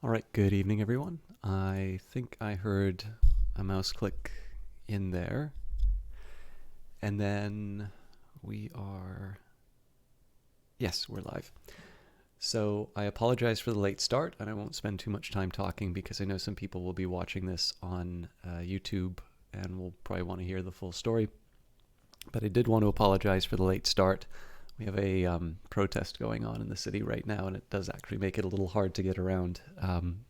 All right, good evening, everyone. I think I heard a mouse click in there. And then yes, we're live. So I apologize for the late start, and I won't spend too much time talking because I know some people will be watching this on YouTube and will probably want to hear the full story. But I did want to apologize for the late start. We have a protest going on in the city right now, and it does actually make it a little hard to get around.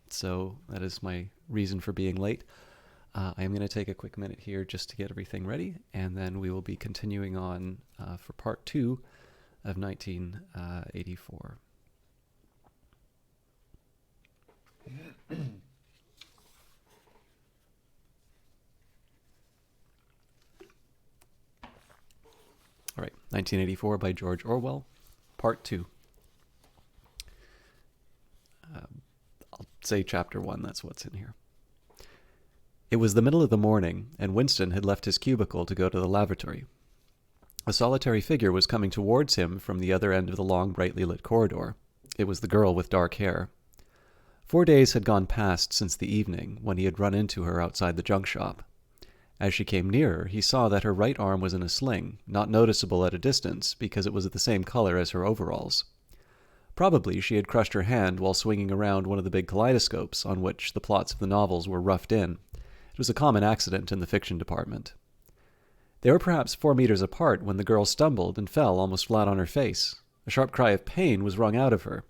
So that is my reason for being late. I am going to take a quick minute here just to get everything ready, and then we will be continuing on for part 2 of 1984. All right, 1984 by George Orwell, part 2. I'll say chapter 1, that's what's in here. It was the middle of the morning, and Winston had left his cubicle to go to the lavatory. A solitary figure was coming towards him from the other end of the long, brightly lit corridor. It was the girl with dark hair. 4 days had gone past since the evening when he had run into her outside the junk shop. As she came nearer, he saw that her right arm was in a sling, not noticeable at a distance because it was the same color as her overalls. Probably she had crushed her hand while swinging around one of the big kaleidoscopes on which the plots of the novels were roughed in. It was a common accident in the fiction department. They were perhaps 4 meters apart when the girl stumbled and fell almost flat on her face. A sharp cry of pain was wrung out of her.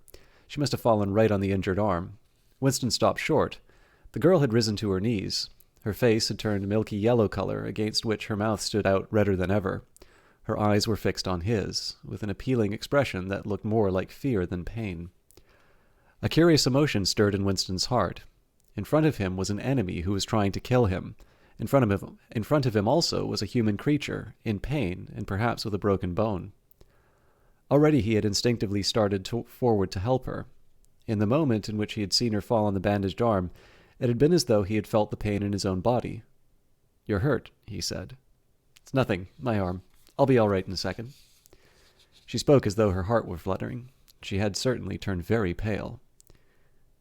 She must have fallen right on the injured arm. Winston stopped short. The girl had risen to her knees. Her face had turned milky yellow color, against which her mouth stood out redder than ever. Her eyes were fixed on his, with an appealing expression that looked more like fear than pain. A curious emotion stirred in Winston's heart. In front of him was an enemy who was trying to kill him. In front of him also was a human creature, in pain and perhaps with a broken bone. Already he had instinctively started forward to help her. In the moment in which he had seen her fall on the bandaged arm, it had been as though he had felt the pain in his own body. "You're hurt," he said. "It's nothing, my arm. I'll be all right in a second." She spoke as though her heart were fluttering. She had certainly turned very pale.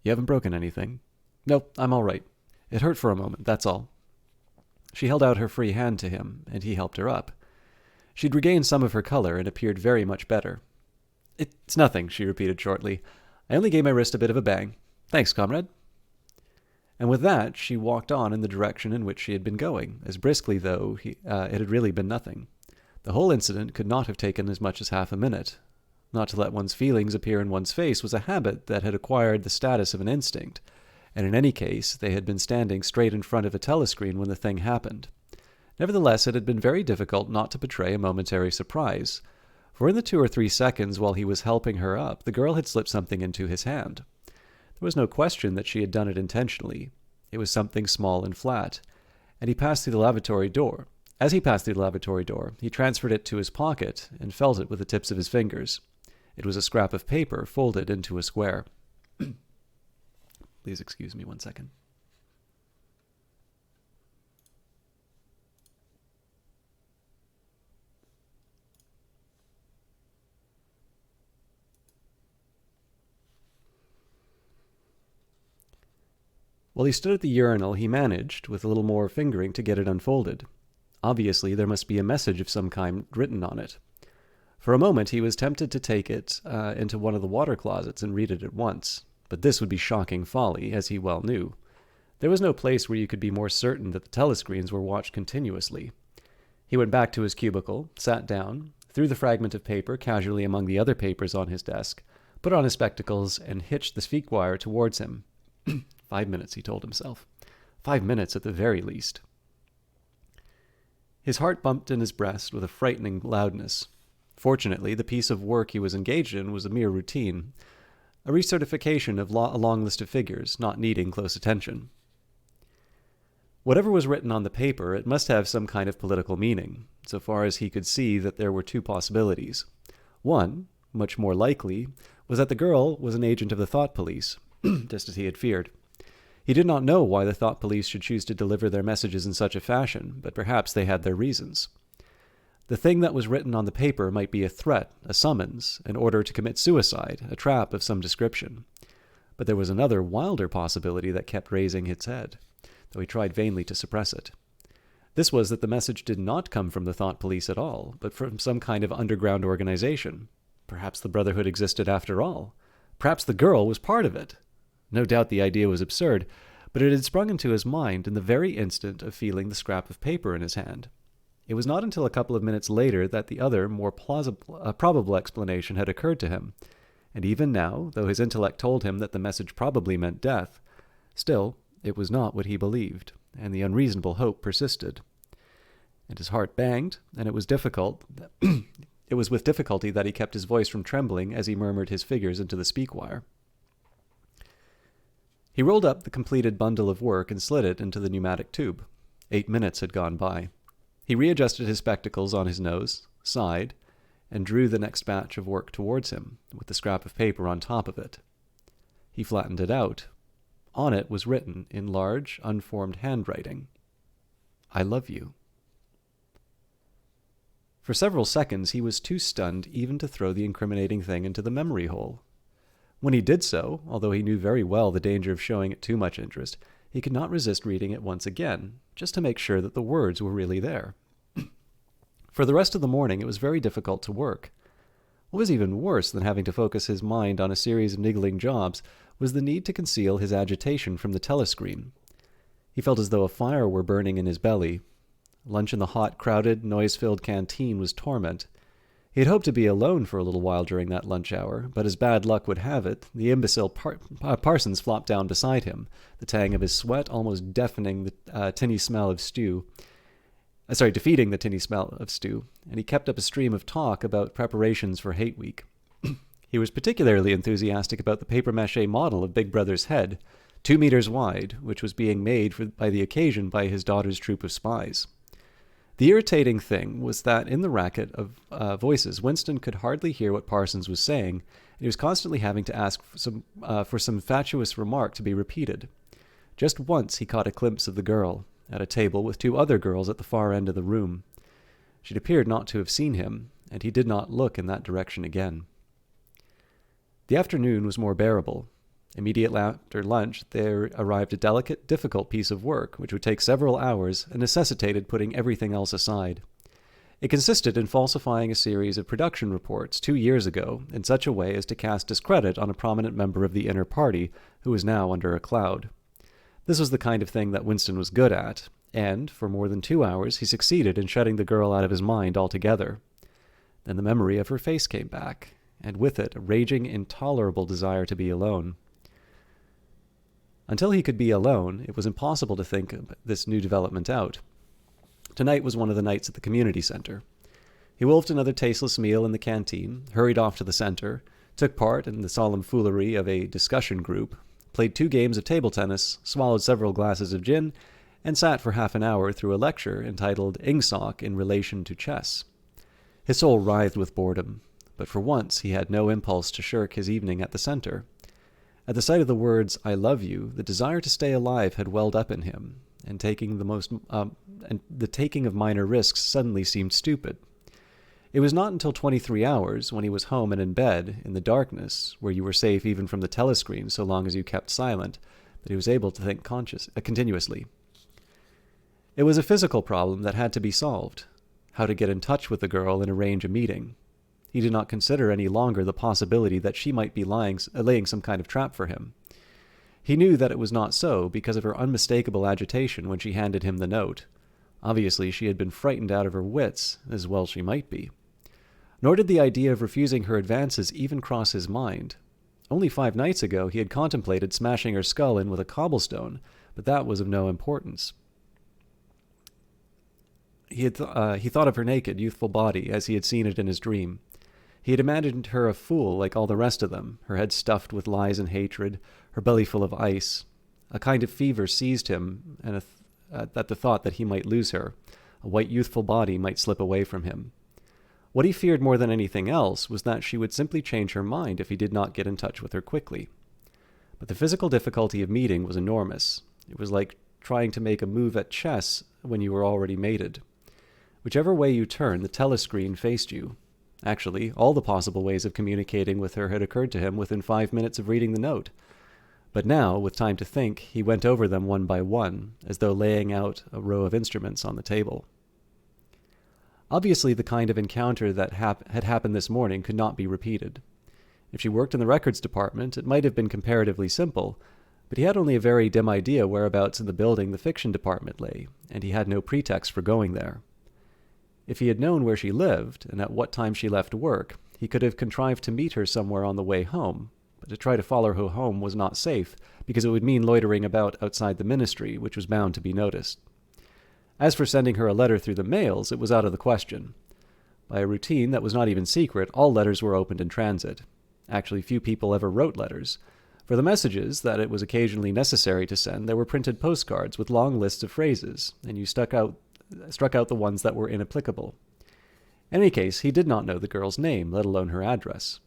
"You haven't broken anything?" "No, I'm all right. It hurt for a moment, that's all." She held out her free hand to him, and he helped her up. She'd regained some of her color and appeared very much better. "It's nothing," she repeated shortly. "I only gave my wrist a bit of a bang. Thanks, comrade." And with that, she walked on in the direction in which she had been going, as briskly though it had really been nothing. The whole incident could not have taken as much as half a minute. Not to let one's feelings appear in one's face was a habit that had acquired the status of an instinct, and in any case they had been standing straight in front of a telescreen when the thing happened. Nevertheless, it had been very difficult not to betray a momentary surprise, for in the 2 or 3 seconds while he was helping her up, the girl had slipped something into his hand. There was no question that she had done it intentionally. It was something small and flat, and he passed through the lavatory door. As he passed through the lavatory door, he transferred it to his pocket and felt it with the tips of his fingers. It was a scrap of paper folded into a square. Please excuse me 1 second. While he stood at the urinal, he managed, with a little more fingering, to get it unfolded. Obviously, there must be a message of some kind written on it. For a moment, he was tempted to take it into one of the water closets and read it at once, but this would be shocking folly, as he well knew. There was no place where you could be more certain that the telescreens were watched continuously. He went back to his cubicle, sat down, threw the fragment of paper casually among the other papers on his desk, put on his spectacles, and hitched the speak wire towards him. 5 minutes, he told himself. 5 minutes at the very least. His heart bumped in his breast with a frightening loudness. Fortunately, the piece of work he was engaged in was a mere routine, a recertification of a long list of figures, not needing close attention. Whatever was written on the paper, it must have some kind of political meaning, so far as he could see that there were 2 possibilities. One, much more likely, was that the girl was an agent of the thought police, just as he had feared. He did not know why the thought police should choose to deliver their messages in such a fashion, but perhaps they had their reasons. The thing that was written on the paper might be a threat, a summons, an order to commit suicide, a trap of some description. But there was another, wilder possibility that kept raising its head, though he tried vainly to suppress it. This was that the message did not come from the thought police at all, but from some kind of underground organization. Perhaps the Brotherhood existed after all. Perhaps the girl was part of it. No doubt the idea was absurd, but it had sprung into his mind in the very instant of feeling the scrap of paper in his hand. It was not until a couple of minutes later that the other, more probable explanation had occurred to him. And even now, though his intellect told him that the message probably meant death, still, it was not what he believed, and the unreasonable hope persisted. And his heart banged, and it was it was with difficulty that he kept his voice from trembling as he murmured his figures into the speak wire. He rolled up the completed bundle of work and slid it into the pneumatic tube. 8 minutes had gone by. He readjusted his spectacles on his nose, sighed, and drew the next batch of work towards him, with the scrap of paper on top of it. He flattened it out. On it was written, in large, unformed handwriting, "I love you." For several seconds he was too stunned even to throw the incriminating thing into the memory hole. When he did so, although he knew very well the danger of showing it too much interest, he could not resist reading it once again, just to make sure that the words were really there. For the rest of the morning it was very difficult to work. What was even worse than having to focus his mind on a series of niggling jobs was the need to conceal his agitation from the telescreen. He felt as though a fire were burning in his belly. Lunch in the hot, crowded, noise-filled canteen was torment. He had hoped to be alone for a little while during that lunch hour, but as bad luck would have it, the imbecile Parsons flopped down beside him, the tang of his sweat almost deafening the defeating the tinny smell of stew, and he kept up a stream of talk about preparations for Hate Week. He was particularly enthusiastic about the papier-mâché model of Big Brother's head, 2 meters wide, which was being made by the occasion by his daughter's troop of spies. The irritating thing was that in the racket of voices, Winston could hardly hear what Parsons was saying, and he was constantly having to ask for some fatuous remark to be repeated. Just once he caught a glimpse of the girl, at a table with 2 other girls at the far end of the room. She appeared not to have seen him, and he did not look in that direction again. The afternoon was more bearable. Immediately after lunch, there arrived a delicate, difficult piece of work, which would take several hours and necessitated putting everything else aside. It consisted in falsifying a series of production reports 2 years ago in such a way as to cast discredit on a prominent member of the inner party who was now under a cloud. This was the kind of thing that Winston was good at, and, for more than 2 hours, he succeeded in shutting the girl out of his mind altogether. Then the memory of her face came back, and with it a raging, intolerable desire to be alone. Until he could be alone, it was impossible to think this new development out. Tonight was one of the nights at the community center. He wolfed another tasteless meal in the canteen, hurried off to the center, took part in the solemn foolery of a discussion group, played 2 games of table tennis, swallowed several glasses of gin, and sat for half an hour through a lecture entitled Ingsoc in Relation to Chess. His soul writhed with boredom, but for once he had no impulse to shirk his evening at the center. At the sight of the words, "I love you," the desire to stay alive had welled up in him, and the taking of minor risks suddenly seemed stupid. It was not until 23 hours, when he was home and in bed, in the darkness, where you were safe even from the telescreen so long as you kept silent, that he was able to think continuously. It was a physical problem that had to be solved: how to get in touch with the girl and arrange a meeting. He did not consider any longer the possibility that she might be laying some kind of trap for him. He knew that it was not so because of her unmistakable agitation when she handed him the note. Obviously, she had been frightened out of her wits, as well she might be. Nor did the idea of refusing her advances even cross his mind. Only 5 nights ago he had contemplated smashing her skull in with a cobblestone, but that was of no importance. He thought of her naked, youthful body as he had seen it in his dream. He had imagined her a fool like all the rest of them, her head stuffed with lies and hatred, her belly full of ice. A kind of fever seized him and at the thought that he might lose her. A white youthful body might slip away from him. What he feared more than anything else was that she would simply change her mind if he did not get in touch with her quickly. But the physical difficulty of meeting was enormous. It was like trying to make a move at chess when you were already mated. Whichever way you turned, the telescreen faced you. Actually, all the possible ways of communicating with her had occurred to him within 5 minutes of reading the note. But now, with time to think, he went over them one by one, as though laying out a row of instruments on the table. Obviously, the kind of encounter that had happened this morning could not be repeated. If she worked in the records department, it might have been comparatively simple, but he had only a very dim idea whereabouts in the building the fiction department lay, and he had no pretext for going there. If he had known where she lived, and at what time she left work, he could have contrived to meet her somewhere on the way home, but to try to follow her home was not safe, because it would mean loitering about outside the ministry, which was bound to be noticed. As for sending her a letter through the mails, it was out of the question. By a routine that was not even secret, all letters were opened in transit. Actually, few people ever wrote letters. For the messages that it was occasionally necessary to send, there were printed postcards with long lists of phrases, and you struck out the ones that were inapplicable. In any case, he did not know the girl's name, let alone her address.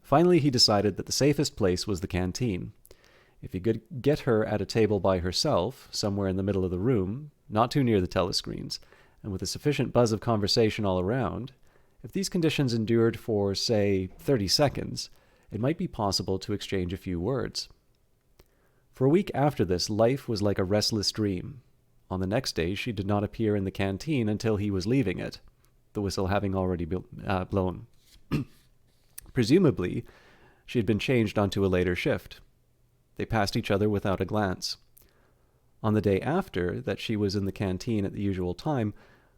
Finally, he decided that the safest place was the canteen. If he could get her at a table by herself, somewhere in the middle of the room, not too near the telescreens, and with a sufficient buzz of conversation all around, if these conditions endured for, say, 30 seconds, it might be possible to exchange a few words. For a week after this, life was like a restless dream. On the next day, she did not appear in the canteen until he was leaving it, the whistle having already blown. Presumably, she had been changed onto a later shift. They passed each other without a glance. On the day after that, she was in the canteen at the usual time,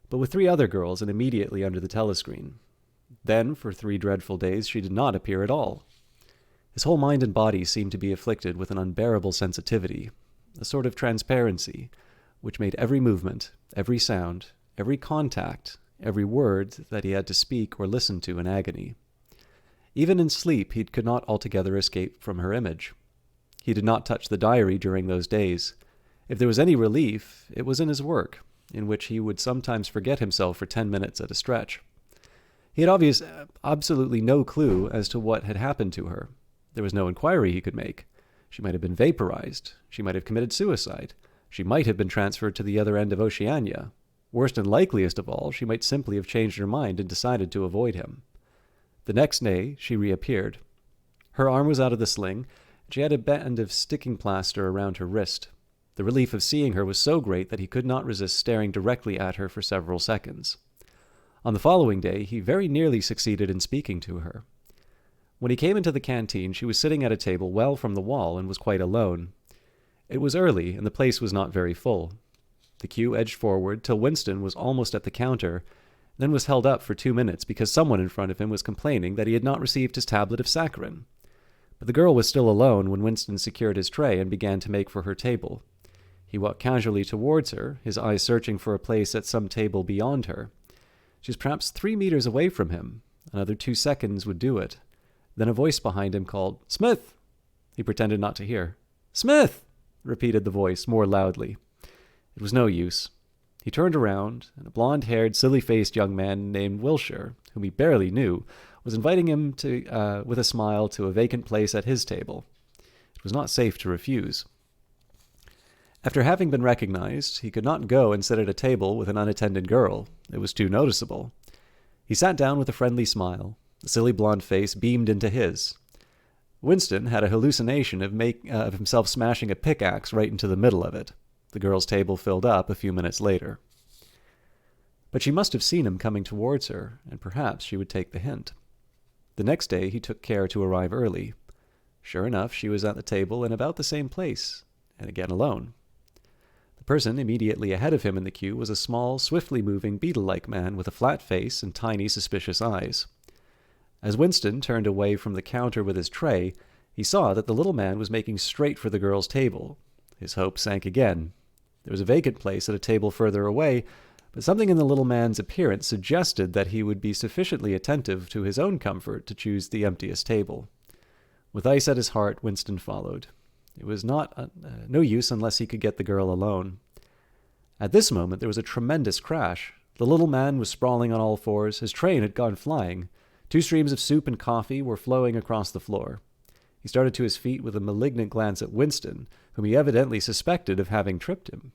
but with 3 other girls and immediately under the telescreen. Then, for 3 dreadful days, she did not appear at all. His whole mind and body seemed to be afflicted with an unbearable sensitivity, a sort of transparency, which made every movement, every sound, every contact, every word that he had to speak or listen to an agony. Even in sleep, he could not altogether escape from her image. He did not touch the diary during those days. If there was any relief, it was in his work, in which he would sometimes forget himself for 10 minutes at a stretch. He had absolutely no clue as to what had happened to her. There was no inquiry he could make. She might have been vaporized. She might have committed suicide. She might have been transferred to the other end of Oceania. Worst and likeliest of all, she might simply have changed her mind and decided to avoid him. The next day, she reappeared. Her arm was out of the sling, and she had a band of sticking plaster around her wrist. The relief of seeing her was so great that he could not resist staring directly at her for several seconds. On the following day, he very nearly succeeded in speaking to her. When he came into the canteen, she was sitting at a table well from the wall and was quite alone. It was early, and the place was not very full. The queue edged forward till Winston was almost at the counter, then was held up for 2 minutes because someone in front of him was complaining that he had not received his tablet of saccharin. But the girl was still alone when Winston secured his tray and began to make for her table. He walked casually towards her, his eyes searching for a place at some table beyond her. She was perhaps 3 meters away from him. Another 2 seconds would do it. Then a voice behind him called, "Smith!" He pretended not to hear. "Smith!" repeated the voice more loudly. It was no use. He turned around, and a blonde-haired, silly-faced young man named Wilshire, whom he barely knew, was inviting him with a smile to a vacant place at his table. It was not safe to refuse. After having been recognized, he could not go and sit at a table with an unattended girl. It was too noticeable. He sat down with a friendly smile. The silly blonde face beamed into his. Winston had a hallucination of himself smashing a pickaxe right into the middle of it. The girl's table filled up a few minutes later. But she must have seen him coming towards her, and perhaps she would take the hint. The next day he took care to arrive early. Sure enough, she was at the table in about the same place, and again alone. The person immediately ahead of him in the queue was a small, swiftly moving, beetle-like man with a flat face and tiny, suspicious eyes. As Winston turned away from the counter with his tray, he saw that the little man was making straight for the girl's table. His hope sank again. There was a vacant place at a table further away, but something in the little man's appearance suggested that he would be sufficiently attentive to his own comfort to choose the emptiest table. With ice at his heart, Winston followed. It was no use unless he could get the girl alone. At this moment there was a tremendous crash. The little man was sprawling on all fours. His train had gone flying. 2 streams of soup and coffee were flowing across the floor. He started to his feet with a malignant glance at Winston, whom he evidently suspected of having tripped him.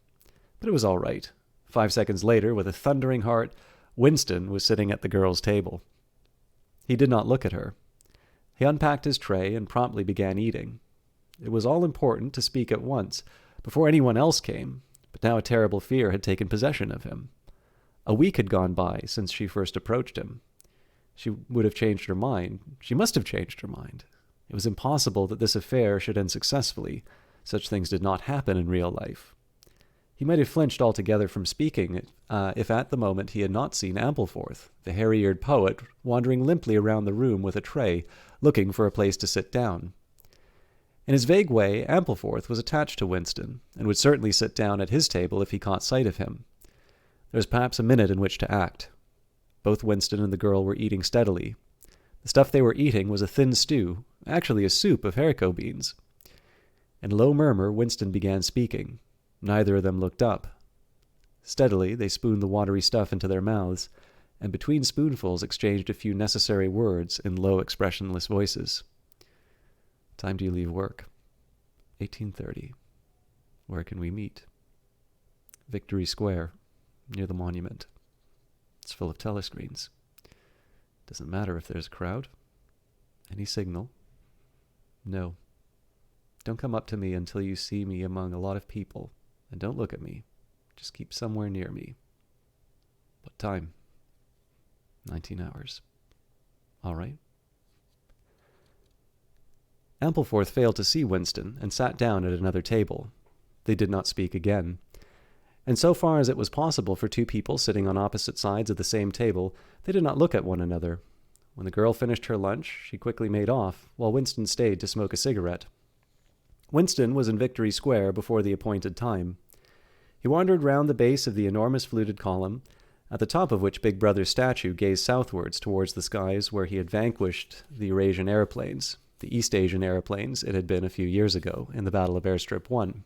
But it was all right. 5 seconds later, with a thundering heart, Winston was sitting at the girl's table. He did not look at her. He unpacked his tray and promptly began eating. It was all important to speak at once, before anyone else came, but now a terrible fear had taken possession of him. A week had gone by since she first approached him. She would have changed her mind. She must have changed her mind. It was impossible that this affair should end successfully. Such things did not happen in real life. He might have flinched altogether from speaking if at the moment he had not seen Ampleforth, the hairy-eared poet, wandering limply around the room with a tray, looking for a place to sit down. In his vague way, Ampleforth was attached to Winston, and would certainly sit down at his table if he caught sight of him. There was perhaps a minute in which to act. Both Winston and the girl were eating steadily. The stuff they were eating was a thin stew, actually a soup of haricot beans. In a low murmur, Winston began speaking. Neither of them looked up. Steadily, they spooned the watery stuff into their mouths, and between spoonfuls exchanged a few necessary words in low, expressionless voices. Time do you leave work? 18:30. Where can we meet? Victory Square, near the monument. It's full of telescreens. Doesn't matter if there's a crowd. Any signal? No. Don't come up to me until you see me among a lot of people, and don't look at me. Just keep somewhere near me. What time? 19 hours. All right. Ampleforth failed to see Winston and sat down at another table. They did not speak again. And so far as it was possible for two people sitting on opposite sides of the same table, they did not look at one another. When the girl finished her lunch, she quickly made off, while Winston stayed to smoke a cigarette. Winston was in Victory Square before the appointed time. He wandered round the base of the enormous fluted column, at the top of which Big Brother's statue gazed southwards towards the skies where he had vanquished the Eurasian aeroplanes, the East Asian aeroplanes it had been a few years ago in the Battle of Airstrip 1.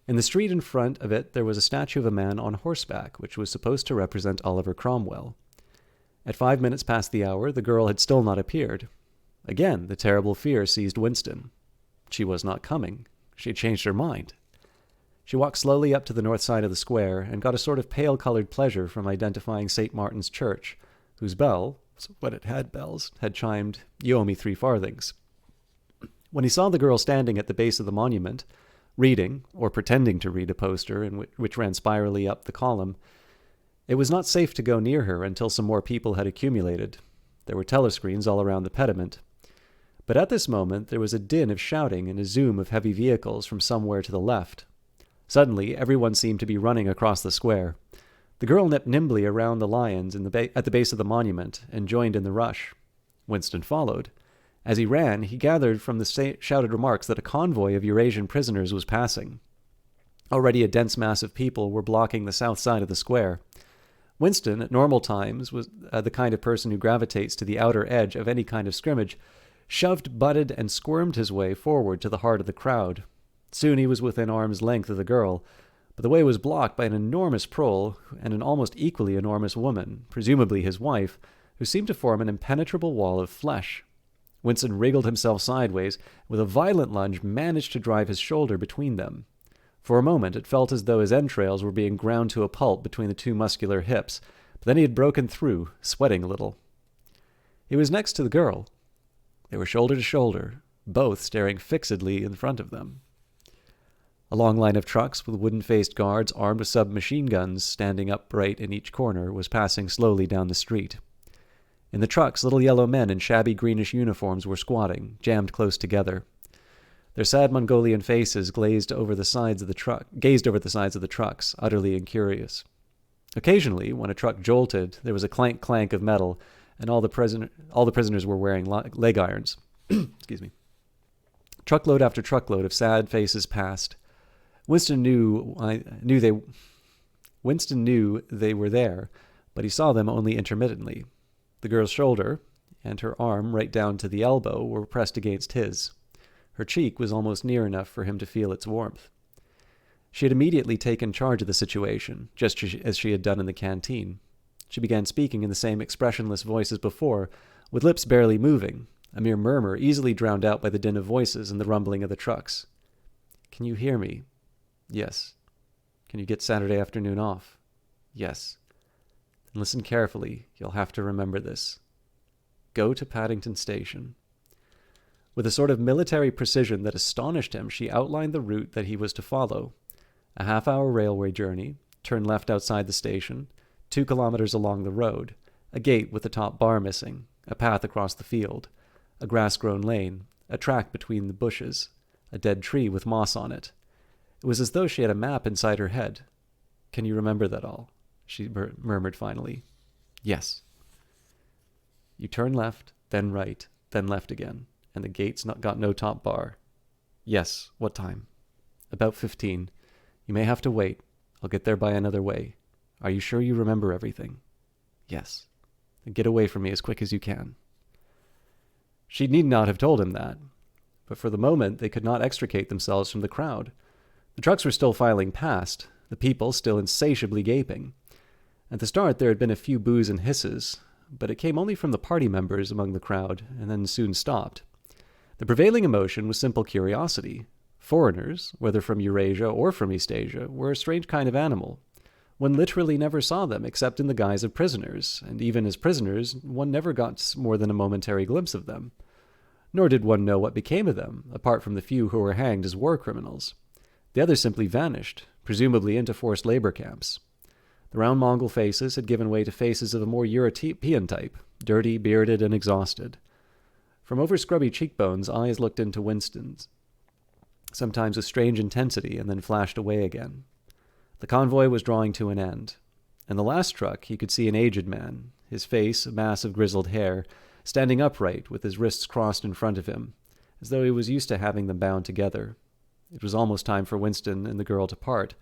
In the street in front of it there was a statue of a man on horseback, which was supposed to represent Oliver Cromwell. At 5 minutes past the hour, the girl had still not appeared. Again, the terrible fear seized Winston. She was not coming. She had changed her mind. She walked slowly up to the north side of the square and got a sort of pale-colored pleasure from identifying St. Martin's Church, whose bell, when it had bells, had chimed, "You owe me 3 farthings." When he saw the girl standing at the base of the monument, reading, or pretending to read, a poster which ran spirally up the column, it was not safe to go near her until some more people had accumulated. There were telescreens all around the pediment. But at this moment there was a din of shouting and a zoom of heavy vehicles from somewhere to the left. Suddenly, everyone seemed to be running across the square. The girl nipped nimbly around the lions at the base of the monument and joined in the rush. Winston followed. As he ran, he gathered from the shouted remarks that a convoy of Eurasian prisoners was passing. Already a dense mass of people were blocking the south side of the square. Winston, at normal times, was the kind of person who gravitates to the outer edge of any kind of scrimmage, shoved, butted, and squirmed his way forward to the heart of the crowd. Soon he was within arm's length of the girl, but the way was blocked by an enormous prole and an almost equally enormous woman, presumably his wife, who seemed to form an impenetrable wall of flesh. Winston wriggled himself sideways, with a violent lunge managed to drive his shoulder between them. For a moment it felt as though his entrails were being ground to a pulp between the two muscular hips, but then he had broken through, sweating a little. He was next to the girl. They were shoulder to shoulder, both staring fixedly in front of them. A long line of trucks with wooden-faced guards armed with submachine guns standing upright in each corner was passing slowly down the street. In the trucks, little yellow men in shabby greenish uniforms were squatting, jammed close together. Their sad Mongolian faces gazed over the sides of the trucks, utterly incurious. Occasionally, when a truck jolted, there was a clank-clank of metal, and all the prisoners were wearing leg irons. Excuse me. Truckload after truckload of sad faces passed. Winston knew they were there, but he saw them only intermittently. The girl's shoulder and her arm right down to the elbow were pressed against his. Her cheek was almost near enough for him to feel its warmth. She had immediately taken charge of the situation, just as she had done in the canteen. She began speaking in the same expressionless voice as before, with lips barely moving, a mere murmur easily drowned out by the din of voices and the rumbling of the trucks. "Can you hear me?" "Yes." "Can you get Saturday afternoon off?" "Yes." "And listen carefully. You'll have to remember this. Go to Paddington Station. With a sort of military precision that astonished him, she outlined the route that he was to follow. A half-hour railway journey, turn left outside the station, 2 kilometers along the road, a gate with the top bar missing, a path across the field, a grass-grown lane, a track between the bushes, a dead tree with moss on it. It was as though she had a map inside her head. "Can you remember that all?" she murmured finally. "Yes." "You turn left, then right, then left again, and the gate's got no top bar." "Yes. What time?" "About 15. You may have to wait. I'll get there by another way. Are you sure you remember everything?" "Yes." "Then get away from me as quick as you can." She need not have told him that, but for the moment they could not extricate themselves from the crowd. The trucks were still filing past, the people still insatiably gaping. At the start there had been a few boos and hisses, but it came only from the party members among the crowd, and then soon stopped. The prevailing emotion was simple curiosity. Foreigners, whether from Eurasia or from Eastasia, were a strange kind of animal. One literally never saw them except in the guise of prisoners, and even as prisoners one never got more than a momentary glimpse of them. Nor did one know what became of them, apart from the few who were hanged as war criminals. The others simply vanished, presumably into forced labor camps. The round Mongol faces had given way to faces of a more European type, dirty, bearded, and exhausted. From over scrubby cheekbones, eyes looked into Winston's, sometimes with strange intensity, and then flashed away again. The convoy was drawing to an end. In the last truck he could see an aged man, his face a mass of grizzled hair, standing upright with his wrists crossed in front of him, as though he was used to having them bound together. It was almost time for Winston and the girl to part,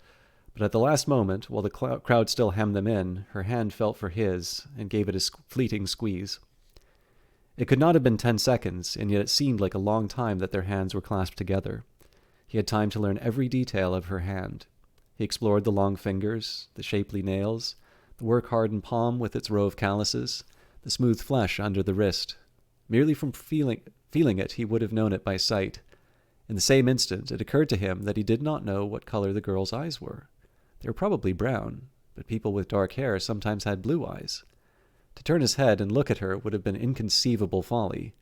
but at the last moment, while the crowd still hemmed them in, her hand felt for his and gave it a fleeting squeeze. It could not have been 10 seconds, and yet it seemed like a long time that their hands were clasped together. He had time to learn every detail of her hand. He explored the long fingers, the shapely nails, the work-hardened palm with its row of calluses, the smooth flesh under the wrist. Merely from feeling it, he would have known it by sight. In the same instant, it occurred to him that he did not know what color the girl's eyes were. They were probably brown, but people with dark hair sometimes had blue eyes. To turn his head and look at her would have been inconceivable folly.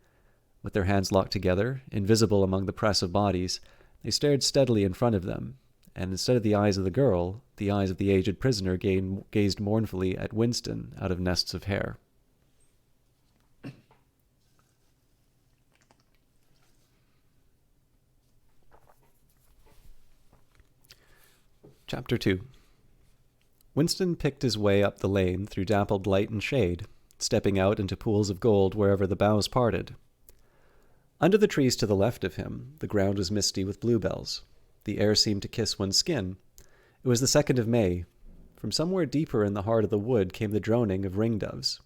With their hands locked together, invisible among the press of bodies, they stared steadily in front of them, and instead of the eyes of the girl, the eyes of the aged prisoner gazed mournfully at Winston out of nests of hair. Chapter 2. Winston picked his way up the lane through dappled light and shade, stepping out into pools of gold wherever the boughs parted. Under the trees to the left of him, the ground was misty with bluebells. The air seemed to kiss one's skin. It was the 2nd of May. From somewhere deeper in the heart of the wood came the droning of ringdoves.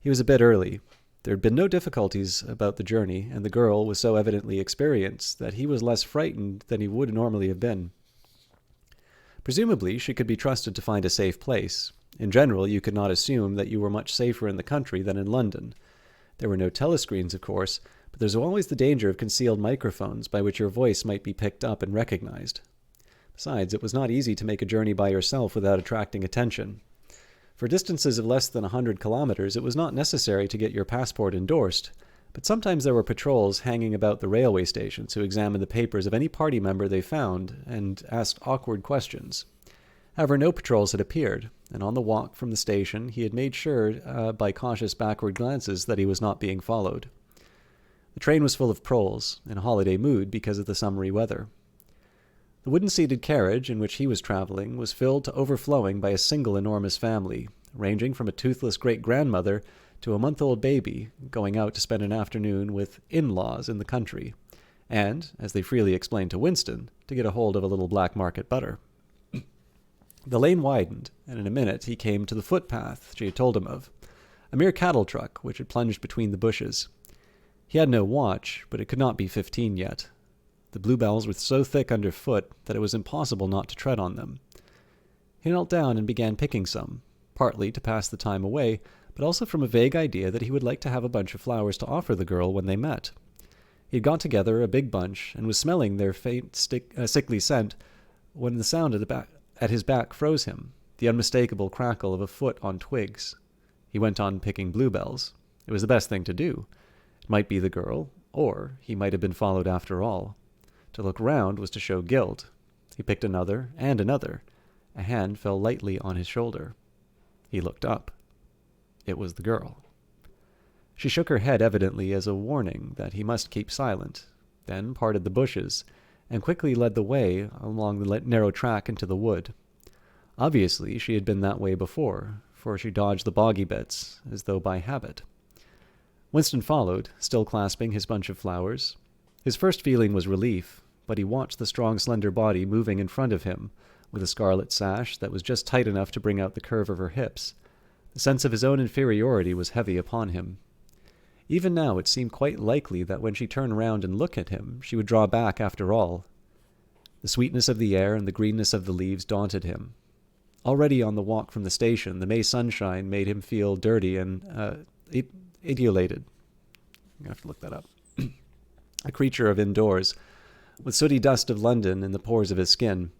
He was a bit early. There had been no difficulties about the journey, and the girl was so evidently experienced that he was less frightened than he would normally have been. Presumably, she could be trusted to find a safe place. In general, you could not assume that you were much safer in the country than in London. There were no telescreens, of course, but there was always the danger of concealed microphones by which your voice might be picked up and recognized. Besides, it was not easy to make a journey by yourself without attracting attention. For distances of less than 100 kilometers, it was not necessary to get your passport endorsed, but sometimes there were patrols hanging about the railway stations who examined the papers of any party member they found and asked awkward questions. However, no patrols had appeared, and on the walk from the station he had made sure by cautious backward glances that he was not being followed. The train was full of proles, in a holiday mood because of the summery weather. The wooden-seated carriage in which he was traveling was filled to overflowing by a single enormous family, ranging from a toothless great-grandmother to a month-old baby going out to spend an afternoon with in-laws in the country, and, as they freely explained to Winston, to get a hold of a little black market butter. The lane widened, and in a minute he came to the footpath she had told him of, a mere cattle truck which had plunged between the bushes. He had no watch, but it could not be 15 yet. The bluebells were so thick underfoot that it was impossible not to tread on them. He knelt down and began picking some, partly to pass the time away, but also from a vague idea that he would like to have a bunch of flowers to offer the girl when they met. He had got together a big bunch and was smelling their faint, sickly scent when the sound at his back froze him, the unmistakable crackle of a foot on twigs. He went on picking bluebells. It was the best thing to do. It might be the girl. Or he might have been followed after all. To look round was to show guilt. He picked another and another. A hand fell lightly on his shoulder. He looked up. It was the girl. She shook her head evidently as a warning that he must keep silent, then parted the bushes, and quickly led the way along the narrow track into the wood. Obviously, she had been that way before, for she dodged the boggy bits, as though by habit. Winston followed, still clasping his bunch of flowers. His first feeling was relief, but he watched the strong, slender body moving in front of him, with a scarlet sash that was just tight enough to bring out the curve of her hips. The sense of his own inferiority was heavy upon him. Even now it seemed quite likely that when she turned round and looked at him, she would draw back after all. The sweetness of the air and the greenness of the leaves daunted him. Already on the walk from the station, the May sunshine made him feel dirty and etiolated. I have to look that up. A creature of indoors, with sooty dust of London in the pores of his skin.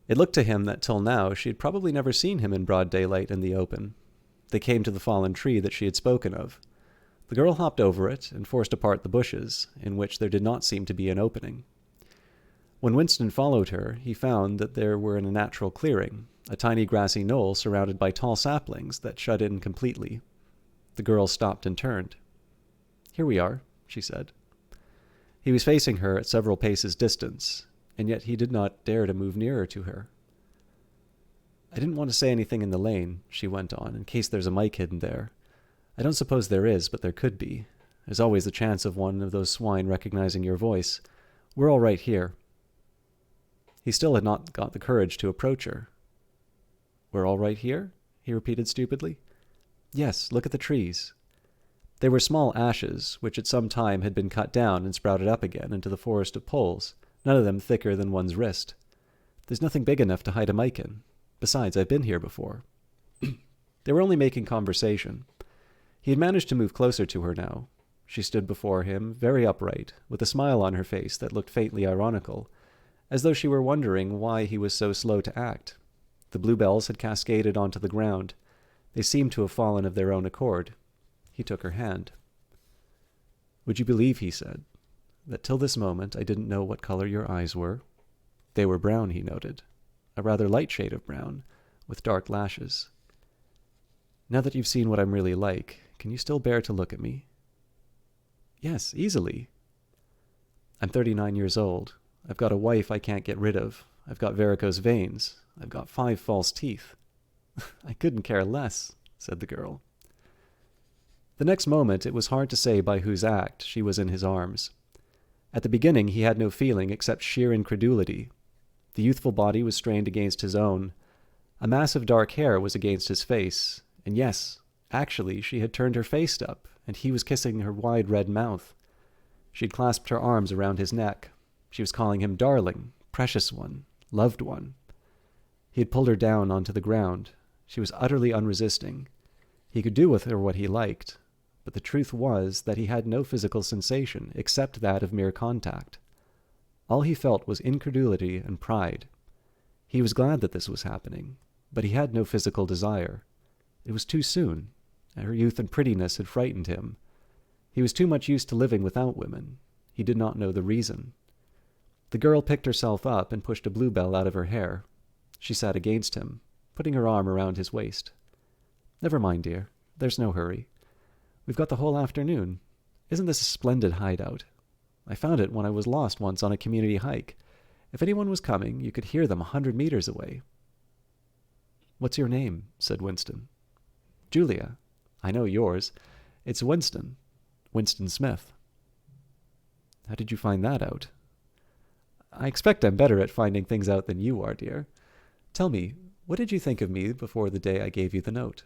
It looked to him that till now she had probably never seen him in broad daylight in the open. They came to the fallen tree that she had spoken of. The girl hopped over it and forced apart the bushes, in which there did not seem to be an opening. When Winston followed her, he found that they were in a natural clearing, a tiny grassy knoll surrounded by tall saplings that shut in completely. The girl stopped and turned. "Here we are," she said. He was facing her at several paces' distance, and yet he did not dare to move nearer to her. "I didn't want to say anything in the lane," she went on, "in case there's a mic hidden there. I don't suppose there is, but there could be. There's always the chance of one of those swine recognizing your voice. We're all right here." He still had not got the courage to approach her. "We're all right here?" he repeated stupidly. "Yes, look at the trees." They were small ashes, which at some time had been cut down and sprouted up again into the forest of poles, none of them thicker than one's wrist. "There's nothing big enough to hide a mic in. Besides, I've been here before." They were only making conversation. He had managed to move closer to her now. She stood before him, very upright, with a smile on her face that looked faintly ironical, as though she were wondering why he was so slow to act. The bluebells had cascaded onto the ground. They seemed to have fallen of their own accord. He took her hand. "Would you believe," he said, "that till this moment I didn't know what color your eyes were?" They were brown, he noted, a rather light shade of brown, with dark lashes. "Now that you've seen what I'm really like, can you still bear to look at me?" "Yes, easily." "I'm 39 years old. I've got a wife I can't get rid of. I've got varicose veins. I've got 5 false teeth." "I couldn't care less," said the girl. The next moment it was hard to say by whose act she was in his arms. At the beginning he had no feeling except sheer incredulity. The youthful body was strained against his own. A mass of dark hair was against his face, and yes, actually she had turned her face up, and he was kissing her wide red mouth. She had clasped her arms around his neck. She was calling him darling, precious one, loved one. He had pulled her down onto the ground. She was utterly unresisting. He could do with her what he liked, but the truth was that he had no physical sensation except that of mere contact. All he felt was incredulity and pride. He was glad that this was happening, but he had no physical desire. It was too soon. Her youth and prettiness had frightened him. He was too much used to living without women. He did not know the reason. The girl picked herself up and pushed a bluebell out of her hair. She sat against him, putting her arm around his waist. "Never mind, dear. There's no hurry. We've got the whole afternoon. Isn't this a splendid hideout? I found it when I was lost once on a community hike. If anyone was coming, you could hear them 100 meters away." "What's your name?" said Winston. "Julia. I know yours. It's Winston. Winston Smith." "How did you find that out?" "I expect I'm better at finding things out than you are, dear. Tell me, what did you think of me before the day I gave you the note?"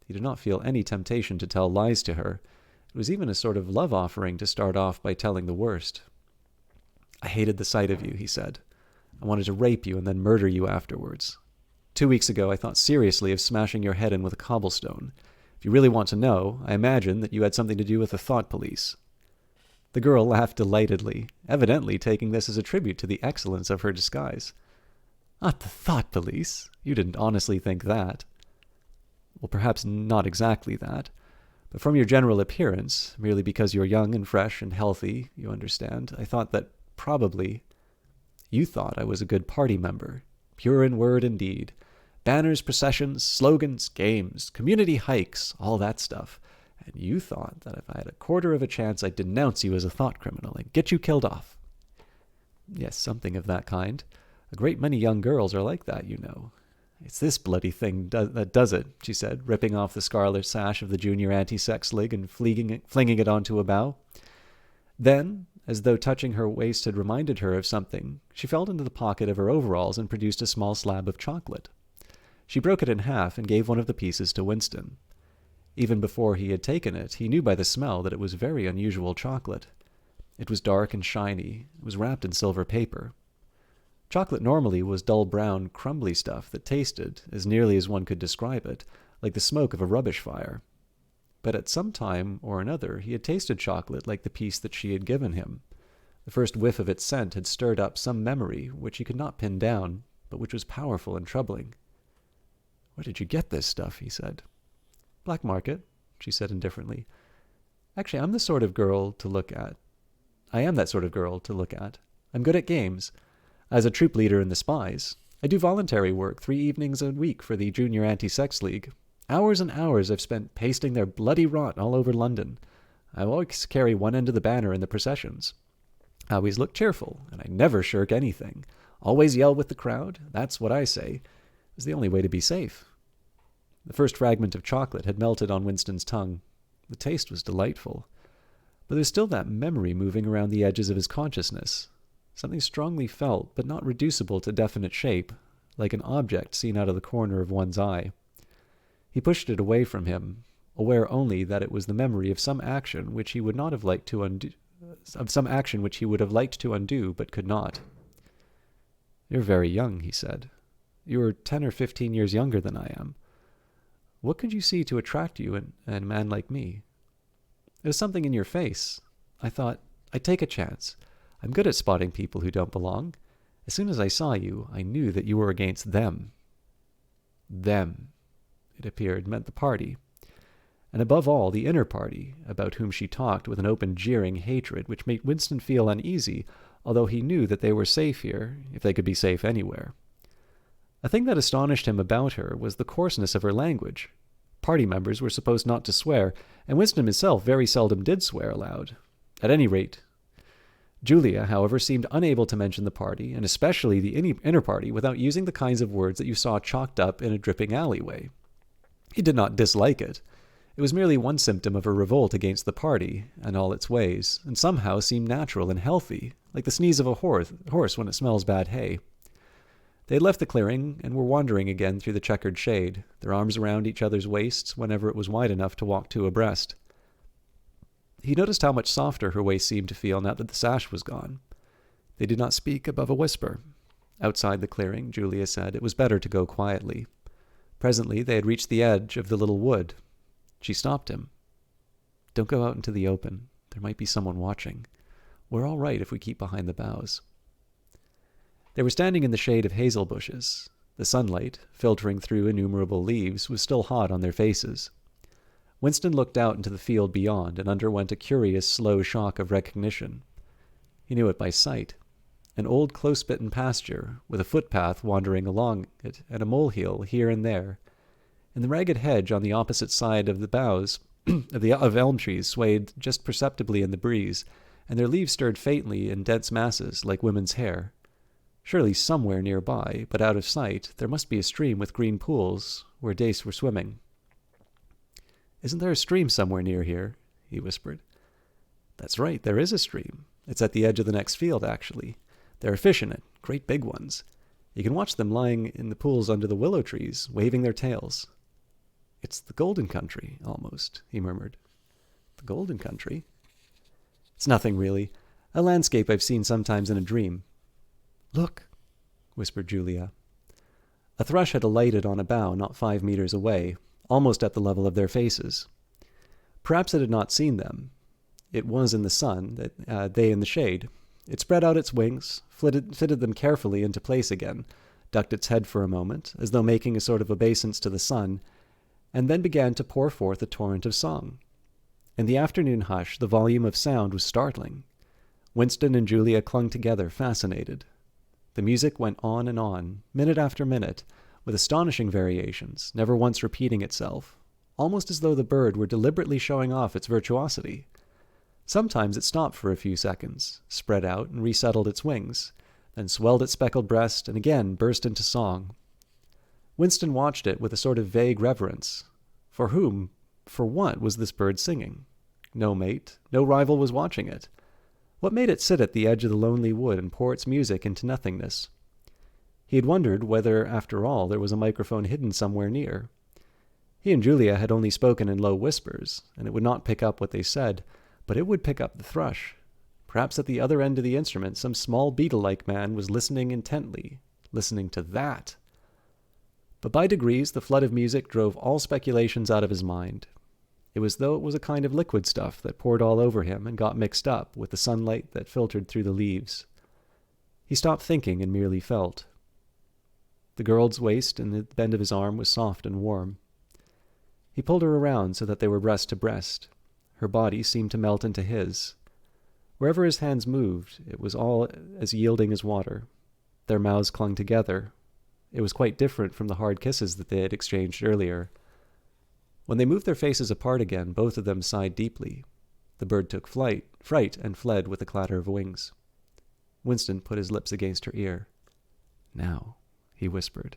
He did not feel any temptation to tell lies to her. It was even a sort of love offering to start off by telling the worst. "I hated the sight of you," he said. "I wanted to rape you and then murder you afterwards. 2 weeks ago I thought seriously of smashing your head in with a cobblestone. If you really want to know, I imagine that you had something to do with the thought police." The girl laughed delightedly, evidently taking this as a tribute to the excellence of her disguise. "Not the thought police? You didn't honestly think that?" "Well, perhaps not exactly that. But from your general appearance, merely because you're young and fresh and healthy, you understand, I thought that probably you thought I was a good party member, pure in word and deed. Banners, processions, slogans, games, community hikes, all that stuff. And you thought that if I had a quarter of a chance, I'd denounce you as a thought criminal and get you killed off. Yes, something of that kind. A great many young girls are like that, you know. It's this bloody thing that does it, she said, ripping off the scarlet sash of the junior anti-sex league and flinging it onto a bough. Then, as though touching her waist had reminded her of something, she felt into the pocket of her overalls and produced a small slab of chocolate. She broke it in half and gave one of the pieces to Winston. Even before he had taken it, he knew by the smell that it was very unusual chocolate. It was dark and shiny. It was wrapped in silver paper. Chocolate normally was dull brown, crumbly stuff that tasted, as nearly as one could describe it, like the smoke of a rubbish fire. But at some time or another he had tasted chocolate like the piece that she had given him. The first whiff of its scent had stirred up some memory which he could not pin down, but which was powerful and troubling. "Where did you get this stuff?" he said. "Black market," she said indifferently. "Actually, I'm the sort of girl to look at. I am that sort of girl to look at. I'm good at games. As a troop leader in the Spies, I do voluntary work 3 evenings a week for the Junior Anti-Sex League. Hours and hours I've spent pasting their bloody rot all over London. I always carry one end of the banner in the processions. I always look cheerful, and I never shirk anything. Always yell with the crowd. That's what I say is the only way to be safe." The first fragment of chocolate had melted on Winston's tongue. The taste was delightful. But there was still that memory moving around the edges of his consciousness. Something strongly felt, but not reducible to definite shape, like an object seen out of the corner of one's eye. He pushed it away from him, aware only that it was the memory of some action which he would not have liked to undo, but could not. "You're very young," he said. "You are 10 or 15 years younger than I am. What could you see to attract you in a man like me? There's something in your face. I thought, I'd take a chance. I'm good at spotting people who don't belong. As soon as I saw you, I knew that you were against them." Them, it appeared, meant the party. And above all, the inner party, about whom she talked with an open jeering hatred which made Winston feel uneasy, although he knew that they were safe here, if they could be safe anywhere. A thing that astonished him about her was the coarseness of her language. Party members were supposed not to swear, and Winston himself very seldom did swear aloud. At any rate, Julia, however, seemed unable to mention the party, and especially the inner party, without using the kinds of words that you saw chalked up in a dripping alleyway. He did not dislike it. It was merely one symptom of her revolt against the party and all its ways, and somehow seemed natural and healthy, like the sneeze of a horse when it smells bad hay. They had left the clearing and were wandering again through the checkered shade, their arms around each other's waists whenever it was wide enough to walk 2 abreast. He noticed how much softer her waist seemed to feel now that the sash was gone. They did not speak above a whisper. Outside the clearing, Julia said it was better to go quietly. Presently they had reached the edge of the little wood. She stopped him. "Don't go out into the open. There might be someone watching. We're all right if we keep behind the boughs." They were standing in the shade of hazel bushes. The sunlight, filtering through innumerable leaves, was still hot on their faces. Winston looked out into the field beyond and underwent a curious, slow shock of recognition. He knew it by sight. An old, close-bitten pasture, with a footpath wandering along it and a molehill here and there. And the ragged hedge on the opposite side of the boughs of elm trees swayed just perceptibly in the breeze, and their leaves stirred faintly in dense masses like women's hair. Surely somewhere nearby, but out of sight, there must be a stream with green pools where dace were swimming. "Isn't there a stream somewhere near here?" he whispered. "That's right, there is a stream. It's at the edge of the next field, actually. There are fish in it, great big ones. You can watch them lying in the pools under the willow trees, waving their tails." "It's the Golden Country, almost," he murmured. "The Golden Country?" "It's nothing, really. A landscape I've seen sometimes in a dream." "Look," whispered Julia. A thrush had alighted on a bough not 5 meters away, almost at the level of their faces. Perhaps it had not seen them. It was in the sun, they in the shade. It spread out its wings, fitted them carefully into place again, ducked its head for a moment, as though making a sort of obeisance to the sun, and then began to pour forth a torrent of song. In the afternoon hush, the volume of sound was startling. Winston and Julia clung together, fascinated. The music went on, minute after minute, with astonishing variations, never once repeating itself, almost as though the bird were deliberately showing off its virtuosity. Sometimes it stopped for a few seconds, spread out and resettled its wings, then swelled its speckled breast and again burst into song. Winston watched it with a sort of vague reverence. For whom, for what was this bird singing? No mate, no rival was watching it. What made it sit at the edge of the lonely wood and pour its music into nothingness? He had wondered whether, after all, there was a microphone hidden somewhere near. He and Julia had only spoken in low whispers, and it would not pick up what they said, but it would pick up the thrush. Perhaps at the other end of the instrument some small beetle-like man was listening intently, listening to that. But by degrees the flood of music drove all speculations out of his mind. It was as though it was a kind of liquid stuff that poured all over him and got mixed up with the sunlight that filtered through the leaves. He stopped thinking and merely felt. The girl's waist and the bend of his arm was soft and warm. He pulled her around so that they were breast to breast. Her body seemed to melt into his. Wherever his hands moved, it was all as yielding as water. Their mouths clung together. It was quite different from the hard kisses that they had exchanged earlier. When they moved their faces apart again, both of them sighed deeply. The bird took fright, and fled with a clatter of wings. Winston put his lips against her ear. "Now," he whispered.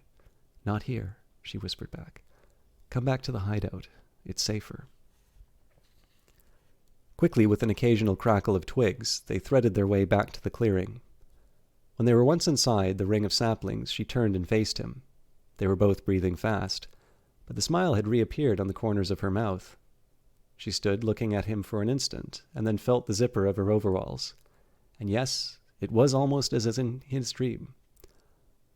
"Not here," she whispered back. "Come back to the hideout. It's safer." Quickly, with an occasional crackle of twigs, they threaded their way back to the clearing. When they were once inside the ring of saplings, she turned and faced him. They were both breathing fast, but the smile had reappeared on the corners of her mouth. She stood looking at him for an instant, and then felt the zipper of her overalls. And yes, it was almost as in his dream.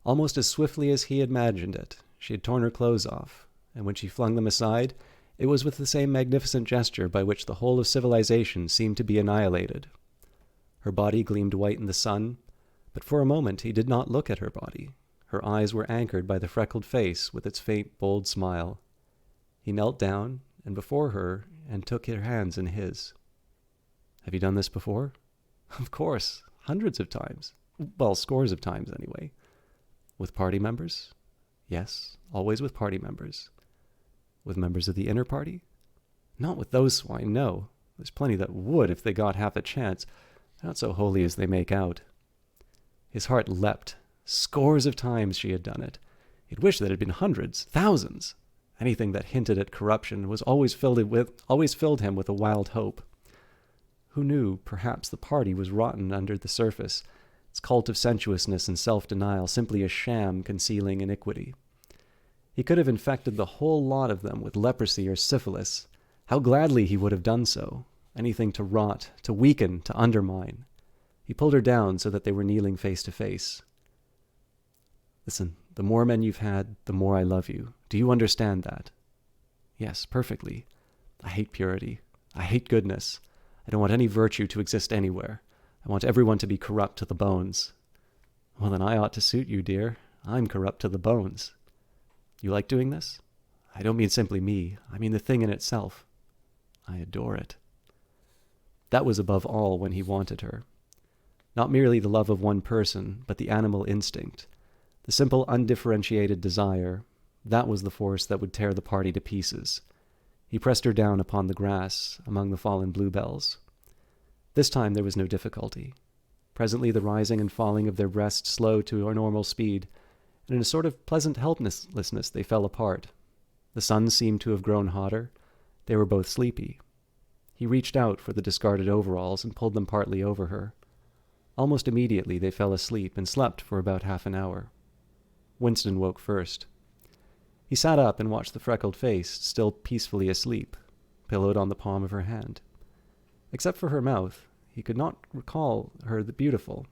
Almost as swiftly as he had imagined it, she had torn her clothes off, and when she flung them aside, it was with the same magnificent gesture by which the whole of civilization seemed to be annihilated. Her body gleamed white in the sun, but for a moment he did not look at her body. Her eyes were anchored by the freckled face with its faint, bold smile. He knelt down and before her and took her hands in his. "Have you done this before?" "Of course, hundreds of times. Well, scores of times, anyway." "With party members?" "Yes, always with party members." "With members of the inner party?" "Not with those swine, no. There's plenty that would if they got half a chance. They're not so holy as they make out." His heart leapt. Scores of times she had done it. He'd wished that it had been hundreds, thousands. Anything that hinted at corruption was always filled him with a wild hope. Who knew, perhaps the party was rotten under the surface, its cult of sensuousness and self-denial simply a sham concealing iniquity. He could have infected the whole lot of them with leprosy or syphilis. How gladly he would have done so. Anything to rot, to weaken, to undermine. He pulled her down so that they were kneeling face to face. "Listen, the more men you've had, the more I love you. Do you understand that?" "Yes, perfectly. I hate purity. I hate goodness. I don't want any virtue to exist anywhere. I want everyone to be corrupt to the bones." "Well, then I ought to suit you, dear. I'm corrupt to the bones." "You like doing this?" "I don't mean simply me. I mean the thing in itself." "I adore it." That was above all when he wanted her. Not merely the love of one person, but the animal instinct. The simple, undifferentiated desire, that was the force that would tear the party to pieces. He pressed her down upon the grass among the fallen bluebells. This time there was no difficulty. Presently the rising and falling of their breasts slowed to a normal speed, and in a sort of pleasant helplessness they fell apart. The sun seemed to have grown hotter. They were both sleepy. He reached out for the discarded overalls and pulled them partly over her. Almost immediately they fell asleep and slept for about half an hour. Winston woke first. He sat up and watched the freckled face, still peacefully asleep, pillowed on the palm of her hand. Except for her mouth, he could not recall her beautiful.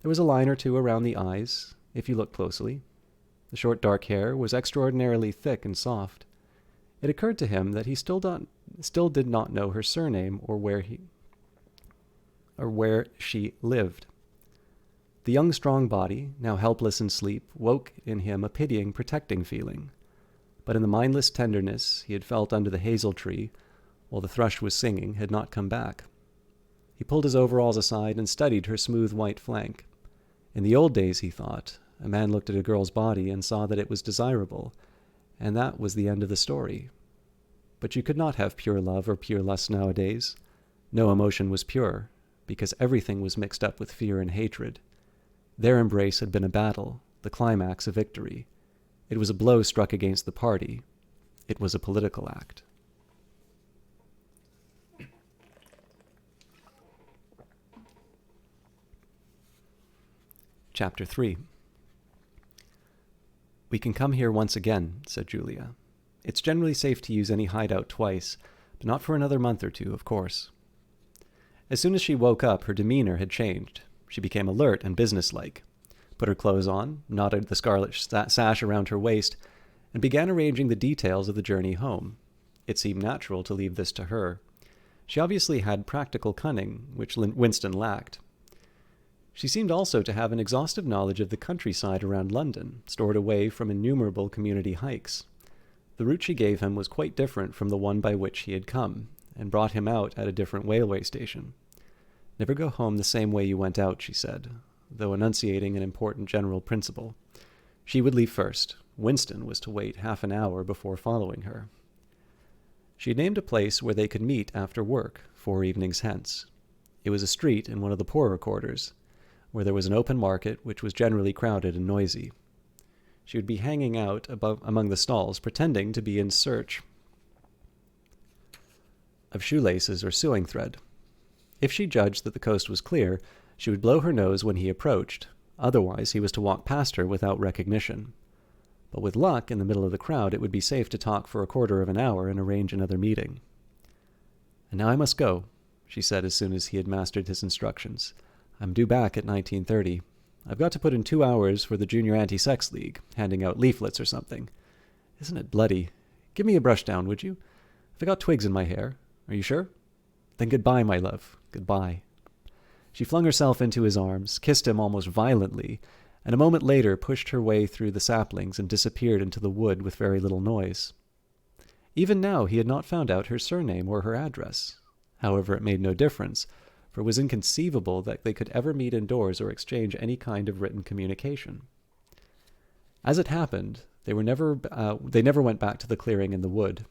There was a line or two around the eyes, if you looked closely. The short dark hair was extraordinarily thick and soft. It occurred to him that he still did not know her surname or where she lived. The young, strong body, now helpless in sleep, woke in him a pitying, protecting feeling. But in the mindless tenderness he had felt under the hazel tree, while the thrush was singing, had not come back. He pulled his overalls aside and studied her smooth white flank. In the old days, he thought, a man looked at a girl's body and saw that it was desirable, and that was the end of the story. But you could not have pure love or pure lust nowadays. No emotion was pure, because everything was mixed up with fear and hatred. Their embrace had been a battle, the climax a victory. It was a blow struck against the party. It was a political act. Chapter 3. "We can come here once again," said Julia. "It's generally safe to use any hideout twice, but not for another month or two, of course." As soon as she woke up, her demeanor had changed. She became alert and businesslike, put her clothes on, knotted the scarlet sash around her waist, and began arranging the details of the journey home. It seemed natural to leave this to her. She obviously had practical cunning, which Winston lacked. She seemed also to have an exhaustive knowledge of the countryside around London, stored away from innumerable community hikes. The route she gave him was quite different from the one by which he had come, and brought him out at a different railway station. "Never go home the same way you went out," she said, though enunciating an important general principle. She would leave first. Winston was to wait half an hour before following her. She had named a place where they could meet after work, 4 evenings hence. It was a street in one of the poorer quarters, where there was an open market which was generally crowded and noisy. She would be hanging out among the stalls, pretending to be in search of shoelaces or sewing thread. If she judged that the coast was clear, she would blow her nose when he approached. Otherwise, he was to walk past her without recognition. But with luck, in the middle of the crowd, it would be safe to talk for a quarter of an hour and arrange another meeting. "And now I must go," she said as soon as he had mastered his instructions. "I'm due back at 19:30. I've got to put in 2 hours for the Junior Anti-Sex League, handing out leaflets or something. Isn't it bloody? Give me a brush down, would you? I've got twigs in my hair. Are you sure? Then goodbye, my love. Goodbye." She flung herself into his arms, kissed him almost violently, and a moment later pushed her way through the saplings and disappeared into the wood with very little noise. Even now he had not found out her surname or her address. However, it made no difference, for it was inconceivable that they could ever meet indoors or exchange any kind of written communication. As it happened, they never went back to the clearing in the wood.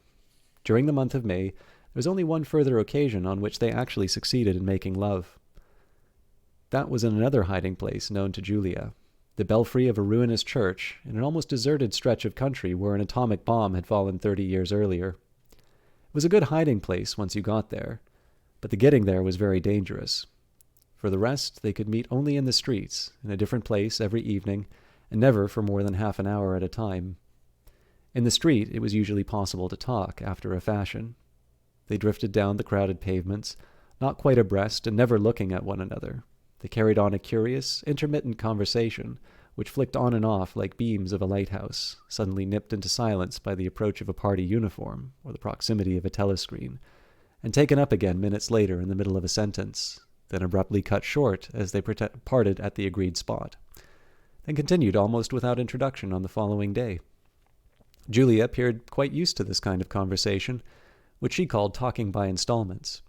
During the month of May, there was only one further occasion on which they actually succeeded in making love. That was in another hiding place known to Julia, the belfry of a ruinous church in an almost deserted stretch of country where an atomic bomb had fallen 30 years earlier. It was a good hiding place once you got there, but the getting there was very dangerous. For the rest, they could meet only in the streets, in a different place every evening, and never for more than half an hour at a time. In the street, it was usually possible to talk, after a fashion. They drifted down the crowded pavements, not quite abreast and never looking at one another. They carried on a curious, intermittent conversation, which flicked on and off like beams of a lighthouse, suddenly nipped into silence by the approach of a party uniform or the proximity of a telescreen, and taken up again minutes later in the middle of a sentence, then abruptly cut short as they parted at the agreed spot, then continued almost without introduction on the following day. Julia appeared quite used to this kind of conversation, which she called talking by installments.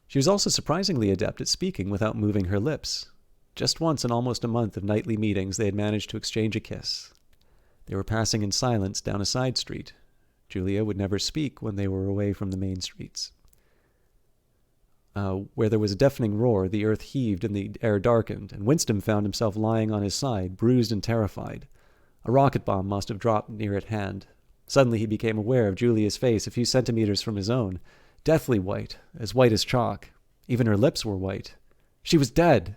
She was also surprisingly adept at speaking without moving her lips. Just once in almost a month of nightly meetings they had managed to exchange a kiss. They were passing in silence down a side street. Julia would never speak when they were away from the main streets. Where there was a deafening roar, the earth heaved and the air darkened, and Winston found himself lying on his side, bruised and terrified. A rocket bomb must have dropped near at hand. Suddenly he became aware of Julia's face a few centimeters from his own, deathly white as chalk. Even her lips were white. She was dead!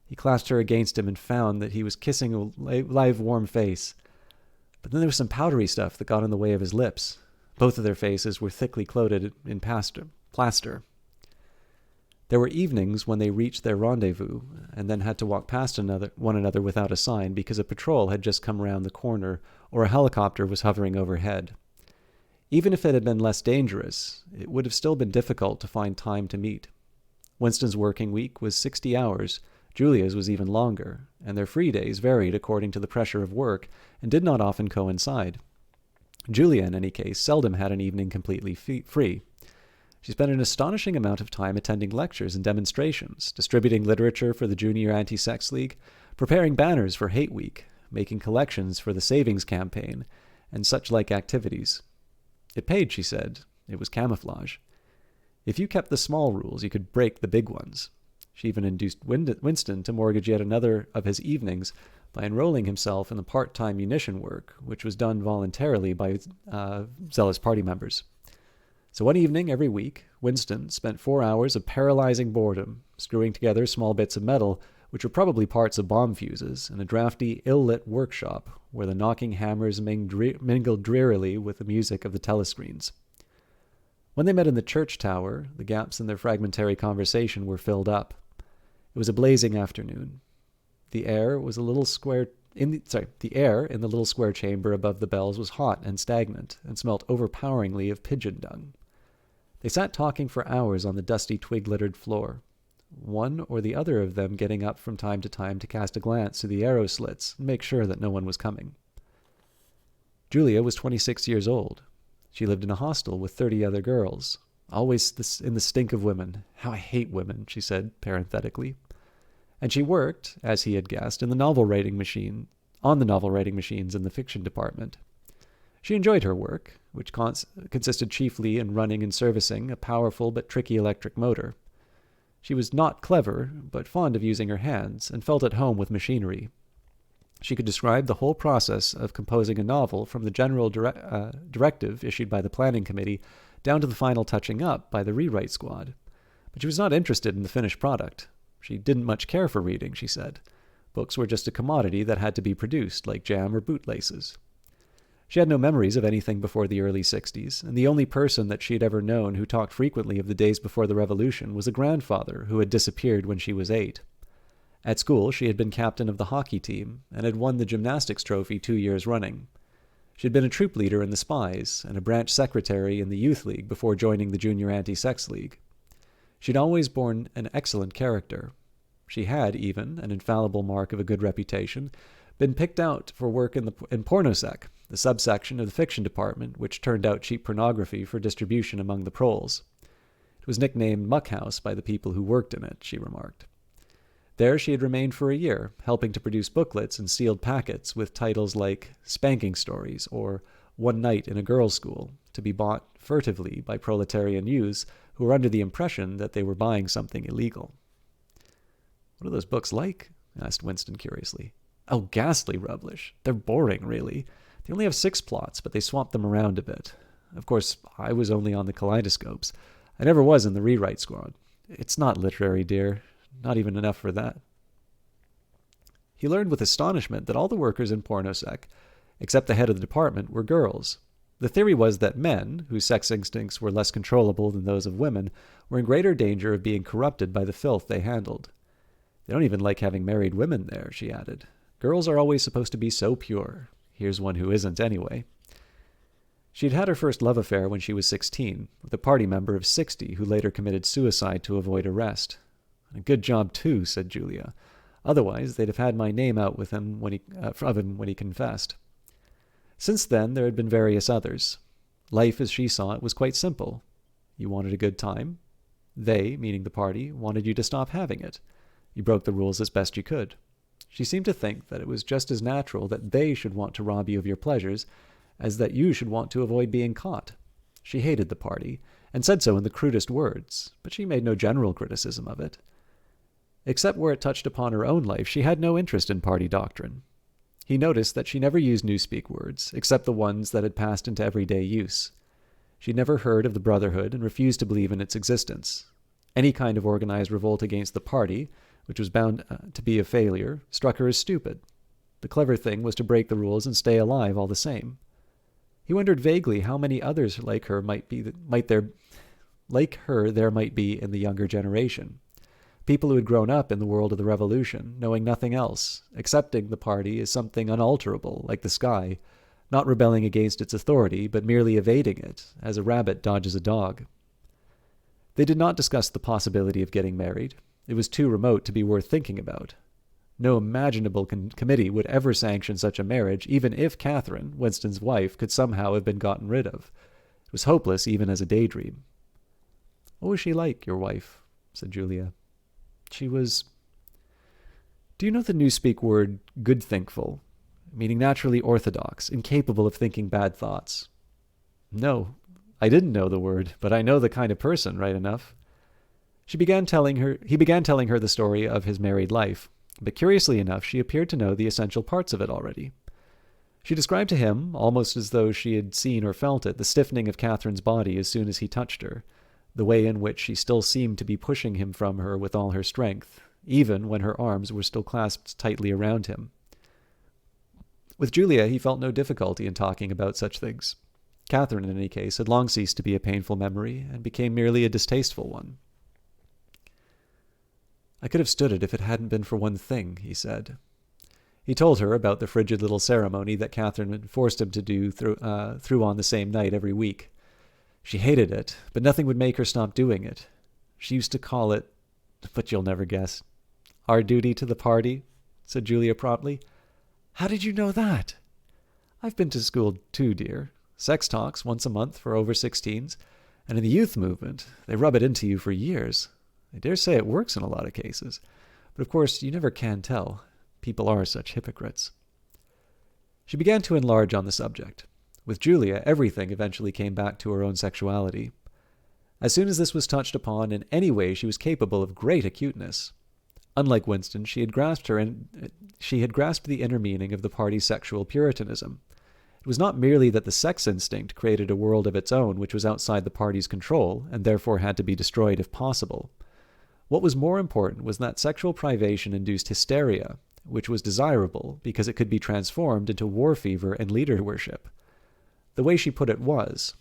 He clasped her against him and found that he was kissing a live, warm face. But then there was some powdery stuff that got in the way of his lips. Both of their faces were thickly coated in plaster. There were evenings when they reached their rendezvous and then had to walk past one another without a sign because a patrol had just come round the corner or a helicopter was hovering overhead. Even if it had been less dangerous, it would have still been difficult to find time to meet. Winston's working week was 60 hours, Julia's was even longer, and their free days varied according to the pressure of work and did not often coincide. Julia, in any case, seldom had an evening completely free. She spent an astonishing amount of time attending lectures and demonstrations, distributing literature for the Junior Anti-Sex League, preparing banners for Hate Week, making collections for the Savings Campaign, and such like activities. It paid, she said. It was camouflage. If you kept the small rules, you could break the big ones. She even induced Winston to mortgage yet another of his evenings by enrolling himself in the part-time munition work, which was done voluntarily by zealous party members. So one evening every week, Winston spent 4 hours of paralyzing boredom, screwing together small bits of metal, which were probably parts of bomb fuses, in a drafty, ill-lit workshop where the knocking hammers mingled drearily with the music of the telescreens. When they met in the church tower, the gaps in their fragmentary conversation were filled up. It was a blazing afternoon. The air in the little square chamber above the bells was hot and stagnant, and smelt overpoweringly of pigeon dung. They sat talking for hours on the dusty twig-littered floor, one or the other of them getting up from time to cast a glance through the arrow slits and make sure that no one was coming. Julia was 26 years old. She lived in a hostel with 30 other girls, always in the stink of women. How I hate women, she said parenthetically. And she worked, as he had guessed, on the novel writing machines in the fiction department. She enjoyed her work, which consisted chiefly in running and servicing a powerful but tricky electric motor. She was not clever, but fond of using her hands, and felt at home with machinery. She could describe the whole process of composing a novel from the general directive issued by the planning committee down to the final touching up by the rewrite squad. But she was not interested in the finished product. She didn't much care for reading, she said. Books were just a commodity that had to be produced, like jam or bootlaces. She had no memories of anything before the early 60s, and the only person that she had ever known who talked frequently of the days before the Revolution was a grandfather who had disappeared when she was 8. At school, she had been captain of the hockey team and had won the gymnastics trophy 2 years running. She had been a troop leader in the Spies and a branch secretary in the Youth League before joining the Junior Anti-Sex League. She'd always borne an excellent character. She had, even, an infallible mark of a good reputation, been picked out for work in Pornosec, the subsection of the fiction department which turned out cheap pornography for distribution among the proles. It was nicknamed Muckhouse by the people who worked in it, she remarked. There she had remained for a year, helping to produce booklets in sealed packets with titles like Spanking Stories or One Night in a Girls' School, to be bought furtively by proletarian youths who were under the impression that they were buying something illegal. "What are those books like?" asked Winston curiously. "Oh, ghastly rubbish. They're boring, really. They only have 6 plots, but they swap them around a bit. Of course, I was only on the kaleidoscopes. I never was in the rewrite squad. It's not literary, dear. Not even enough for that." He learned with astonishment that all the workers in Pornosec, except the head of the department, were girls. The theory was that men, whose sex instincts were less controllable than those of women, were in greater danger of being corrupted by the filth they handled. "They don't even like having married women there," she added. "Girls are always supposed to be so pure. Here's one who isn't, anyway." She'd had her first love affair when she was 16, with a party member of 60 who later committed suicide to avoid arrest. "A good job, too," said Julia. "Otherwise, they'd have had my name out with him when he confessed." Since then, there had been various others. Life, as she saw it, was quite simple. You wanted a good time. They, meaning the party, wanted you to stop having it. You broke the rules as best you could. She seemed to think that it was just as natural that they should want to rob you of your pleasures as that you should want to avoid being caught. She hated the party, and said so in the crudest words, but she made no general criticism of it. Except where it touched upon her own life, she had no interest in party doctrine. He noticed that she never used Newspeak words, except the ones that had passed into everyday use. She never heard of the Brotherhood and refused to believe in its existence. Any kind of organized revolt against the party, which was bound to be a failure, struck her as stupid. The clever thing was to break the rules and stay alive all the same. He wondered vaguely how many others like her there might be in the younger generation. People who had grown up in the world of the Revolution, knowing nothing else, accepting the party as something unalterable, like the sky, not rebelling against its authority, but merely evading it, as a rabbit dodges a dog. They did not discuss the possibility of getting married. It was too remote to be worth thinking about. No imaginable committee would ever sanction such a marriage, even if Catherine, Winston's wife, could somehow have been gotten rid of. It was hopeless even as a daydream. What was she like, your wife? Said Julia. She was... Do you know the Newspeak word good-thinkful, meaning naturally orthodox, incapable of thinking bad thoughts? No, I didn't know the word, but I know the kind of person, right enough. He began telling her the story of his married life, but curiously enough, she appeared to know the essential parts of it already. She described to him, almost as though she had seen or felt it, the stiffening of Catherine's body as soon as he touched her, the way in which she still seemed to be pushing him from her with all her strength, even when her arms were still clasped tightly around him. With Julia, he felt no difficulty in talking about such things. Catherine, in any case, had long ceased to be a painful memory and became merely a distasteful one. I could have stood it if it hadn't been for one thing, he said. He told her about the frigid little ceremony that Catherine had forced him to do through on the same night every week. She hated it, but nothing would make her stop doing it. She used to call it, but you'll never guess. Our duty to the party, said Julia promptly. How did you know that? I've been to school too, dear. Sex talks once a month for over 16s, and in the youth movement, they rub it into you for years. I dare say it works in a lot of cases, but of course you never can tell. People are such hypocrites. She began to enlarge on the subject. With Julia, everything eventually came back to her own sexuality. As soon as this was touched upon in any way, she was capable of great acuteness. Unlike Winston, she had grasped the inner meaning of the party's sexual puritanism. It was not merely that the sex instinct created a world of its own which was outside the party's control, and therefore had to be destroyed if possible. What was more important was that sexual privation induced hysteria, which was desirable because it could be transformed into war fever and leader worship. The way she put it was,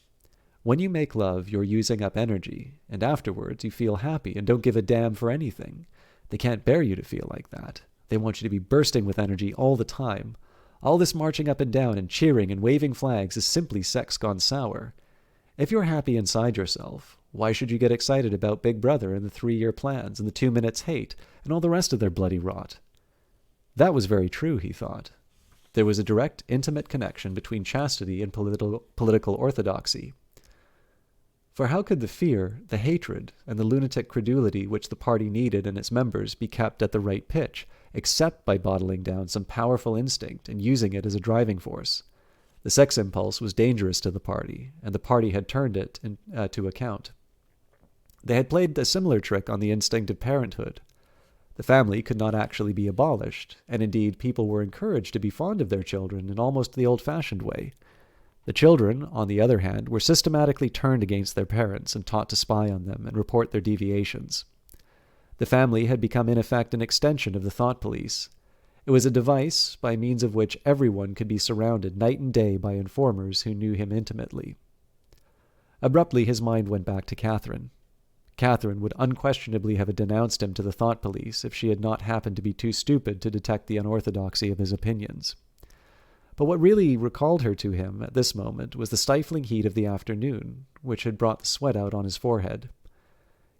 when you make love, you're using up energy, and afterwards you feel happy and don't give a damn for anything. They can't bear you to feel like that. They want you to be bursting with energy all the time. All this marching up and down and cheering and waving flags is simply sex gone sour. If you're happy inside yourself, why should you get excited about Big Brother and the 3-year plans and the 2 minutes hate and all the rest of their bloody rot? That was very true, he thought. There was a direct, intimate connection between chastity and political orthodoxy. For how could the fear, the hatred, and the lunatic credulity which the party needed in its members be kept at the right pitch, except by bottling down some powerful instinct and using it as a driving force? The sex impulse was dangerous to the party, and the party had turned it to account. They had played a similar trick on the instinct of parenthood. The family could not actually be abolished, and indeed people were encouraged to be fond of their children in almost the old-fashioned way. The children, on the other hand, were systematically turned against their parents and taught to spy on them and report their deviations. The family had become in effect an extension of the thought police. It was a device by means of which everyone could be surrounded night and day by informers who knew him intimately. Abruptly his mind went back to Catherine. Catherine would unquestionably have denounced him to the thought police if she had not happened to be too stupid to detect the unorthodoxy of his opinions. But what really recalled her to him at this moment was the stifling heat of the afternoon, which had brought the sweat out on his forehead.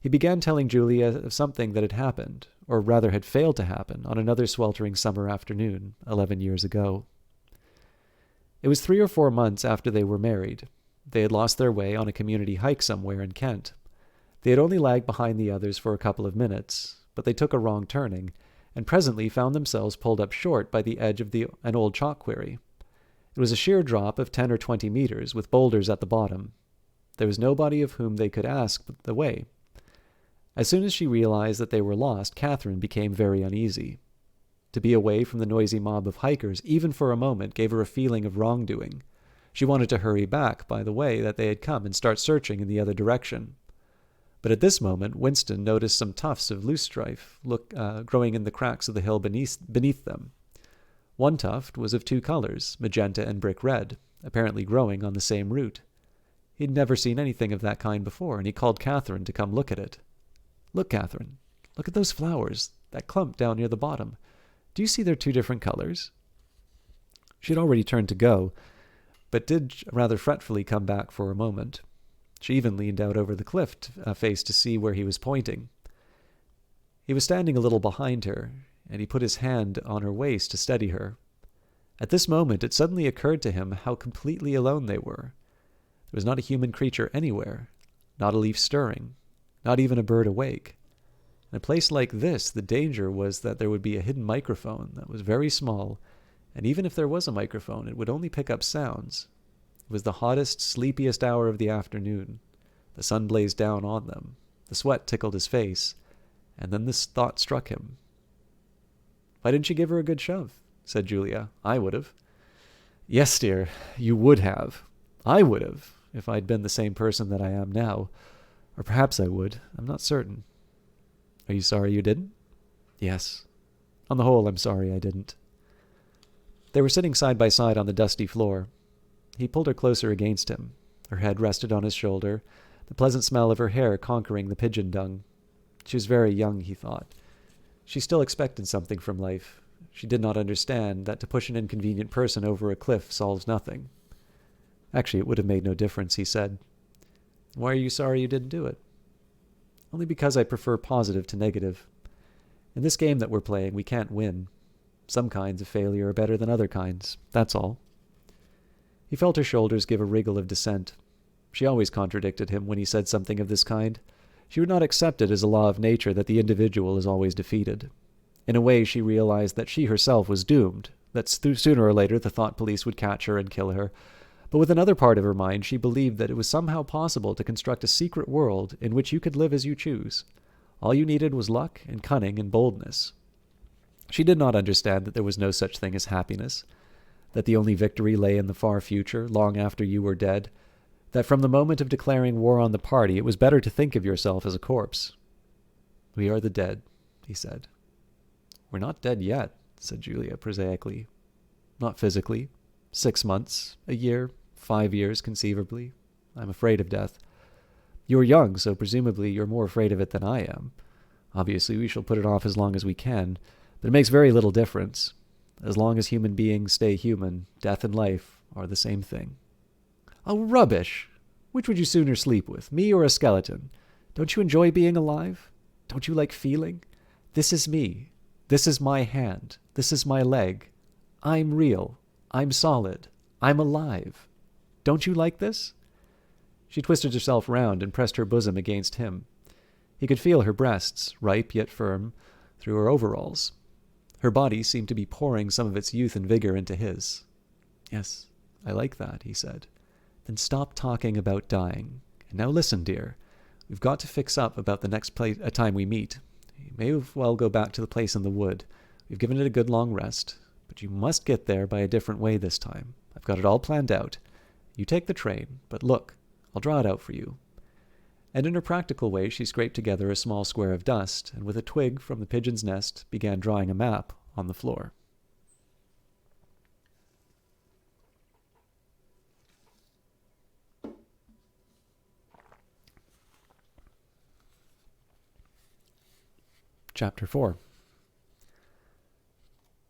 He began telling Julia of something that had happened, or rather had failed to happen, on another sweltering summer afternoon, 11 years ago. It was 3 or 4 months after they were married. They had lost their way on a community hike somewhere in Kent. They had only lagged behind the others for a couple of minutes, but they took a wrong turning, and presently found themselves pulled up short by the edge of an old chalk quarry. It was a sheer drop of 10 or 20 meters, with boulders at the bottom. There was nobody of whom they could ask the way. As soon as she realized that they were lost, Catherine became very uneasy. To be away from the noisy mob of hikers, even for a moment, gave her a feeling of wrongdoing. She wanted to hurry back by the way that they had come and start searching in the other direction. But at this moment, Winston noticed some tufts of loosestrife growing in the cracks of the hill beneath them. One tuft was of 2 colors, magenta and brick red, apparently growing on the same root. He'd never seen anything of that kind before, and he called Catherine to come look at it. Look, Catherine, look at those flowers, that clump down near the bottom. Do you see they're 2 different colors? She had already turned to go, but did rather fretfully come back for a moment. She even leaned out over the cliff face to see where he was pointing. He was standing a little behind her, and he put his hand on her waist to steady her. At this moment it suddenly occurred to him how completely alone they were. There was not a human creature anywhere, not a leaf stirring. not even a bird awake. In a place like this, the danger was that there would be a hidden microphone that was very small, and even if there was a microphone, it would only pick up sounds. It was the hottest, sleepiest hour of the afternoon. The sun blazed down on them. The sweat tickled his face, and then this thought struck him. "Why didn't you give her a good shove?" said Julia. "I would have." "Yes, dear, you would have. I would have, if I'd been the same person that I am now. Or perhaps I would. I'm not certain." "Are you sorry you didn't?" "Yes. On the whole, I'm sorry I didn't." They were sitting side by side on the dusty floor. He pulled her closer against him. Her head rested on his shoulder, the pleasant smell of her hair conquering the pigeon dung. She was very young, he thought. She still expected something from life. She did not understand that to push an inconvenient person over a cliff solves nothing. Actually, it would have made no difference, he said. "Why are you sorry you didn't do it?" "Only because I prefer positive to negative. In this game that we're playing, we can't win. Some kinds of failure are better than other kinds. That's all." He felt her shoulders give a wriggle of dissent. She always contradicted him when he said something of this kind. She would not accept it as a law of nature that the individual is always defeated. In a way, she realized that she herself was doomed, that sooner or later the thought police would catch her and kill her. But with another part of her mind, she believed that it was somehow possible to construct a secret world in which you could live as you choose. All you needed was luck and cunning and boldness. She did not understand that there was no such thing as happiness, that the only victory lay in the far future, long after you were dead, that from the moment of declaring war on the party, it was better to think of yourself as a corpse. "We are the dead," he said. "We're not dead yet," said Julia prosaically. "Not physically. 6 months, a year, 5 years, conceivably. I'm afraid of death. You're young, so presumably you're more afraid of it than I am. Obviously, we shall put it off as long as we can, but it makes very little difference. As long as human beings stay human, death and life are the same thing." "Oh, rubbish! Which would you sooner sleep with, me or a skeleton? Don't you enjoy being alive? Don't you like feeling? This is me. This is my hand. This is my leg. I'm real. I'm solid. I'm alive. Don't you like this?" She twisted herself round and pressed her bosom against him. He could feel her breasts, ripe yet firm, through her overalls. Her body seemed to be pouring some of its youth and vigor into his. "Yes, I like that," he said. "Then stop talking about dying. And now listen, dear. We've got to fix up about the next time we meet. You may as well go back to the place in the wood. We've given it a good long rest. But you must get there by a different way this time. I've got it all planned out. You take the train, but look, I'll draw it out for you." And in her practical way, she scraped together a small square of dust, and with a twig from the pigeon's nest, began drawing a map on the floor. Chapter 4.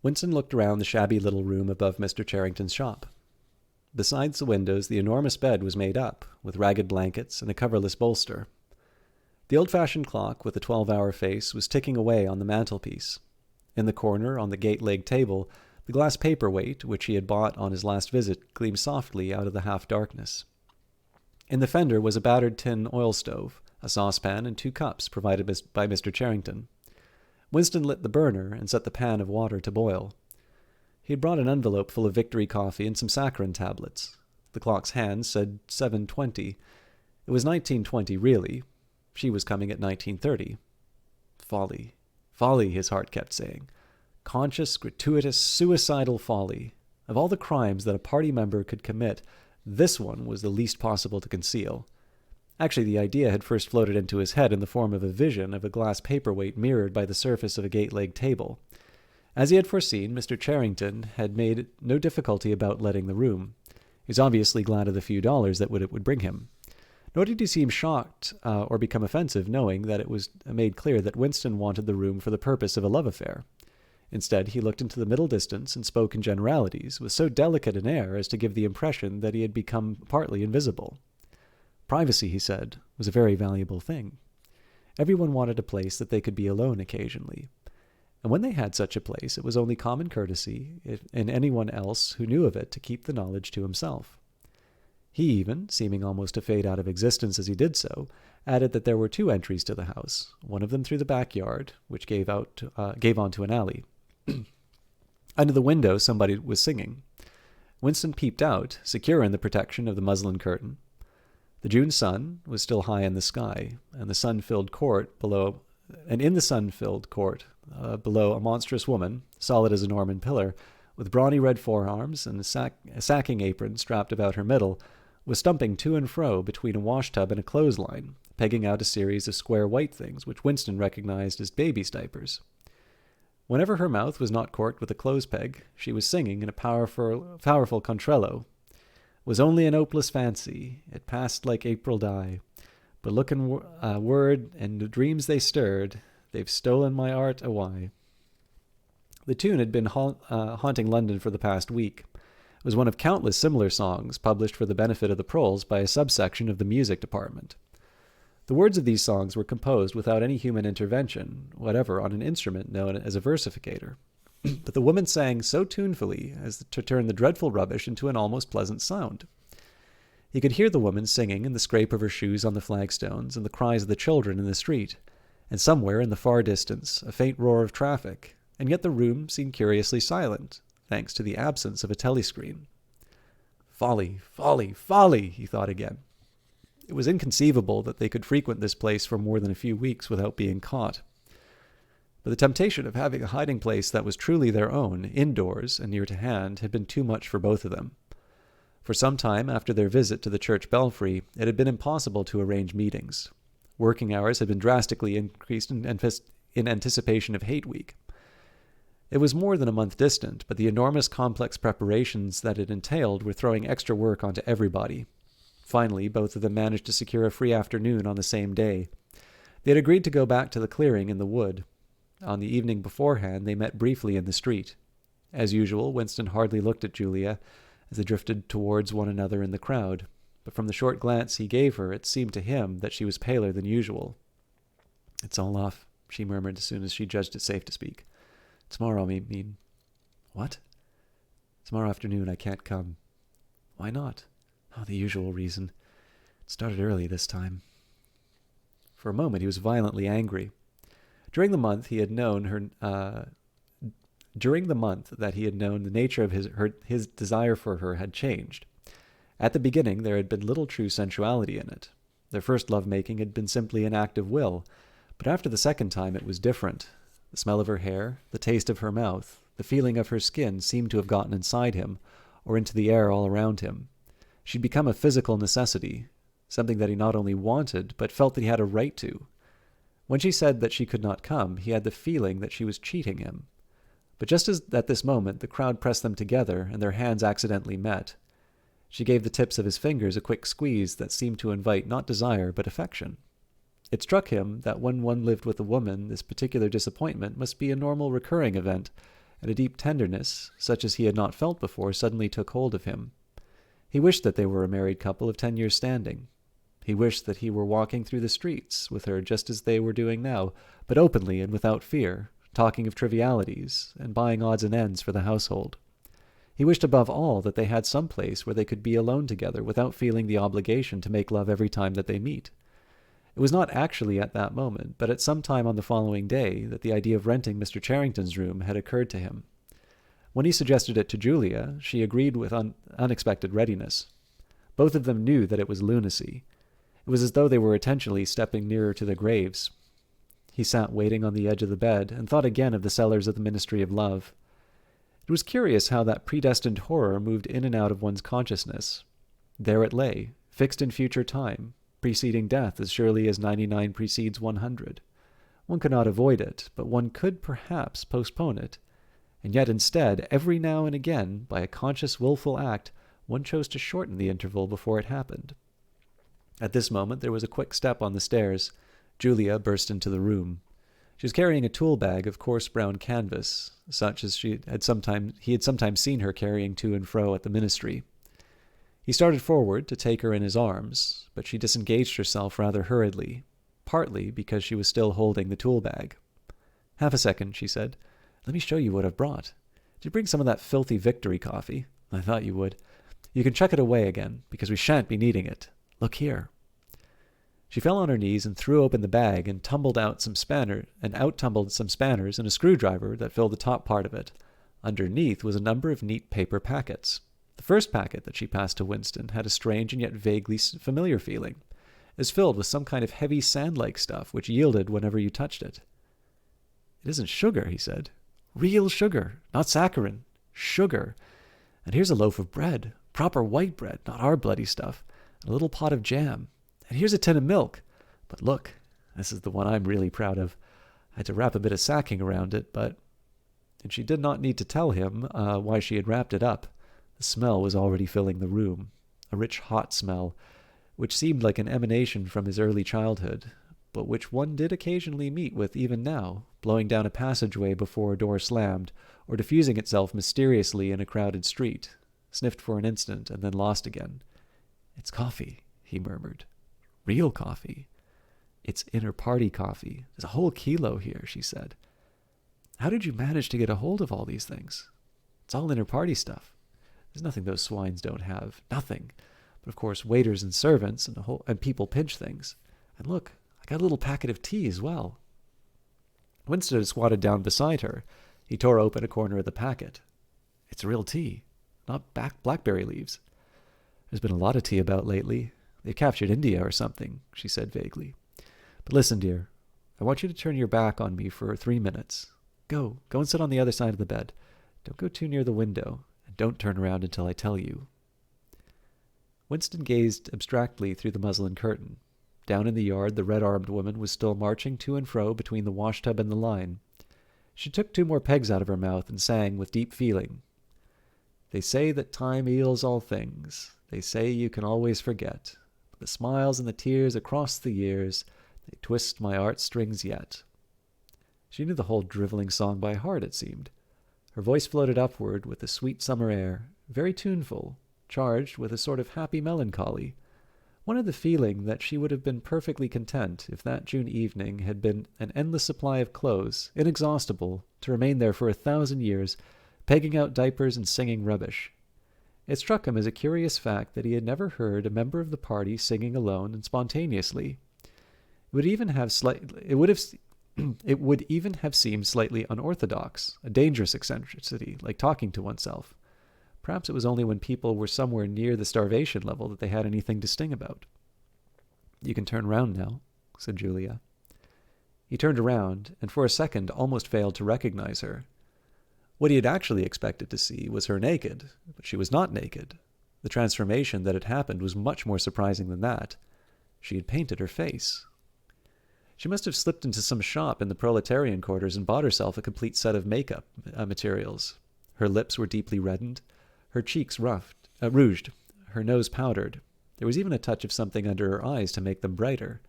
Winston looked around the shabby little room above Mr. Charrington's shop. Besides the windows, the enormous bed was made up, with ragged blankets and a coverless bolster. The old-fashioned clock with the 12-hour face was ticking away on the mantelpiece. In the corner, on the gate-legged table, the glass paperweight, which he had bought on his last visit, gleamed softly out of the half-darkness. In the fender was a battered tin oil stove, a saucepan, and 2 cups provided by Mr. Charrington. Winston lit the burner and set the pan of water to boil. He had brought an envelope full of Victory coffee and some saccharin tablets. The clock's hands said 7:20. It was 19:20, really. She was coming at 19:30. Folly. Folly, his heart kept saying. Conscious, gratuitous, suicidal folly. Of all the crimes that a party member could commit, this one was the least possible to conceal. Actually, the idea had first floated into his head in the form of a vision of a glass paperweight mirrored by the surface of a gate-legged table. As he had foreseen, Mr. Charrington had made no difficulty about letting the room. He was obviously glad of the few dollars that it would bring him. Nor did he seem shocked or become offensive, knowing that it was made clear that Winston wanted the room for the purpose of a love affair. Instead, he looked into the middle distance and spoke in generalities, with so delicate an air as to give the impression that he had become partly invisible. Privacy, he said, was a very valuable thing. Everyone wanted a place that they could be alone occasionally. And when they had such a place, it was only common courtesy in anyone else who knew of it to keep the knowledge to himself. He even, seeming almost to fade out of existence as he did so, added that there were 2 entries to the house, one of them through the backyard, which gave onto an alley. Under the window, somebody was singing. Winston peeped out, secure in the protection of the muslin curtain. The June sun was still high in the sky, and the sun-filled court below, below a monstrous woman, solid as a Norman pillar, with brawny red forearms and a sacking apron strapped about her middle, was stumping to and fro between a washtub and a clothesline, pegging out a series of square white things which Winston recognized as baby's diapers. Whenever her mouth was not corked with a clothes peg, she was singing in a powerful contralto. Was only an hopeless fancy, it passed like April dye. But look and word, and the dreams they stirred, they've stolen my art away. The tune had been haunting London for the past week. It was one of countless similar songs published for the benefit of the proles by a subsection of the music department. The words of these songs were composed without any human intervention whatever on an instrument known as a versificator. But the woman sang so tunefully as to turn the dreadful rubbish into an almost pleasant sound. He could hear the woman singing and the scrape of her shoes on the flagstones and the cries of the children in the street, and somewhere in the far distance a faint roar of traffic, and yet the room seemed curiously silent, thanks to the absence of a telescreen. Folly, folly, folly, he thought again. It was inconceivable that they could frequent this place for more than a few weeks without being caught. But the temptation of having a hiding place that was truly their own, indoors and near to hand, had been too much for both of them. For some time after their visit to the church belfry, it had been impossible to arrange meetings. Working hours had been drastically increased in anticipation of Hate Week. It was more than a month distant, but the enormous complex preparations that it entailed were throwing extra work onto everybody. Finally, both of them managed to secure a free afternoon on the same day. They had agreed to go back to the clearing in the wood. On the evening beforehand, they met briefly in the street. As usual, Winston hardly looked at Julia as they drifted towards one another in the crowd, but from the short glance he gave her, it seemed to him that she was paler than usual. "It's all off," she murmured as soon as she judged it safe to speak. "Tomorrow, I mean." "What?" "Tomorrow afternoon I can't come." "Why not?" "Oh, the usual reason. It started early this time." For a moment he was violently angry. During the month that he had known, the nature of his desire for her had changed. At the beginning there had been little true sensuality in it. Their first love-making had been simply an act of will, but after the second time it was different. The smell of her hair, the taste of her mouth, the feeling of her skin seemed to have gotten inside him, or into the air all around him. She'd become a physical necessity, something that he not only wanted, but felt that he had a right to. When she said that she could not come, he had the feeling that she was cheating him. But just as at this moment the crowd pressed them together and their hands accidentally met, she gave the tips of his fingers a quick squeeze that seemed to invite not desire but affection. It struck him that when one lived with a woman, this particular disappointment must be a normal recurring event, and a deep tenderness, such as he had not felt before, suddenly took hold of him. He wished that they were a married couple of 10 years' standing. He wished that he were walking through the streets with her just as they were doing now, but openly and without fear, talking of trivialities and buying odds and ends for the household. He wished above all that they had some place where they could be alone together without feeling the obligation to make love every time that they meet. It was not actually at that moment, but at some time on the following day, that the idea of renting Mr. Charrington's room had occurred to him. When he suggested it to Julia, she agreed with unexpected readiness. Both of them knew that it was lunacy. It was as though they were intentionally stepping nearer to their graves. He sat waiting on the edge of the bed and thought again of the cellars of the Ministry of Love. It was curious how that predestined horror moved in and out of one's consciousness. There it lay, fixed in future time, preceding death as surely as 99 precedes 100. One could not avoid it, but one could perhaps postpone it. And yet instead, every now and again, by a conscious, willful act, one chose to shorten the interval before it happened. At this moment there was a quick step on the stairs. Julia burst into the room. She was carrying a tool bag of coarse brown canvas, such as he had sometimes seen her carrying to and fro at the ministry. He started forward to take her in his arms, but she disengaged herself rather hurriedly, partly because she was still holding the tool bag. "Half a second," she said. "Let me show you what I've brought. Did you bring some of that filthy Victory coffee? I thought you would. You can chuck it away again, because we shan't be needing it. Look here." She fell on her knees and threw open the bag and out tumbled some spanners and a screwdriver that filled the top part of it. Underneath was a number of neat paper packets. The first packet that she passed to Winston had a strange and yet vaguely familiar feeling. It was filled with some kind of heavy sand-like stuff which yielded whenever you touched it. "It isn't sugar," he said. "Real sugar, not saccharin. Sugar. And here's a loaf of bread, proper white bread, not our bloody stuff, and a little pot of jam. And here's a tin of milk. But look, this is the one I'm really proud of. I had to wrap a bit of sacking around it, but..." And she did not need to tell him why she had wrapped it up. The smell was already filling the room, a rich, hot smell, which seemed like an emanation from his early childhood, but which one did occasionally meet with even now, blowing down a passageway before a door slammed, or diffusing itself mysteriously in a crowded street, sniffed for an instant and then lost again. "It's coffee," he murmured. "Real coffee. It's inter-party coffee. There's a whole kilo here," she said. "How did you manage to get a hold of all these things?" "It's all inter-party stuff. There's nothing those swines don't have. Nothing. But of course waiters and servants and people pinch things. And look, I got a little packet of tea as well." Winston had squatted down beside her. He tore open a corner of the packet. "It's real tea, not blackberry leaves. There's been a lot of tea about lately. They've captured India or something," she said vaguely. "But listen, dear, I want you to turn your back on me for 3 minutes. Go and sit on the other side of the bed. Don't go too near the window, and don't turn around until I tell you." Winston gazed abstractly through the muslin curtain. Down in the yard, the red-armed woman was still marching to and fro between the washtub and the line. She took 2 more pegs out of her mouth and sang with deep feeling. "They say that time heals all things. They say you can always forget. But the smiles and the tears across the years, they twist my heartstrings yet." She knew the whole driveling song by heart, it seemed. Her voice floated upward with a sweet summer air, very tuneful, charged with a sort of happy melancholy. One had the feeling that she would have been perfectly content if that June evening had been an endless supply of clothes, inexhaustible, to remain there for 1,000 years, pegging out diapers and singing rubbish. It struck him as a curious fact that he had never heard a member of the party singing alone and spontaneously. It would even have seemed slightly unorthodox, a dangerous eccentricity, like talking to oneself. Perhaps it was only when people were somewhere near the starvation level that they had anything to sting about. "You can turn round now," said Julia. He turned around, and for a second almost failed to recognize her. What he had actually expected to see was her naked, but she was not naked. The transformation that had happened was much more surprising than that. She had painted her face. She must have slipped into some shop in the proletarian quarters and bought herself a complete set of makeup materials. Her lips were deeply reddened, her cheeks rouged, her nose powdered. There was even a touch of something under her eyes to make them brighter.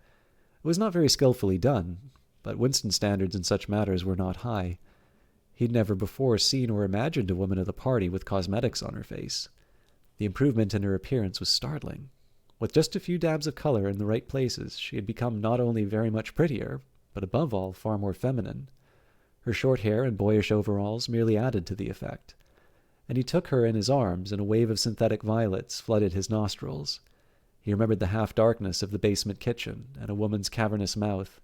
It was not very skillfully done, but Winston's standards in such matters were not high. He'd never before seen or imagined a woman of the party with cosmetics on her face. The improvement in her appearance was startling. With just a few dabs of color in the right places, she had become not only very much prettier, but above all far more feminine. Her short hair and boyish overalls merely added to the effect. And he took her in his arms, and a wave of synthetic violets flooded his nostrils. He remembered the half-darkness of the basement kitchen and a woman's cavernous mouth.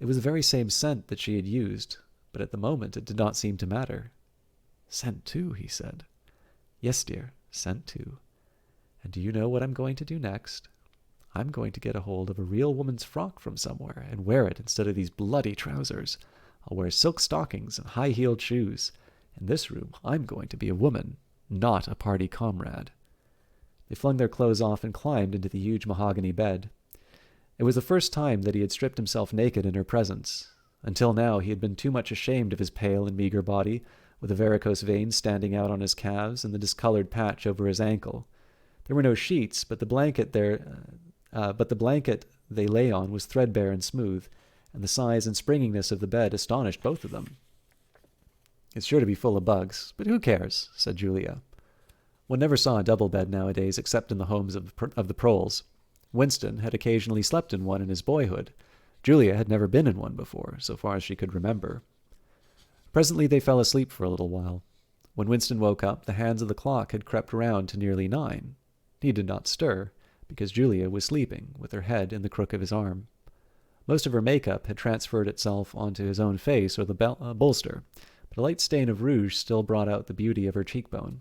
It was the very same scent that she had used, but at the moment it did not seem to matter. "Scent too," he said. "Yes, dear, scent too. And do you know what I'm going to do next? I'm going to get a hold of a real woman's frock from somewhere and wear it instead of these bloody trousers. I'll wear silk stockings and high-heeled shoes. In this room, I'm going to be a woman, not a party comrade." They flung their clothes off and climbed into the huge mahogany bed. It was the first time that he had stripped himself naked in her presence. Until now he had been too much ashamed of his pale and meager body, with the varicose veins standing out on his calves and the discolored patch over his ankle. There were no sheets, but the blanket they lay on was threadbare and smooth, and the size and springiness of the bed astonished both of them. "It's sure to be full of bugs, but who cares?" said Julia. One never saw a double bed nowadays except in the homes of the proles. Winston had occasionally slept in one in his boyhood. Julia had never been in one before, so far as she could remember. Presently they fell asleep for a little while. When Winston woke up, the hands of the clock had crept round to nearly 9. He did not stir, because Julia was sleeping with her head in the crook of his arm. Most of her makeup had transferred itself onto his own face or the bolster, but a light stain of rouge still brought out the beauty of her cheekbone.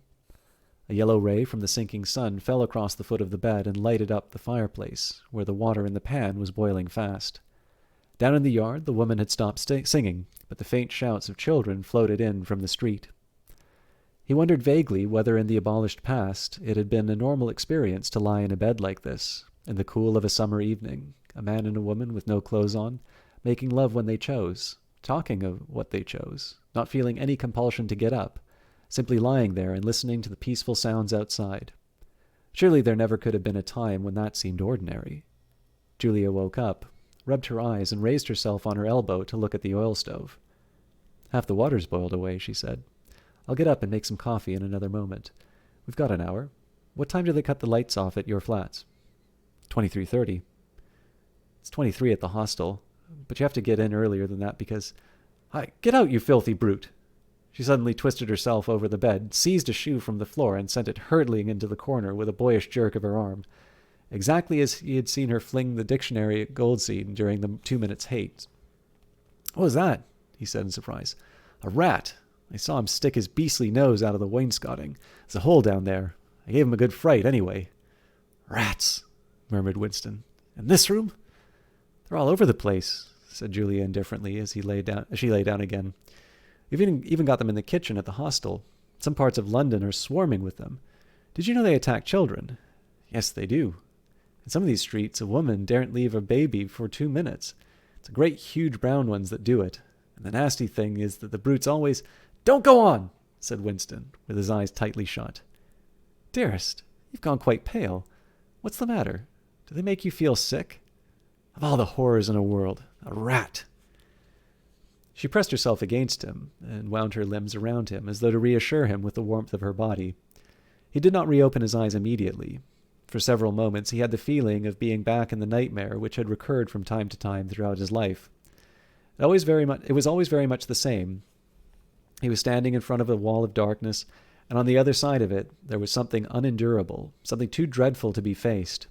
A yellow ray from the sinking sun fell across the foot of the bed and lighted up the fireplace, where the water in the pan was boiling fast. Down in the yard, the woman had stopped singing, but the faint shouts of children floated in from the street. He wondered vaguely whether in the abolished past it had been a normal experience to lie in a bed like this, in the cool of a summer evening, a man and a woman with no clothes on, making love when they chose, talking of what they chose, not feeling any compulsion to get up, simply lying there and listening to the peaceful sounds outside. Surely there never could have been a time when that seemed ordinary. Julia woke up, rubbed her eyes, and raised herself on her elbow to look at the oil stove. "Half the water's boiled away," she said. "I'll get up and make some coffee in another moment. We've got an hour. What time do they cut the lights off at your flats?" 23:30. "It's 23 at the hostel, but you have to get in earlier than that because—" "Hi, get out, you filthy brute!" She suddenly twisted herself over the bed, seized a shoe from the floor, and sent it hurtling into the corner with a boyish jerk of her arm, exactly as he had seen her fling the dictionary at Goldstein during the 2 minutes' hate. "What was that?" he said in surprise. "A rat. I saw him stick his beastly nose out of the wainscoting. There's a hole down there. I gave him a good fright, anyway." "Rats," murmured Winston. "In this room?" "They're all over the place," said Julia indifferently as she lay down again. "We've even got them in the kitchen at the hostel. Some parts of London are swarming with them. Did you know they attack children?" "Yes, they do. In some of these streets, a woman daren't leave a baby for 2 minutes. It's the great huge brown ones that do it. And the nasty thing is that the brutes always—" "Don't go on," said Winston, with his eyes tightly shut. "Dearest, you've gone quite pale. What's the matter? Do they make you feel sick? Of all the horrors in a world, a rat!" She pressed herself against him and wound her limbs around him as though to reassure him with the warmth of her body. He did not reopen his eyes immediately. For several moments he had the feeling of being back in the nightmare which had recurred from time to time throughout his life. It was always very much the same. He was standing in front of a wall of darkness, and on the other side of it there was something unendurable, something too dreadful to be faced.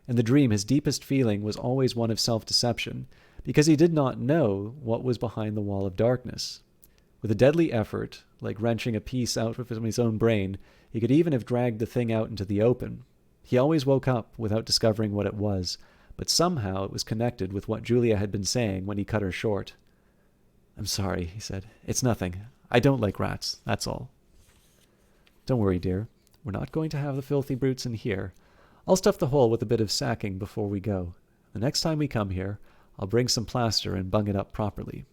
In the dream his deepest feeling was always one of self-deception, because he did not know what was behind the wall of darkness. With a deadly effort, like wrenching a piece out from his own brain, he could even have dragged the thing out into the open. He always woke up without discovering what it was, but somehow it was connected with what Julia had been saying when he cut her short. "I'm sorry," he said. "It's nothing. I don't like rats, that's all." "Don't worry, dear. We're not going to have the filthy brutes in here. I'll stuff the hole with a bit of sacking before we go. The next time we come here, I'll bring some plaster and bung it up properly."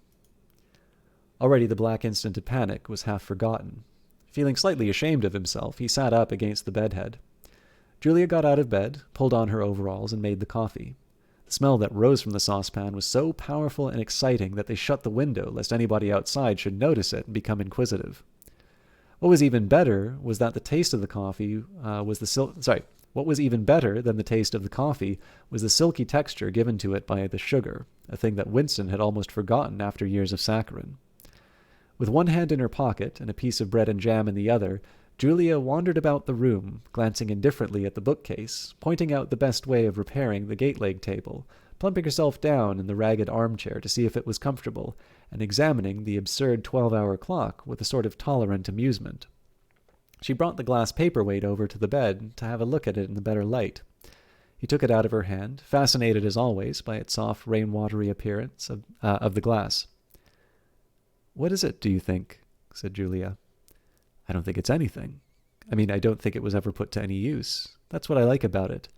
Already the black instant of panic was half forgotten. Feeling slightly ashamed of himself, he sat up against the bedhead. Julia got out of bed, pulled on her overalls, and made the coffee. The smell that rose from the saucepan was so powerful and exciting that they shut the window lest anybody outside should notice it and become inquisitive. What was even better was that the taste of the coffee What was even better than the taste of the coffee was the silky texture given to it by the sugar, a thing that Winston had almost forgotten after years of saccharin. With one hand in her pocket and a piece of bread and jam in the other, Julia wandered about the room, glancing indifferently at the bookcase, pointing out the best way of repairing the gate-leg table, plumping herself down in the ragged armchair to see if it was comfortable, and examining the absurd 12-hour clock with a sort of tolerant amusement. She brought the glass paperweight over to the bed to have a look at it in the better light. He took it out of her hand, fascinated as always by its soft, rain-watery appearance of the glass. "What is it, do you think?" said Julia. "I don't think it's anything. I don't think it was ever put to any use. That's what I like about it.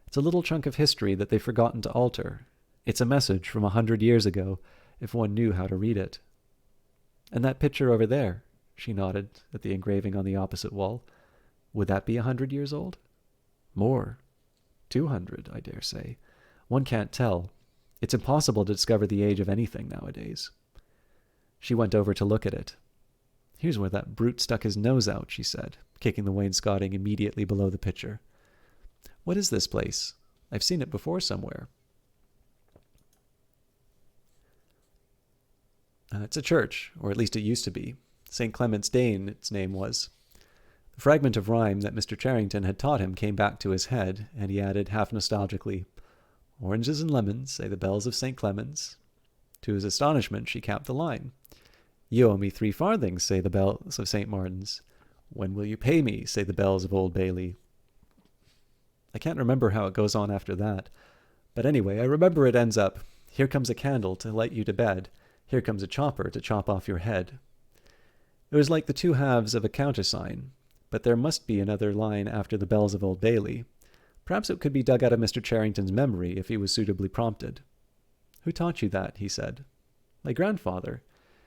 It's a little chunk of history that they've forgotten to alter. It's a message from 100 years ago, if one knew how to read it." "And that picture over there," she nodded at the engraving on the opposite wall. "Would that be 100 years old?" "More. 200, I dare say. One can't tell. It's impossible to discover the age of anything nowadays." She went over to look at it. "Here's where that brute stuck his nose out," she said, kicking the wainscoting immediately below the picture. "What is this place? I've seen it before somewhere." It's a church, or at least it used to be. St. Clement's Dane, its name was. The A fragment of rhyme that Mr. Charrington had taught him came back to his head, and he added, half nostalgically, "Oranges and lemons, say the bells of St. Clement's." To his astonishment, she capped the line. "You owe me 3 farthings, say the bells of St. Martin's. When will you pay me, say the bells of Old Bailey." I can't remember how it goes on after that. But anyway, I remember it ends up, "Here comes a candle to light you to bed. Here comes a chopper to chop off your head." It was like the 2 halves of a countersign, but there must be another line after the bells of Old Bailey. Perhaps it could be dug out of Mr. Charrington's memory if he was suitably prompted. "Who taught you that?" he said. "My grandfather.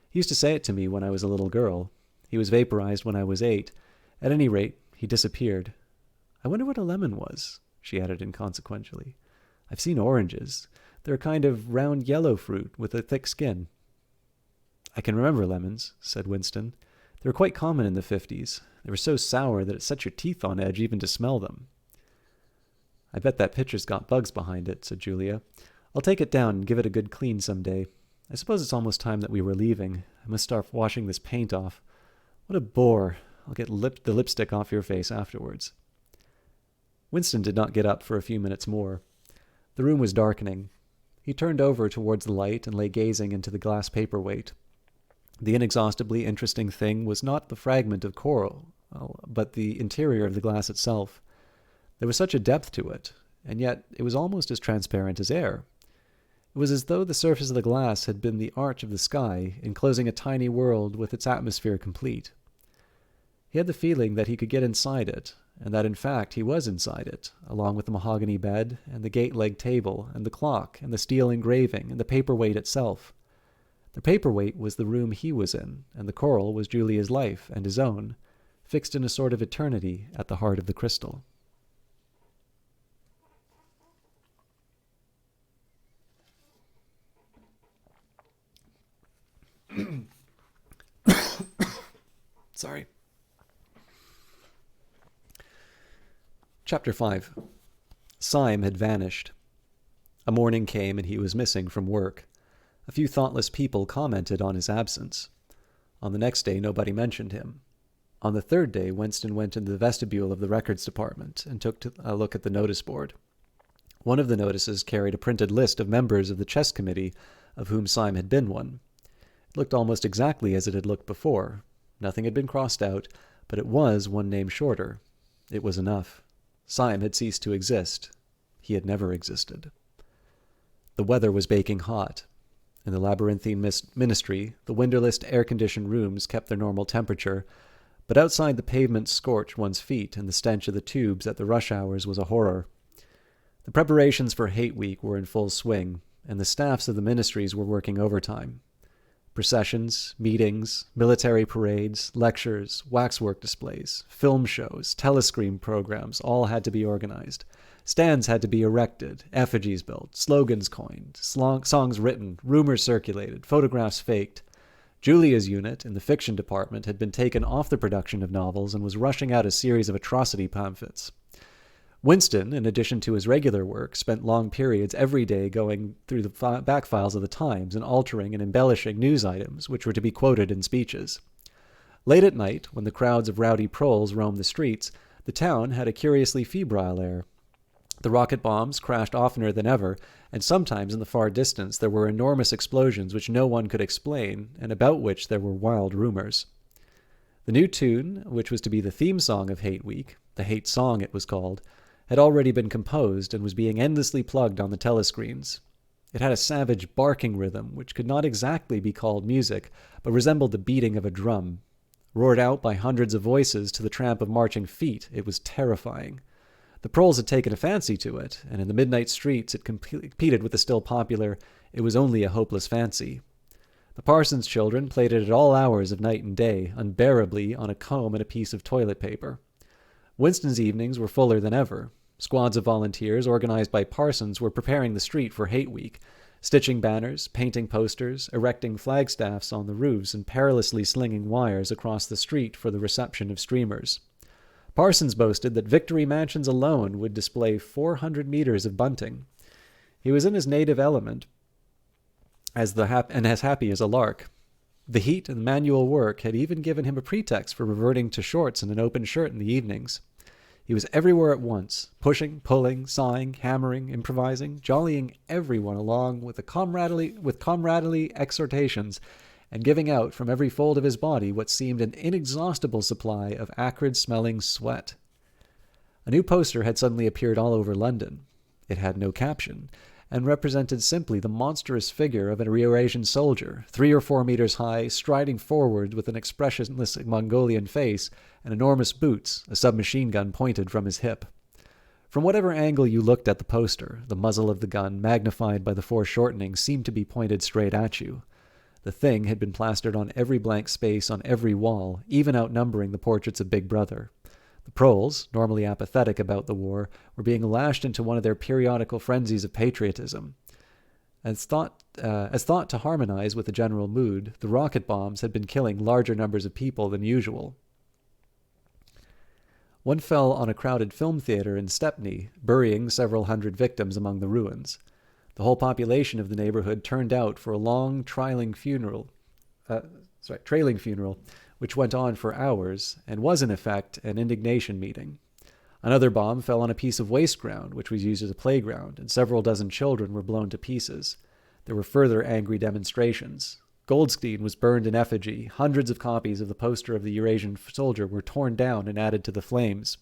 He used to say it to me when I was a little girl. He was vaporized when I was 8. At any rate, he disappeared. I wonder what a lemon was," she added inconsequentially. "I've seen oranges. They're a kind of round yellow fruit with a thick skin." "I can remember lemons," said Winston. "They were quite common in the 50s. They were so sour that it set your teeth on edge even to smell them." "I bet that picture's got bugs behind it," said Julia. "I'll take it down and give it a good clean some day. I suppose it's almost time that we were leaving. I must start washing this paint off. What a bore. I'll get the lipstick off your face afterwards." Winston did not get up for a few minutes more. The room was darkening. He turned over towards the light and lay gazing into the glass paperweight. The inexhaustibly interesting thing was not the fragment of coral, but the interior of the glass itself. There was such a depth to it, and yet it was almost as transparent as air. It was as though the surface of the glass had been the arch of the sky, enclosing a tiny world with its atmosphere complete. He had the feeling that he could get inside it, and that in fact he was inside it, along with the mahogany bed, and the gate-leg table, and the clock, and the steel engraving, and the paperweight itself. The paperweight was the room he was in, and the coral was Julia's life and his own, fixed in a sort of eternity at the heart of the crystal. Sorry. Chapter 5. Syme had vanished. A morning came and he was missing from work. A few thoughtless people commented on his absence. On the next day, nobody mentioned him. On the 3rd day, Winston went into the vestibule of the records department and took a look at the notice board. One of the notices carried a printed list of members of the chess committee, of whom Syme had been one. It looked almost exactly as it had looked before. Nothing had been crossed out, but it was one name shorter. It was enough. Syme had ceased to exist. He had never existed. The weather was baking hot. In the labyrinthine ministry, the windowless, air-conditioned rooms kept their normal temperature, but outside the pavement scorched one's feet, and the stench of the tubes at the rush hours was a horror. The preparations for Hate Week were in full swing, and the staffs of the ministries were working overtime. Processions, meetings, military parades, lectures, waxwork displays, film shows, telescreen programs all had to be organized. Stands had to be erected, effigies built, slogans coined, songs written, rumors circulated, photographs faked. Julia's unit in the fiction department had been taken off the production of novels and was rushing out a series of atrocity pamphlets. Winston, in addition to his regular work, spent long periods every day going through the back files of the Times and altering and embellishing news items which were to be quoted in speeches. Late at night, when the crowds of rowdy proles roamed the streets, the town had a curiously febrile air. The rocket bombs crashed oftener than ever, and sometimes in the far distance there were enormous explosions which no one could explain, and about which there were wild rumors. The new tune, which was to be the theme song of Hate Week, the Hate Song it was called, had already been composed and was being endlessly plugged on the telescreens. It had a savage barking rhythm which could not exactly be called music, but resembled the beating of a drum. Roared out by hundreds of voices to the tramp of marching feet, it was terrifying. The proles had taken a fancy to it, and in the midnight streets it competed with the still popular "It Was Only a Hopeless Fancy." The parson's children played it at all hours of night and day, unbearably on a comb and a piece of toilet paper. Winston's evenings were fuller than ever. Squads of volunteers, organized by parsons, were preparing the street for Hate Week, stitching banners, painting posters, erecting flagstaffs on the roofs, and perilously slinging wires across the street for the reception of streamers. Parsons boasted that Victory Mansions alone would display 400 meters of bunting. He was in his native element, and as happy as a lark. The heat and manual work had even given him a pretext for reverting to shorts and an open shirt in the evenings. He was everywhere at once, pushing, pulling, sawing, hammering, improvising, jollying everyone along with comradely exhortations, and giving out from every fold of his body what seemed an inexhaustible supply of acrid-smelling sweat. A new poster had suddenly appeared all over London. It had no caption, and represented simply the monstrous figure of a Eurasian soldier, 3 or 4 meters high, striding forward with an expressionless Mongolian face and enormous boots, a submachine gun pointed from his hip. From whatever angle you looked at the poster, the muzzle of the gun, magnified by the foreshortening, seemed to be pointed straight at you. The thing had been plastered on every blank space on every wall, even outnumbering the portraits of Big Brother. The proles, normally apathetic about the war, were being lashed into one of their periodical frenzies of patriotism. As thought to harmonize with the general mood, the rocket bombs had been killing larger numbers of people than usual. One fell on a crowded film theater in Stepney, burying several hundred victims among the ruins. The whole population of the neighborhood turned out for a long trailing funeral, which went on for hours and was, in effect, an indignation meeting. Another bomb fell on a piece of waste ground, which was used as a playground, and several dozen children were blown to pieces. There were further angry demonstrations. Goldstein was burned in effigy. Hundreds of copies of the poster of the Eurasian soldier were torn down and added to the flames.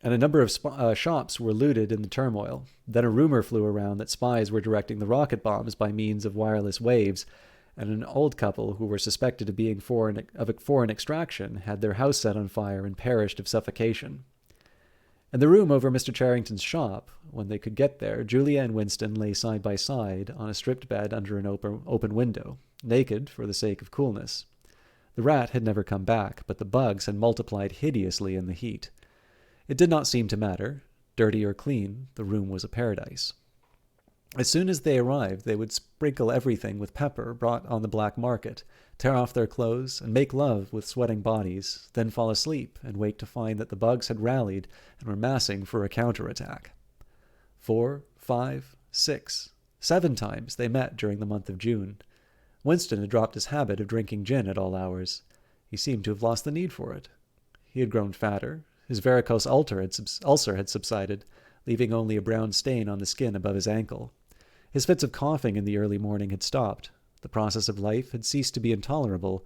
And a number of shops were looted in the turmoil. Then a rumor flew around that spies were directing the rocket bombs by means of wireless waves, and an old couple who were suspected of being of foreign extraction had their house set on fire and perished of suffocation. In the room over Mr. Charrington's shop, when they could get there, Julia and Winston lay side by side on a stripped bed under an open window, naked for the sake of coolness. The rat had never come back, but the bugs had multiplied hideously in the heat. It did not seem to matter. Dirty or clean, the room was a paradise. As soon as they arrived, they would sprinkle everything with pepper brought on the black market, tear off their clothes, and make love with sweating bodies, then fall asleep and wake to find that the bugs had rallied and were massing for a counterattack. 4, 5, 6, 7 times they met during the month of June. Winston had dropped his habit of drinking gin at all hours. He seemed to have lost the need for it. He had grown fatter. His varicose ulcer had subsided, leaving only a brown stain on the skin above his ankle. His fits of coughing in the early morning had stopped. The process of life had ceased to be intolerable.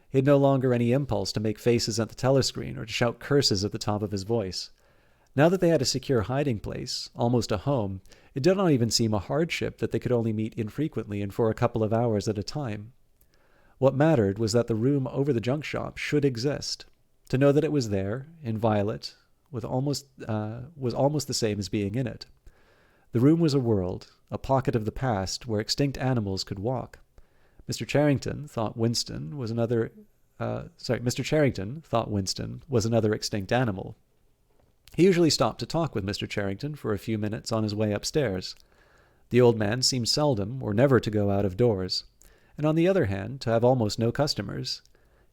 He had no longer any impulse to make faces at the telescreen or to shout curses at the top of his voice. Now that they had a secure hiding place, almost a home, it did not even seem a hardship that they could only meet infrequently and for a couple of hours at a time. What mattered was that the room over the junk shop should exist. To know that it was there, inviolate, was almost the same as being in it. The room was a world, a pocket of the past where extinct animals could walk. Mr. Charrington thought Winston was another extinct animal. He usually stopped to talk with Mr. Charrington for a few minutes on his way upstairs. The old man seemed seldom or never to go out of doors, and on the other hand, to have almost no customers.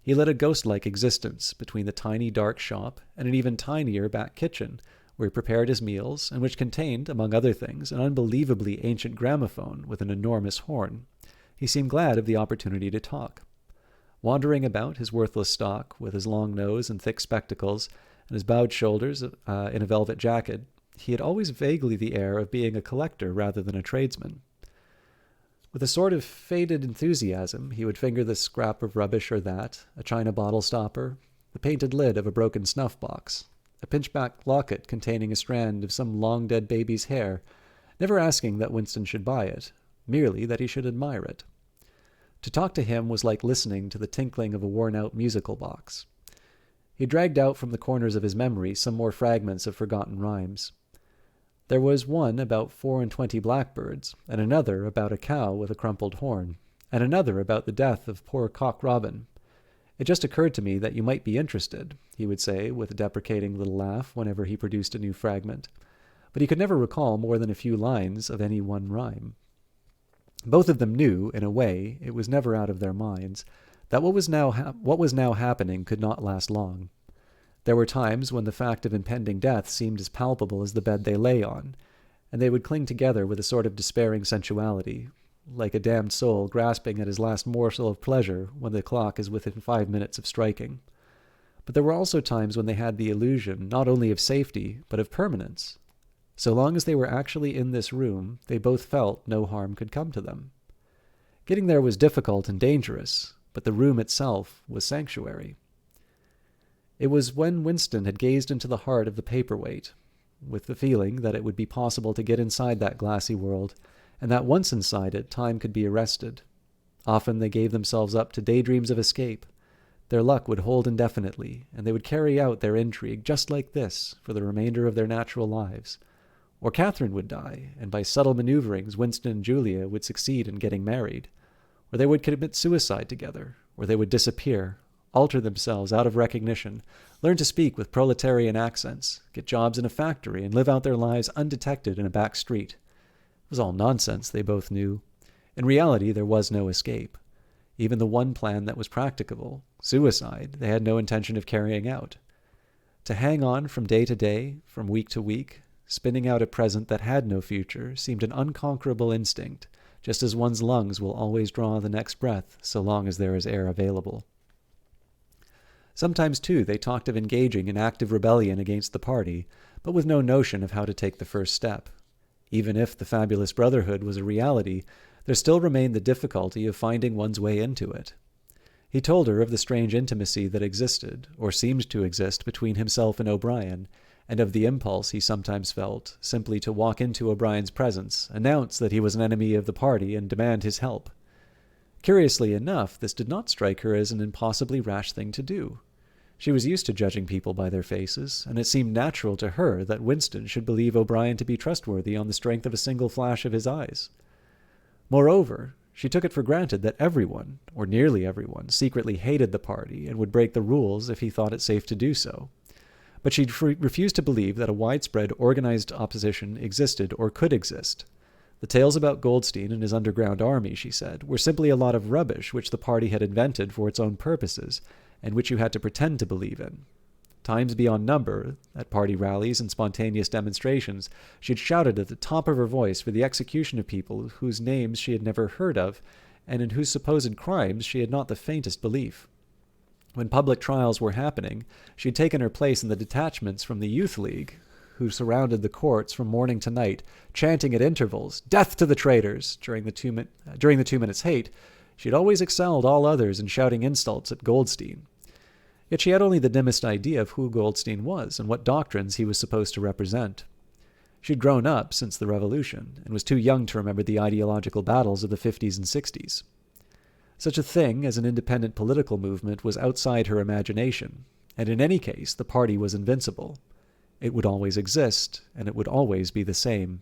He led a ghost-like existence between the tiny dark shop and an even tinier back kitchen, where he prepared his meals and which contained, among other things, an unbelievably ancient gramophone with an enormous horn. He seemed glad of the opportunity to talk. Wandering about his worthless stock, with his long nose and thick spectacles, and his bowed shoulders in a velvet jacket, he had always vaguely the air of being a collector rather than a tradesman. With a sort of faded enthusiasm, he would finger this scrap of rubbish or that, a china bottle stopper, the painted lid of a broken snuff-box, a pinchback locket containing a strand of some long-dead baby's hair, never asking that Winston should buy it, merely that he should admire it. To talk to him was like listening to the tinkling of a worn-out musical box. He dragged out from the corners of his memory some more fragments of forgotten rhymes. There was one about 24 blackbirds, and another about a cow with a crumpled horn, and another about the death of poor Cock Robin. It just occurred to me that you might be interested, he would say with a deprecating little laugh whenever he produced a new fragment, but he could never recall more than a few lines of any one rhyme. Both of them knew, in a way, it was never out of their minds, that what was now happening could not last long. There were times when the fact of impending death seemed as palpable as the bed they lay on, and they would cling together with a sort of despairing sensuality, like a damned soul grasping at his last morsel of pleasure when the clock is within 5 minutes of striking. But there were also times when they had the illusion not only of safety, but of permanence. So long as they were actually in this room, they both felt no harm could come to them. Getting there was difficult and dangerous, but the room itself was sanctuary. It was when Winston had gazed into the heart of the paperweight, with the feeling that it would be possible to get inside that glassy world, and that once inside it, time could be arrested. Often they gave themselves up to daydreams of escape. Their luck would hold indefinitely, and they would carry out their intrigue just like this for the remainder of their natural lives. Or Catherine would die, and by subtle maneuverings Winston and Julia would succeed in getting married. Or they would commit suicide together, or they would disappear, alter themselves out of recognition, learn to speak with proletarian accents, get jobs in a factory, and live out their lives undetected in a back street. It was all nonsense, they both knew. In reality, there was no escape. Even the one plan that was practicable, suicide, they had no intention of carrying out. To hang on from day to day, from week to week, spinning out a present that had no future, seemed an unconquerable instinct, just as one's lungs will always draw the next breath so long as there is air available. Sometimes, too, they talked of engaging in active rebellion against the party, but with no notion of how to take the first step. Even if the fabulous brotherhood was a reality, there still remained the difficulty of finding one's way into it. He told her of the strange intimacy that existed, or seemed to exist, between himself and O'Brien, and of the impulse he sometimes felt, simply to walk into O'Brien's presence, announce that he was an enemy of the party, and demand his help. Curiously enough, this did not strike her as an impossibly rash thing to do. She was used to judging people by their faces, and it seemed natural to her that Winston should believe O'Brien to be trustworthy on the strength of a single flash of his eyes. Moreover, she took it for granted that everyone, or nearly everyone, secretly hated the party and would break the rules if he thought it safe to do so. But she refused to believe that a widespread organized opposition existed or could exist. The tales about Goldstein and his underground army, she said, were simply a lot of rubbish which the party had invented for its own purposes, and which you had to pretend to believe in. Times beyond number, at party rallies and spontaneous demonstrations, she had shouted at the top of her voice for the execution of people whose names she had never heard of, and in whose supposed crimes she had not the faintest belief. When public trials were happening, she had taken her place in the detachments from the Youth League, who surrounded the courts from morning to night, chanting at intervals, "Death to the traitors!" During the 2 minutes hate, she had always excelled all others in shouting insults at Goldstein. Yet she had only the dimmest idea of who Goldstein was and what doctrines he was supposed to represent. She had grown up since the Revolution, and was too young to remember the ideological battles of the 50s and 60s. Such a thing as an independent political movement was outside her imagination, and in any case the party was invincible. It would always exist, and it would always be the same.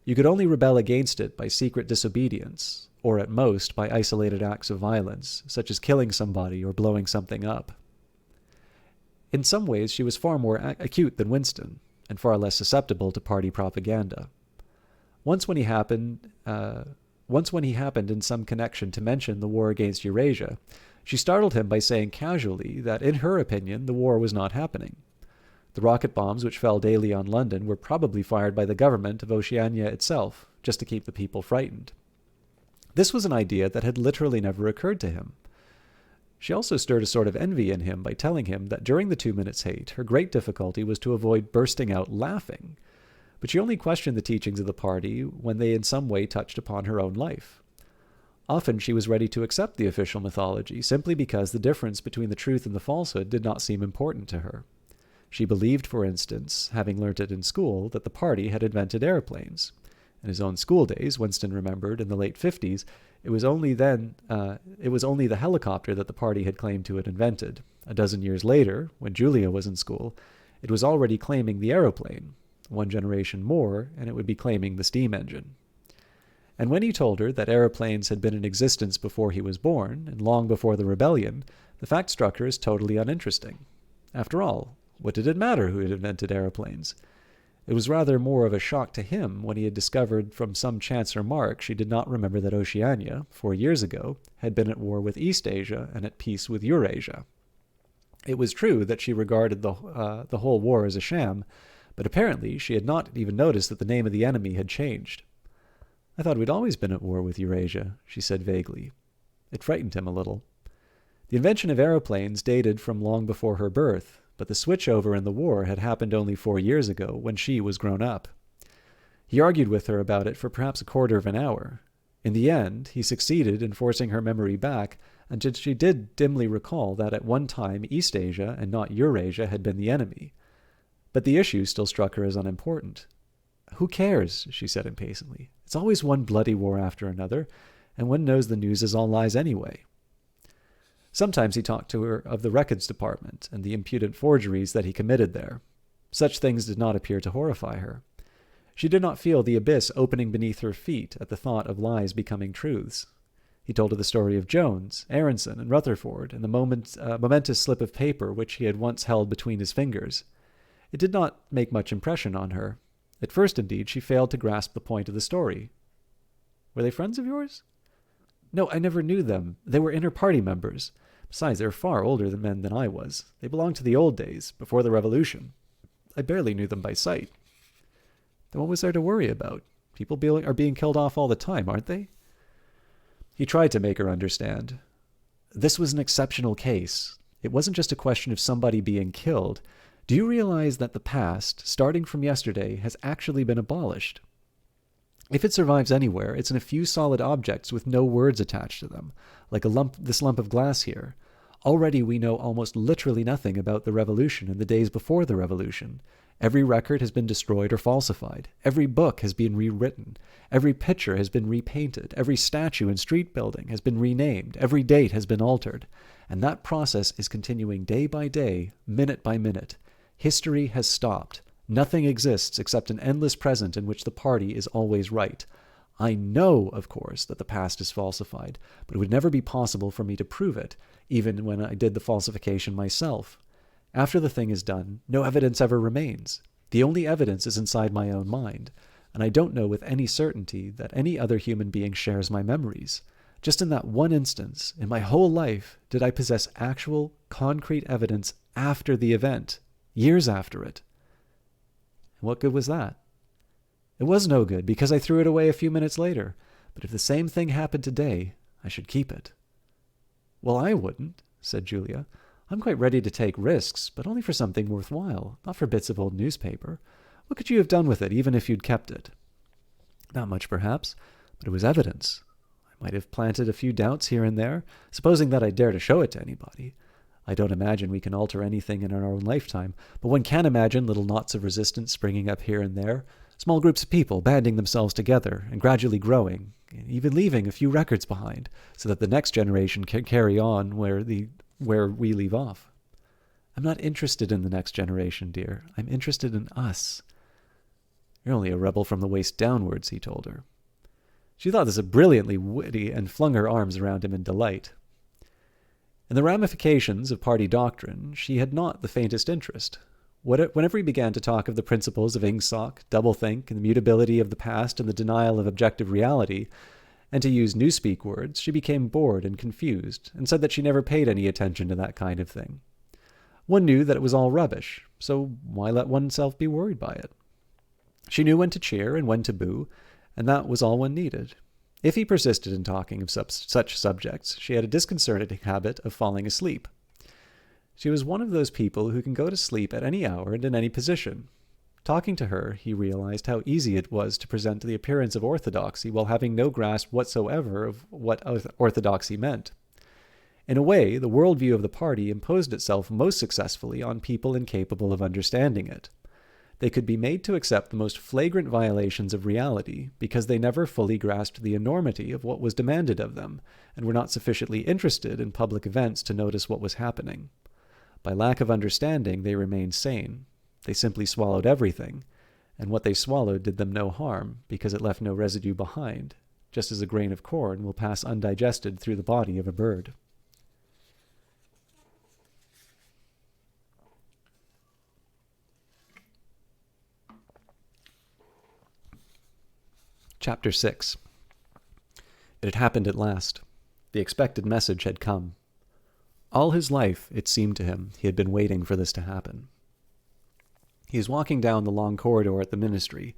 You could only rebel against it by secret disobedience, or at most by isolated acts of violence, such as killing somebody or blowing something up. In some ways she was far more acute than Winston, and far less susceptible to party propaganda. Once when he happened in some connection to mention the war against Eurasia, she startled him by saying casually that in her opinion the war was not happening. The rocket bombs which fell daily on London were probably fired by the government of Oceania itself, just to keep the people frightened. This was an idea that had literally never occurred to him. She also stirred a sort of envy in him by telling him that during the 2 minutes hate, her great difficulty was to avoid bursting out laughing. But she only questioned the teachings of the party when they in some way touched upon her own life. Often she was ready to accept the official mythology simply because the difference between the truth and the falsehood did not seem important to her. She believed, for instance, having learnt it in school, that the party had invented airplanes. In his own school days, Winston remembered, in the late 50s, it was only the helicopter that the party had claimed to have invented. A dozen years later, when Julia was in school, it was already claiming the aeroplane. One generation more, and it would be claiming the steam engine. And when he told her that aeroplanes had been in existence before he was born, and long before the rebellion, the fact struck her as totally uninteresting. After all, what did it matter who had invented aeroplanes? It was rather more of a shock to him when he had discovered from some chance remark she did not remember that Oceania, 4 years ago, had been at war with East Asia and at peace with Eurasia. It was true that she regarded the whole war as a sham, but apparently she had not even noticed that the name of the enemy had changed. "I thought we'd always been at war with Eurasia," she said vaguely. It frightened him a little. The invention of aeroplanes dated from long before her birth, but the switchover in the war had happened only 4 years ago, when she was grown up. He argued with her about it for perhaps a quarter of an hour. In the end, he succeeded in forcing her memory back until she did dimly recall that at one time East Asia and not Eurasia had been the enemy. But the issue still struck her as unimportant. "Who cares?" she said impatiently. "It's always one bloody war after another, and one knows the news is all lies anyway." Sometimes he talked to her of the records department and the impudent forgeries that he committed there. Such things did not appear to horrify her. She did not feel the abyss opening beneath her feet at the thought of lies becoming truths. He told her the story of Jones, Aronson, and Rutherford, and the momentous slip of paper which he had once held between his fingers. It did not make much impression on her. At first, indeed, she failed to grasp the point of the story. "Were they friends of yours?" "No, I never knew them. They were inter-party members. Besides, they were far older men than I was. They belonged to the old days, before the Revolution. I barely knew them by sight." "Then what was there to worry about? People are being killed off all the time, aren't they?" He tried to make her understand. This was an exceptional case. It wasn't just a question of somebody being killed. Do you realize that the past, starting from yesterday, has actually been abolished? If it survives anywhere, it's in a few solid objects with no words attached to them, like this lump of glass here. Already we know almost literally nothing about the Revolution and the days before the Revolution. Every record has been destroyed or falsified. Every book has been rewritten. Every picture has been repainted. Every statue and street building has been renamed. Every date has been altered. And that process is continuing day by day, minute by minute. History has stopped. Nothing exists except an endless present in which the party is always right. I know, of course, that the past is falsified, but it would never be possible for me to prove it, even when I did the falsification myself. After the thing is done, no evidence ever remains. The only evidence is inside my own mind, and I don't know with any certainty that any other human being shares my memories. Just in that one instance, in my whole life, did I possess actual, concrete evidence after the event, years after it. And what good was that? It was no good, because I threw it away a few minutes later. But if the same thing happened today, I should keep it. "Well, I wouldn't," said Julia. "I'm quite ready to take risks, but only for something worthwhile, not for bits of old newspaper. What could you have done with it, even if you'd kept it?" "Not much, perhaps, but it was evidence. I might have planted a few doubts here and there, supposing that I'd dare to show it to anybody. I don't imagine we can alter anything in our own lifetime, but one can imagine little knots of resistance springing up here and there, small groups of people banding themselves together and gradually growing, and even leaving a few records behind, so that the next generation can carry on where we leave off. I'm not interested in the next generation, dear. I'm interested in us." "You're only a rebel from the waist downwards," he told her. She thought this brilliantly witty and flung her arms around him in delight. In the ramifications of party doctrine, she had not the faintest interest. Whenever he began to talk of the principles of Ingsoc, doublethink, and the mutability of the past and the denial of objective reality, and to use Newspeak words, she became bored and confused, and said that she never paid any attention to that kind of thing. One knew that it was all rubbish, so why let oneself be worried by it? She knew when to cheer and when to boo, and that was all one needed. If he persisted in talking of such subjects, she had a disconcerting habit of falling asleep. She was one of those people who can go to sleep at any hour and in any position. Talking to her, he realized how easy it was to present the appearance of orthodoxy while having no grasp whatsoever of what orthodoxy meant. In a way, the worldview of the party imposed itself most successfully on people incapable of understanding it. They could be made to accept the most flagrant violations of reality because they never fully grasped the enormity of what was demanded of them and were not sufficiently interested in public events to notice what was happening. By lack of understanding, they remained sane. They simply swallowed everything, and what they swallowed did them no harm because it left no residue behind, just as a grain of corn will pass undigested through the body of a bird. Chapter 6. It had happened at last. The expected message had come. All his life, it seemed to him, he had been waiting for this to happen. He was walking down the long corridor at the ministry,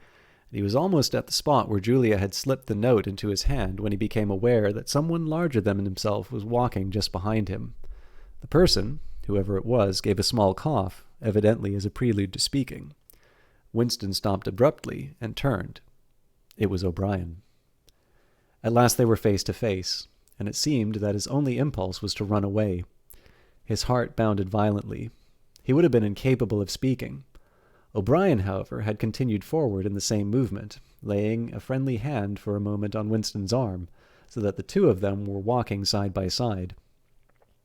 and he was almost at the spot where Julia had slipped the note into his hand when he became aware that someone larger than himself was walking just behind him. The person, whoever it was, gave a small cough, evidently as a prelude to speaking. Winston stopped abruptly and turned. It was O'Brien. At last they were face to face, and it seemed that his only impulse was to run away. His heart bounded violently. He would have been incapable of speaking. O'Brien, however, had continued forward in the same movement, laying a friendly hand for a moment on Winston's arm, so that the two of them were walking side by side.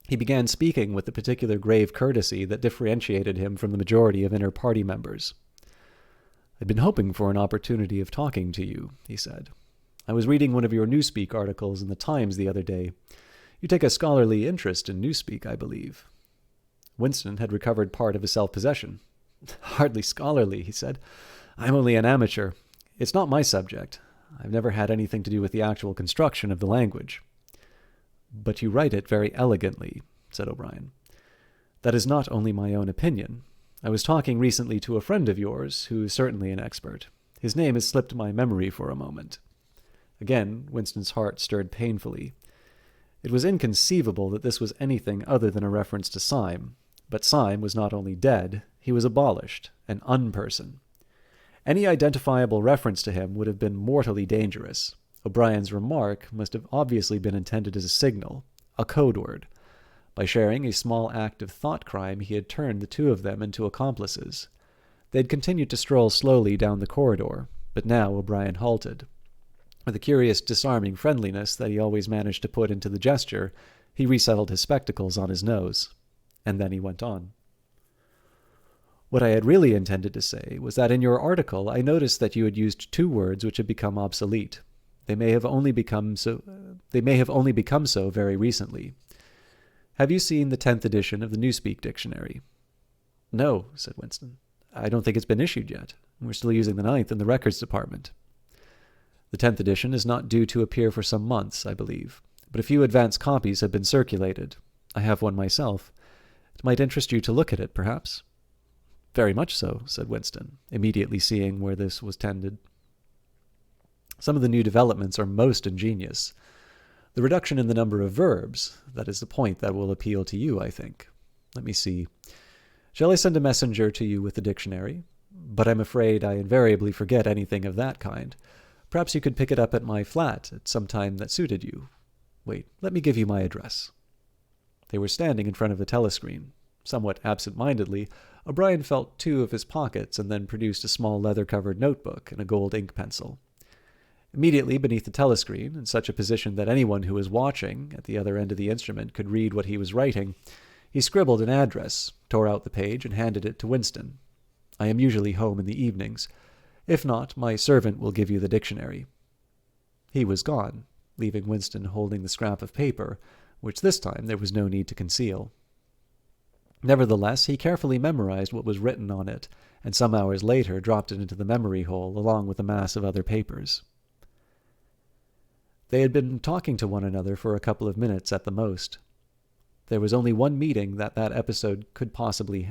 He began speaking with the particular grave courtesy that differentiated him from the majority of inner party members. "I'd been hoping for an opportunity of talking to you," he said. "I was reading one of your Newspeak articles in the Times the other day. You take a scholarly interest in Newspeak, I believe." Winston had recovered part of his self-possession. "Hardly scholarly," he said. "I'm only an amateur. It's not my subject. I've never had anything to do with the actual construction of the language." "But you write it very elegantly," said O'Brien. "That is not only my own opinion. I was talking recently to a friend of yours, who is certainly an expert. His name has slipped my memory for a moment." Again, Winston's heart stirred painfully. It was inconceivable that this was anything other than a reference to Syme, but Syme was not only dead, he was abolished, an unperson. Any identifiable reference to him would have been mortally dangerous. O'Brien's remark must have obviously been intended as a signal, a code word. By sharing a small act of thought crime, he had turned the two of them into accomplices. They had continued to stroll slowly down the corridor, but now O'Brien halted. With a curious, disarming friendliness that he always managed to put into the gesture, he resettled his spectacles on his nose. And then he went on. "What I had really intended to say was that in your article I noticed that you had used two words which had become obsolete. They may have only become so very recently. Have you seen the 10th edition of the Newspeak Dictionary?" "No," said Winston. "I don't think it's been issued yet. We're still using the 9th in the records department." "The 10th edition is not due to appear for some months, I believe, but a few advance copies have been circulated. I have one myself. It might interest you to look at it, perhaps." "Very much so," said Winston, immediately seeing where this was tended. "Some of the new developments are most ingenious. The reduction in the number of verbs, that is the point that will appeal to you, I think. Let me see. Shall I send a messenger to you with the dictionary? But I'm afraid I invariably forget anything of that kind. Perhaps you could pick it up at my flat at some time that suited you. Wait, let me give you my address." They were standing in front of the telescreen. Somewhat absent-mindedly, O'Brien felt two of his pockets and then produced a small leather-covered notebook and a gold ink pencil. Immediately beneath the telescreen, in such a position that anyone who was watching at the other end of the instrument could read what he was writing, he scribbled an address, tore out the page, and handed it to Winston. "I am usually home in the evenings. If not, my servant will give you the dictionary." He was gone, leaving Winston holding the scrap of paper, which this time there was no need to conceal. Nevertheless, he carefully memorized what was written on it, and some hours later dropped it into the memory hole along with a mass of other papers. They had been talking to one another for a couple of minutes at the most. There was only one meaning that episode could possibly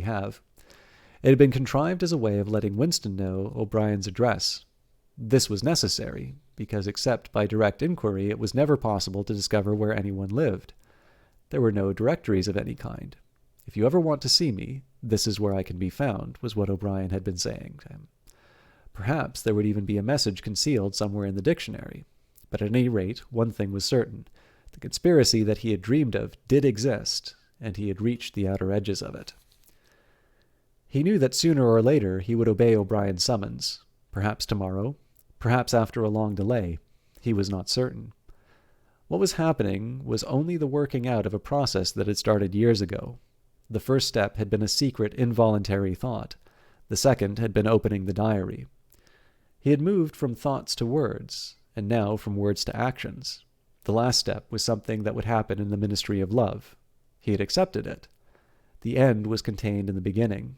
have. It had been contrived as a way of letting Winston know O'Brien's address. This was necessary, because except by direct inquiry it was never possible to discover where anyone lived. There were no directories of any kind. "If you ever want to see me, this is where I can be found," was what O'Brien had been saying to him. Perhaps there would even be a message concealed somewhere in the dictionary. But at any rate, one thing was certain. The conspiracy that he had dreamed of did exist, and he had reached the outer edges of it. He knew that sooner or later he would obey O'Brien's summons. Perhaps tomorrow, perhaps after a long delay. He was not certain. What was happening was only the working out of a process that had started years ago. The first step had been a secret, involuntary thought. The second had been opening the diary. He had moved from thoughts to words, and now from words to actions. The last step was something that would happen in the ministry of love. He had accepted it. The end was contained in the beginning.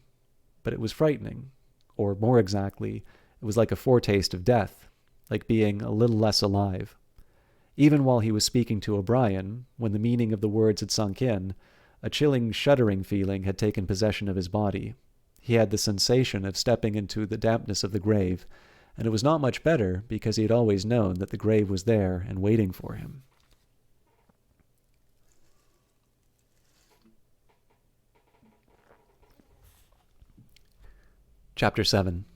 But it was frightening. Or, more exactly, it was like a foretaste of death, like being a little less alive. Even while he was speaking to O'Brien, when the meaning of the words had sunk in, A chilling, shuddering feeling had taken possession of his body. He had the sensation of stepping into the dampness of the grave, and it was not much better because he had always known that the grave was there and waiting for him. Chapter 7.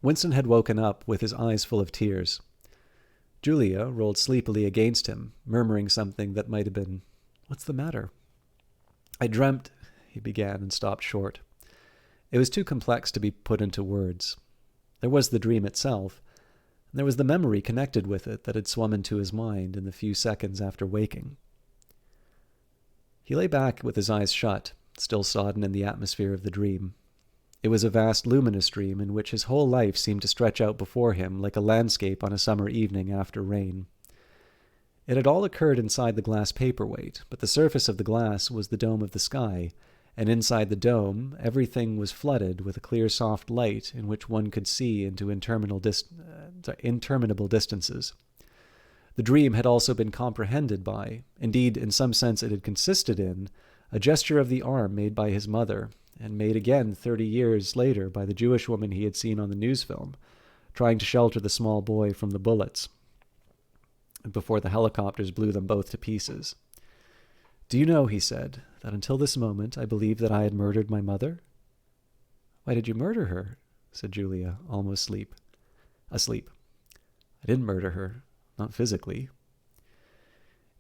Winston had woken up with his eyes full of tears. Julia rolled sleepily against him, murmuring something that might have been, "What's the matter?" "I dreamt," he began and stopped short. It was too complex to be put into words. There was the dream itself, and there was the memory connected with it that had swum into his mind in the few seconds after waking. He lay back with his eyes shut, still sodden in the atmosphere of the dream. It was a vast, luminous dream in which his whole life seemed to stretch out before him like a landscape on a summer evening after rain. It had all occurred inside the glass paperweight, but the surface of the glass was the dome of the sky, and inside the dome everything was flooded with a clear, soft light in which one could see into interminable distances. The dream had also been comprehended by, indeed in some sense it had consisted in, a gesture of the arm made by his mother, and made again 30 years later by the Jewish woman he had seen on the news film, trying to shelter the small boy from the bullets before the helicopters blew them both to pieces. "Do you know," he said, "that until this moment I believed that I had murdered my mother?" "Why did you murder her?" said Julia, almost asleep. "I didn't murder her, not physically."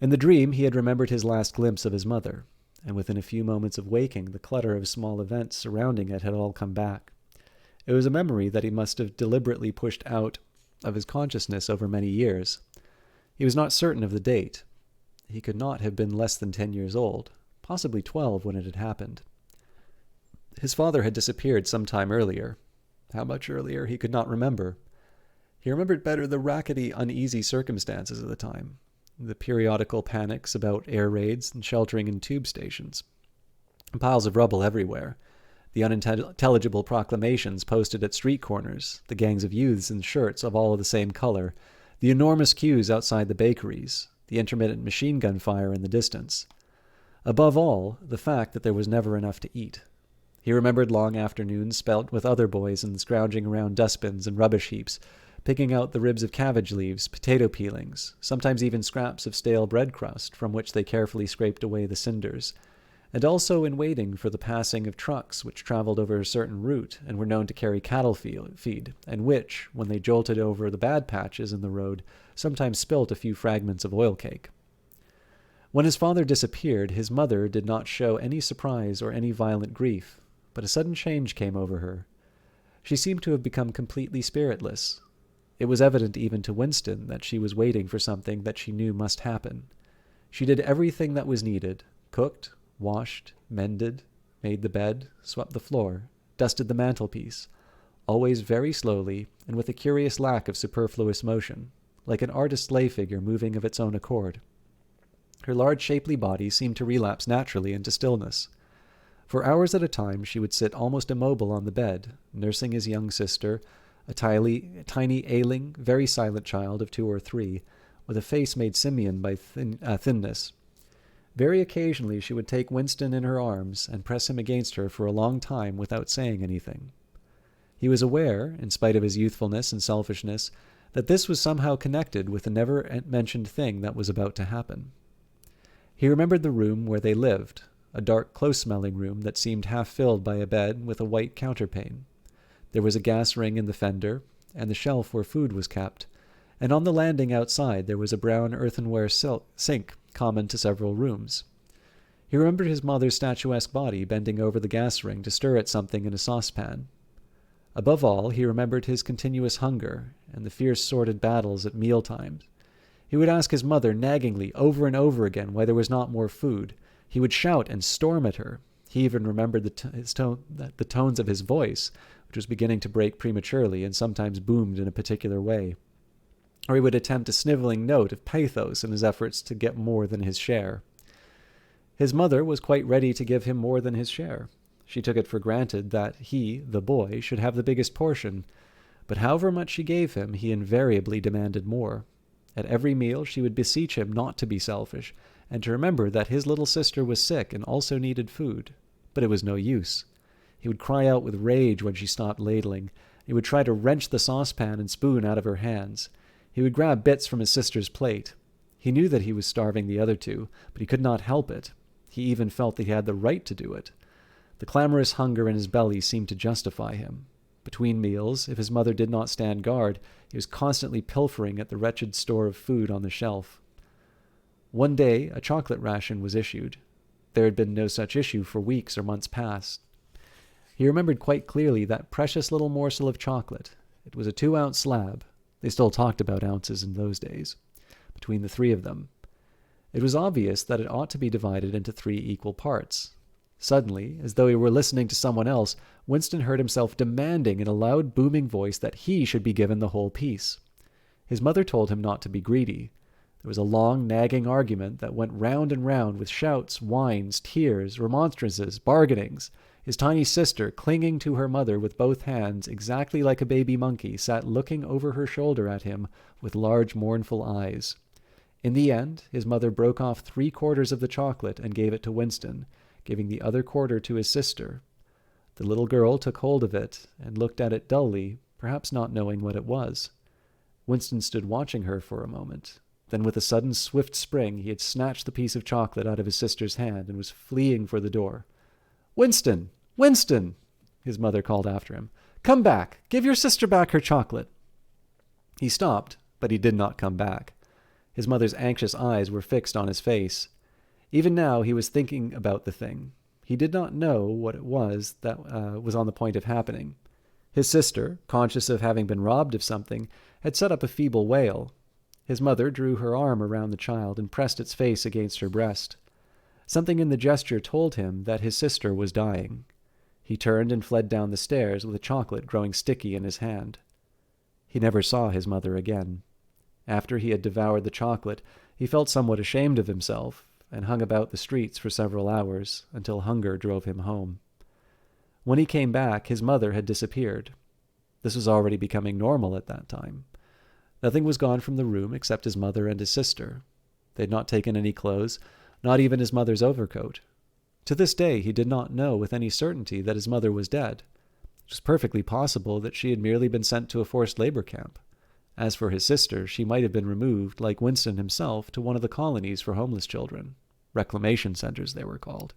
In the dream he had remembered his last glimpse of his mother, and within a few moments of waking, the clutter of small events surrounding it had all come back. It was a memory that he must have deliberately pushed out of his consciousness over many years. He was not certain of the date. He could not have been less than 10 years old, possibly 12 when it had happened. His father had disappeared some time earlier. How much earlier he could not remember. He remembered better the rackety, uneasy circumstances of the time, the periodical panics about air raids and sheltering in tube stations, piles of rubble everywhere, the unintelligible proclamations posted at street corners, the gangs of youths in shirts of all of the same color, the enormous queues outside the bakeries, the intermittent machine gun fire in the distance. Above all, the fact that there was never enough to eat. He remembered long afternoons spent with other boys and scrounging around dustbins and rubbish heaps, picking out the ribs of cabbage leaves, potato peelings, sometimes even scraps of stale bread crust from which they carefully scraped away the cinders, and also in waiting for the passing of trucks which traveled over a certain route and were known to carry cattle feed, and which, when they jolted over the bad patches in the road, sometimes spilt a few fragments of oil cake. When his father disappeared, his mother did not show any surprise or any violent grief, but a sudden change came over her. She seemed to have become completely spiritless. It was evident even to Winston that she was waiting for something that she knew must happen. She did everything that was needed, cooked, washed, mended, made the bed, swept the floor, dusted the mantelpiece, always very slowly and with a curious lack of superfluous motion, like an artist's lay figure moving of its own accord. Her large shapely body seemed to relapse naturally into stillness. For hours at a time she would sit almost immobile on the bed, nursing his young sister, a tiny, ailing, very silent child of 2 or 3, with a face made simian by thinness. Very occasionally she would take Winston in her arms and press him against her for a long time without saying anything. He was aware, in spite of his youthfulness and selfishness, that this was somehow connected with the never-mentioned thing that was about to happen. He remembered the room where they lived, a dark, close-smelling room that seemed half-filled by a bed with a white counterpane. There was a gas ring in the fender, and the shelf where food was kept, and on the landing outside there was a brown earthenware sink common to several rooms. He remembered his mother's statuesque body bending over the gas ring to stir at something in a saucepan. Above all, he remembered his continuous hunger and the fierce sordid battles at mealtimes. He would ask his mother naggingly over and over again why there was not more food. He would shout and storm at her. He even remembered the tones of his voice, which was beginning to break prematurely and sometimes boomed in a particular way. Or he would attempt a sniveling note of pathos in his efforts to get more than his share. His mother was quite ready to give him more than his share. She took it for granted that he, the boy, should have the biggest portion, but however much she gave him, he invariably demanded more. At every meal she would beseech him not to be selfish, and to remember that his little sister was sick and also needed food. But it was no use. He would cry out with rage when she stopped ladling. He would try to wrench the saucepan and spoon out of her hands. He would grab bits from his sister's plate. He knew that he was starving the other two, but he could not help it. He even felt that he had the right to do it. The clamorous hunger in his belly seemed to justify him. Between meals, if his mother did not stand guard, he was constantly pilfering at the wretched store of food on the shelf. One day, a chocolate ration was issued. There had been no such issue for weeks or months past. He remembered quite clearly that precious little morsel of chocolate. It was a 2-ounce slab. They still talked about ounces in those days. Between the three of them. It was obvious that it ought to be divided into 3 equal parts. Suddenly, as though he were listening to someone else, Winston heard himself demanding in a loud, booming voice that he should be given the whole piece. His mother told him not to be greedy. There was a long, nagging argument that went round and round with shouts, whines, tears, remonstrances, bargainings. His tiny sister, clinging to her mother with both hands, exactly like a baby monkey, sat looking over her shoulder at him with large, mournful eyes. In the end, his mother broke off 3/4 of the chocolate and gave it to Winston, giving the other quarter to his sister. The little girl took hold of it and looked at it dully, perhaps not knowing what it was. Winston stood watching her for a moment. Then with a sudden swift spring, he had snatched the piece of chocolate out of his sister's hand and was fleeing for the door. "Winston! Winston!" his mother called after him. "Come back! Give your sister back her chocolate!" He stopped, but he did not come back. His mother's anxious eyes were fixed on his face. Even now he was thinking about the thing. He did not know what it was that was on the point of happening. His sister, conscious of having been robbed of something, had set up a feeble wail. His mother drew her arm around the child and pressed its face against her breast. Something in the gesture told him that his sister was dying. He turned and fled down the stairs with the chocolate growing sticky in his hand. He never saw his mother again. After he had devoured the chocolate, he felt somewhat ashamed of himself and hung about the streets for several hours until hunger drove him home. When he came back, his mother had disappeared. This was already becoming normal at that time. Nothing was gone from the room except his mother and his sister. They had not taken any clothes, not even his mother's overcoat. To this day, he did not know with any certainty that his mother was dead. It was perfectly possible that she had merely been sent to a forced labor camp. As for his sister, she might have been removed, like Winston himself, to one of the colonies for homeless children, reclamation centers they were called,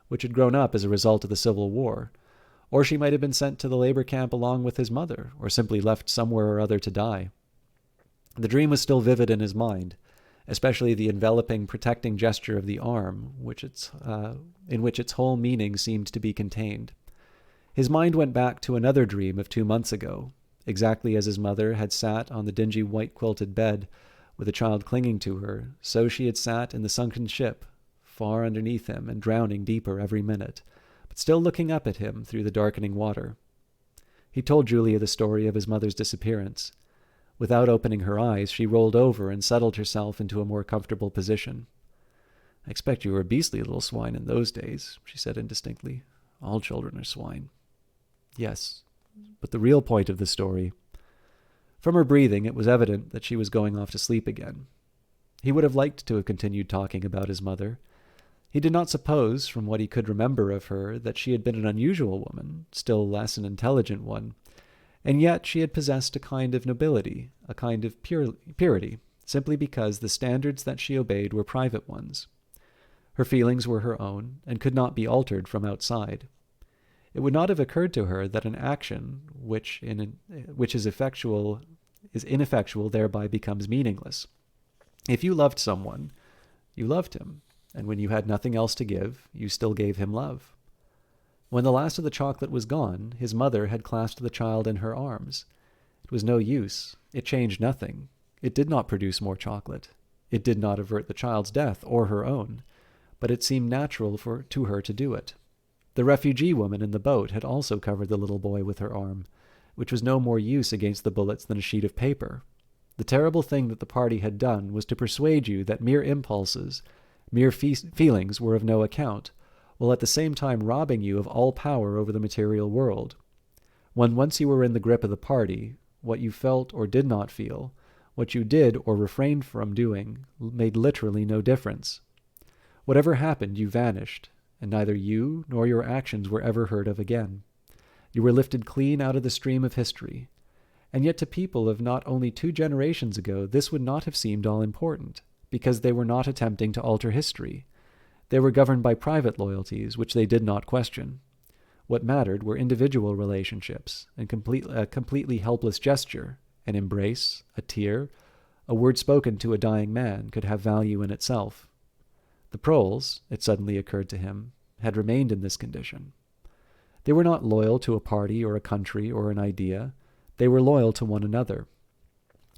which had grown up as a result of the Civil War. Or she might have been sent to the labor camp along with his mother, or simply left somewhere or other to die. The dream was still vivid in his mind, especially the enveloping, protecting gesture of the arm, in which its whole meaning seemed to be contained. His mind went back to another dream of 2 months ago, exactly as his mother had sat on the dingy white-quilted bed, with the child clinging to her, so she had sat in the sunken ship, far underneath him and drowning deeper every minute, but still looking up at him through the darkening water. He told Julia the story of his mother's disappearance. Without opening her eyes, she rolled over and settled herself into a more comfortable position. "I expect you were a beastly little swine in those days," she said indistinctly. "All children are swine." "Yes, but the real point of the story..." From her breathing, it was evident that she was going off to sleep again. He would have liked to have continued talking about his mother. He did not suppose, from what he could remember of her, that she had been an unusual woman, still less an intelligent one. And yet she had possessed a kind of nobility, a kind of purity, simply because the standards that she obeyed were private ones. Her feelings were her own, and could not be altered from outside. It would not have occurred to her that an action which is ineffectual thereby becomes meaningless. If you loved someone, you loved him, and when you had nothing else to give, you still gave him love. When the last of the chocolate was gone, his mother had clasped the child in her arms. It was no use. It changed nothing. It did not produce more chocolate. It did not avert the child's death or her own, but it seemed natural to her to do it. The refugee woman in the boat had also covered the little boy with her arm, which was no more use against the bullets than a sheet of paper. The terrible thing that the party had done was to persuade you that mere impulses, mere feelings were of no account, while at the same time robbing you of all power over the material world. When once you were in the grip of the party, what you felt or did not feel, what you did or refrained from doing, made literally no difference. Whatever happened, you vanished, and neither you nor your actions were ever heard of again. You were lifted clean out of the stream of history. And yet to people of not only 2 generations ago, this would not have seemed all important, because they were not attempting to alter history. They were governed by private loyalties, which they did not question. What mattered were individual relationships, and a completely helpless gesture, an embrace, a tear, a word spoken to a dying man could have value in itself. The proles, it suddenly occurred to him, had remained in this condition. They were not loyal to a party or a country or an idea. They were loyal to one another.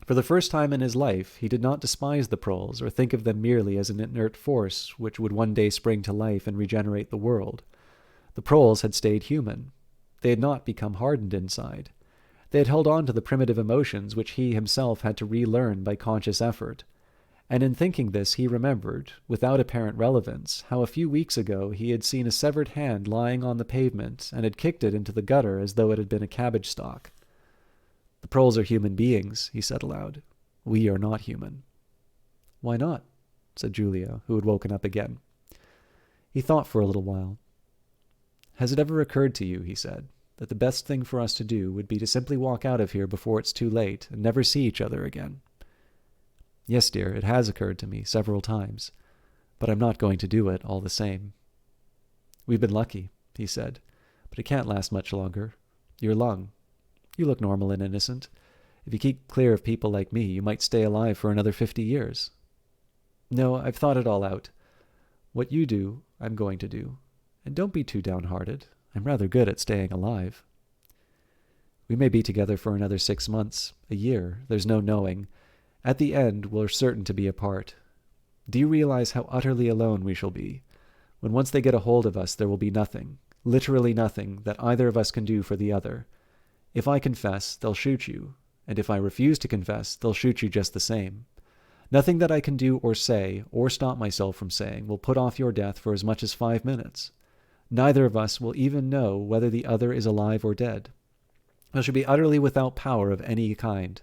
For the first time in his life, he did not despise the proles or think of them merely as an inert force which would one day spring to life and regenerate the world. The proles had stayed human. They had not become hardened inside. They had held on to the primitive emotions which he himself had to relearn by conscious effort. And in thinking this, he remembered, without apparent relevance, how a few weeks ago he had seen a severed hand lying on the pavement and had kicked it into the gutter as though it had been a cabbage stalk. "The proles are human beings," he said aloud. "We are not human." "Why not?" said Julia, who had woken up again. He thought for a little while. "Has it ever occurred to you," he said, "that the best thing for us to do would be to simply walk out of here before it's too late and never see each other again?" "Yes, dear, it has occurred to me several times, but I'm not going to do it all the same." "We've been lucky," he said, "but it can't last much longer. Your lung. You look normal and innocent. If you keep clear of people like me, you might stay alive for another 50 years. No, I've thought it all out. What you do, I'm going to do. And don't be too downhearted. I'm rather good at staying alive. We may be together for another 6 months, a year, there's no knowing. At the end, we're certain to be apart. Do you realize how utterly alone we shall be? When once they get a hold of us, there will be nothing, literally nothing, that either of us can do for the other. If I confess, they'll shoot you, and if I refuse to confess, they'll shoot you just the same. Nothing that I can do or say, or stop myself from saying, will put off your death for as much as 5 minutes. Neither of us will even know whether the other is alive or dead. I shall be utterly without power of any kind.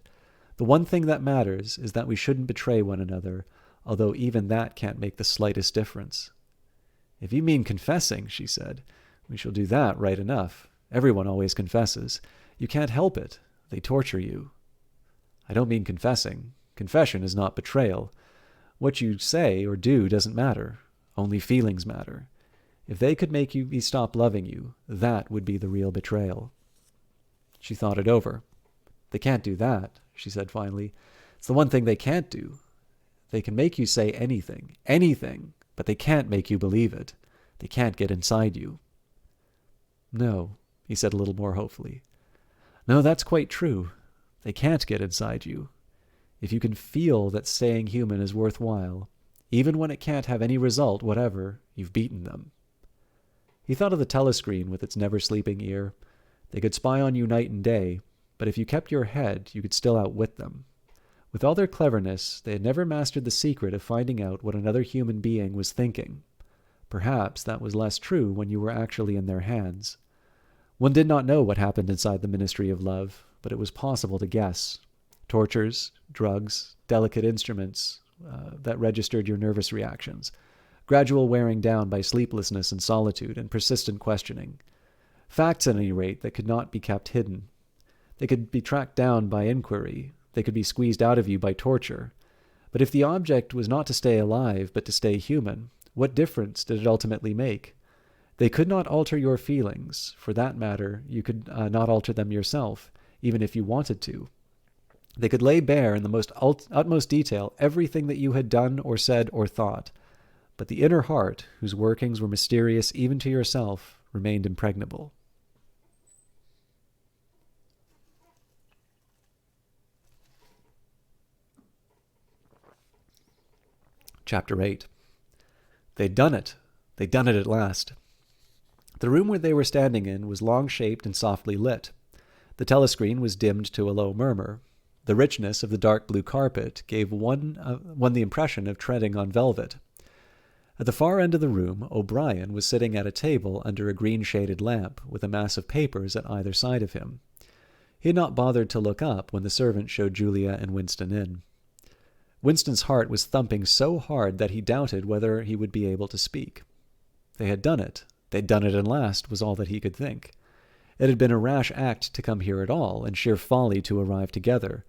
The one thing that matters is that we shouldn't betray one another, although even that can't make the slightest difference." "If you mean confessing," she said, "we shall do that right enough. Everyone always confesses. You can't help it. They torture you." "I don't mean confessing. Confession is not betrayal. What you say or do doesn't matter. Only feelings matter. If they could make me stop loving you, that would be the real betrayal." She thought it over. "They can't do that," she said finally. "It's the one thing they can't do. They can make you say anything, but they can't make you believe it. They can't get inside you." "No," he said a little more hopefully. "No, that's quite true. They can't get inside you. If you can feel that staying human is worthwhile, even when it can't have any result whatever, you've beaten them." He thought of the telescreen with its never-sleeping ear. They could spy on you night and day, but if you kept your head, you could still outwit them. With all their cleverness, they had never mastered the secret of finding out what another human being was thinking. Perhaps that was less true when you were actually in their hands. One did not know what happened inside the Ministry of Love, but it was possible to guess. Tortures, drugs, delicate instruments that registered your nervous reactions, gradual wearing down by sleeplessness and solitude and persistent questioning. Facts, at any rate, that could not be kept hidden. They could be tracked down by inquiry. They could be squeezed out of you by torture. But if the object was not to stay alive, but to stay human, what difference did it ultimately make? They could not alter your feelings. For that matter, you could not alter them yourself, even if you wanted to. They could lay bare in the most utmost detail everything that you had done or said or thought. But the inner heart, whose workings were mysterious even to yourself, remained impregnable. Chapter 8. They'd done it. They'd done it at last. The room where they were standing in was long-shaped and softly lit. The telescreen was dimmed to a low murmur. The richness of the dark blue carpet gave one the impression of treading on velvet. At the far end of the room, O'Brien was sitting at a table under a green-shaded lamp, with a mass of papers at either side of him. He had not bothered to look up when the servant showed Julia and Winston in. Winston's heart was thumping so hard that he doubted whether he would be able to speak. They had done it. They'd done it and last, was all that he could think. It had been a rash act to come here at all, and sheer folly to arrive together,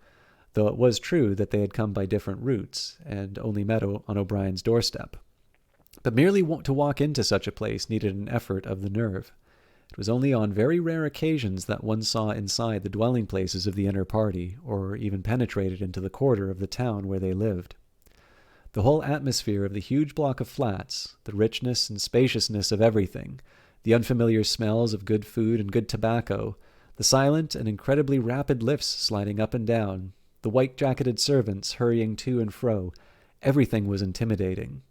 though it was true that they had come by different routes, and only met on O'Brien's doorstep. But merely to walk into such a place needed an effort of the nerve. It was only on very rare occasions that one saw inside the dwelling places of the inner party, or even penetrated into the quarter of the town where they lived. The whole atmosphere of the huge block of flats, the richness and spaciousness of everything, the unfamiliar smells of good food and good tobacco, the silent and incredibly rapid lifts sliding up and down, the white-jacketed servants hurrying to and fro, everything was intimidating.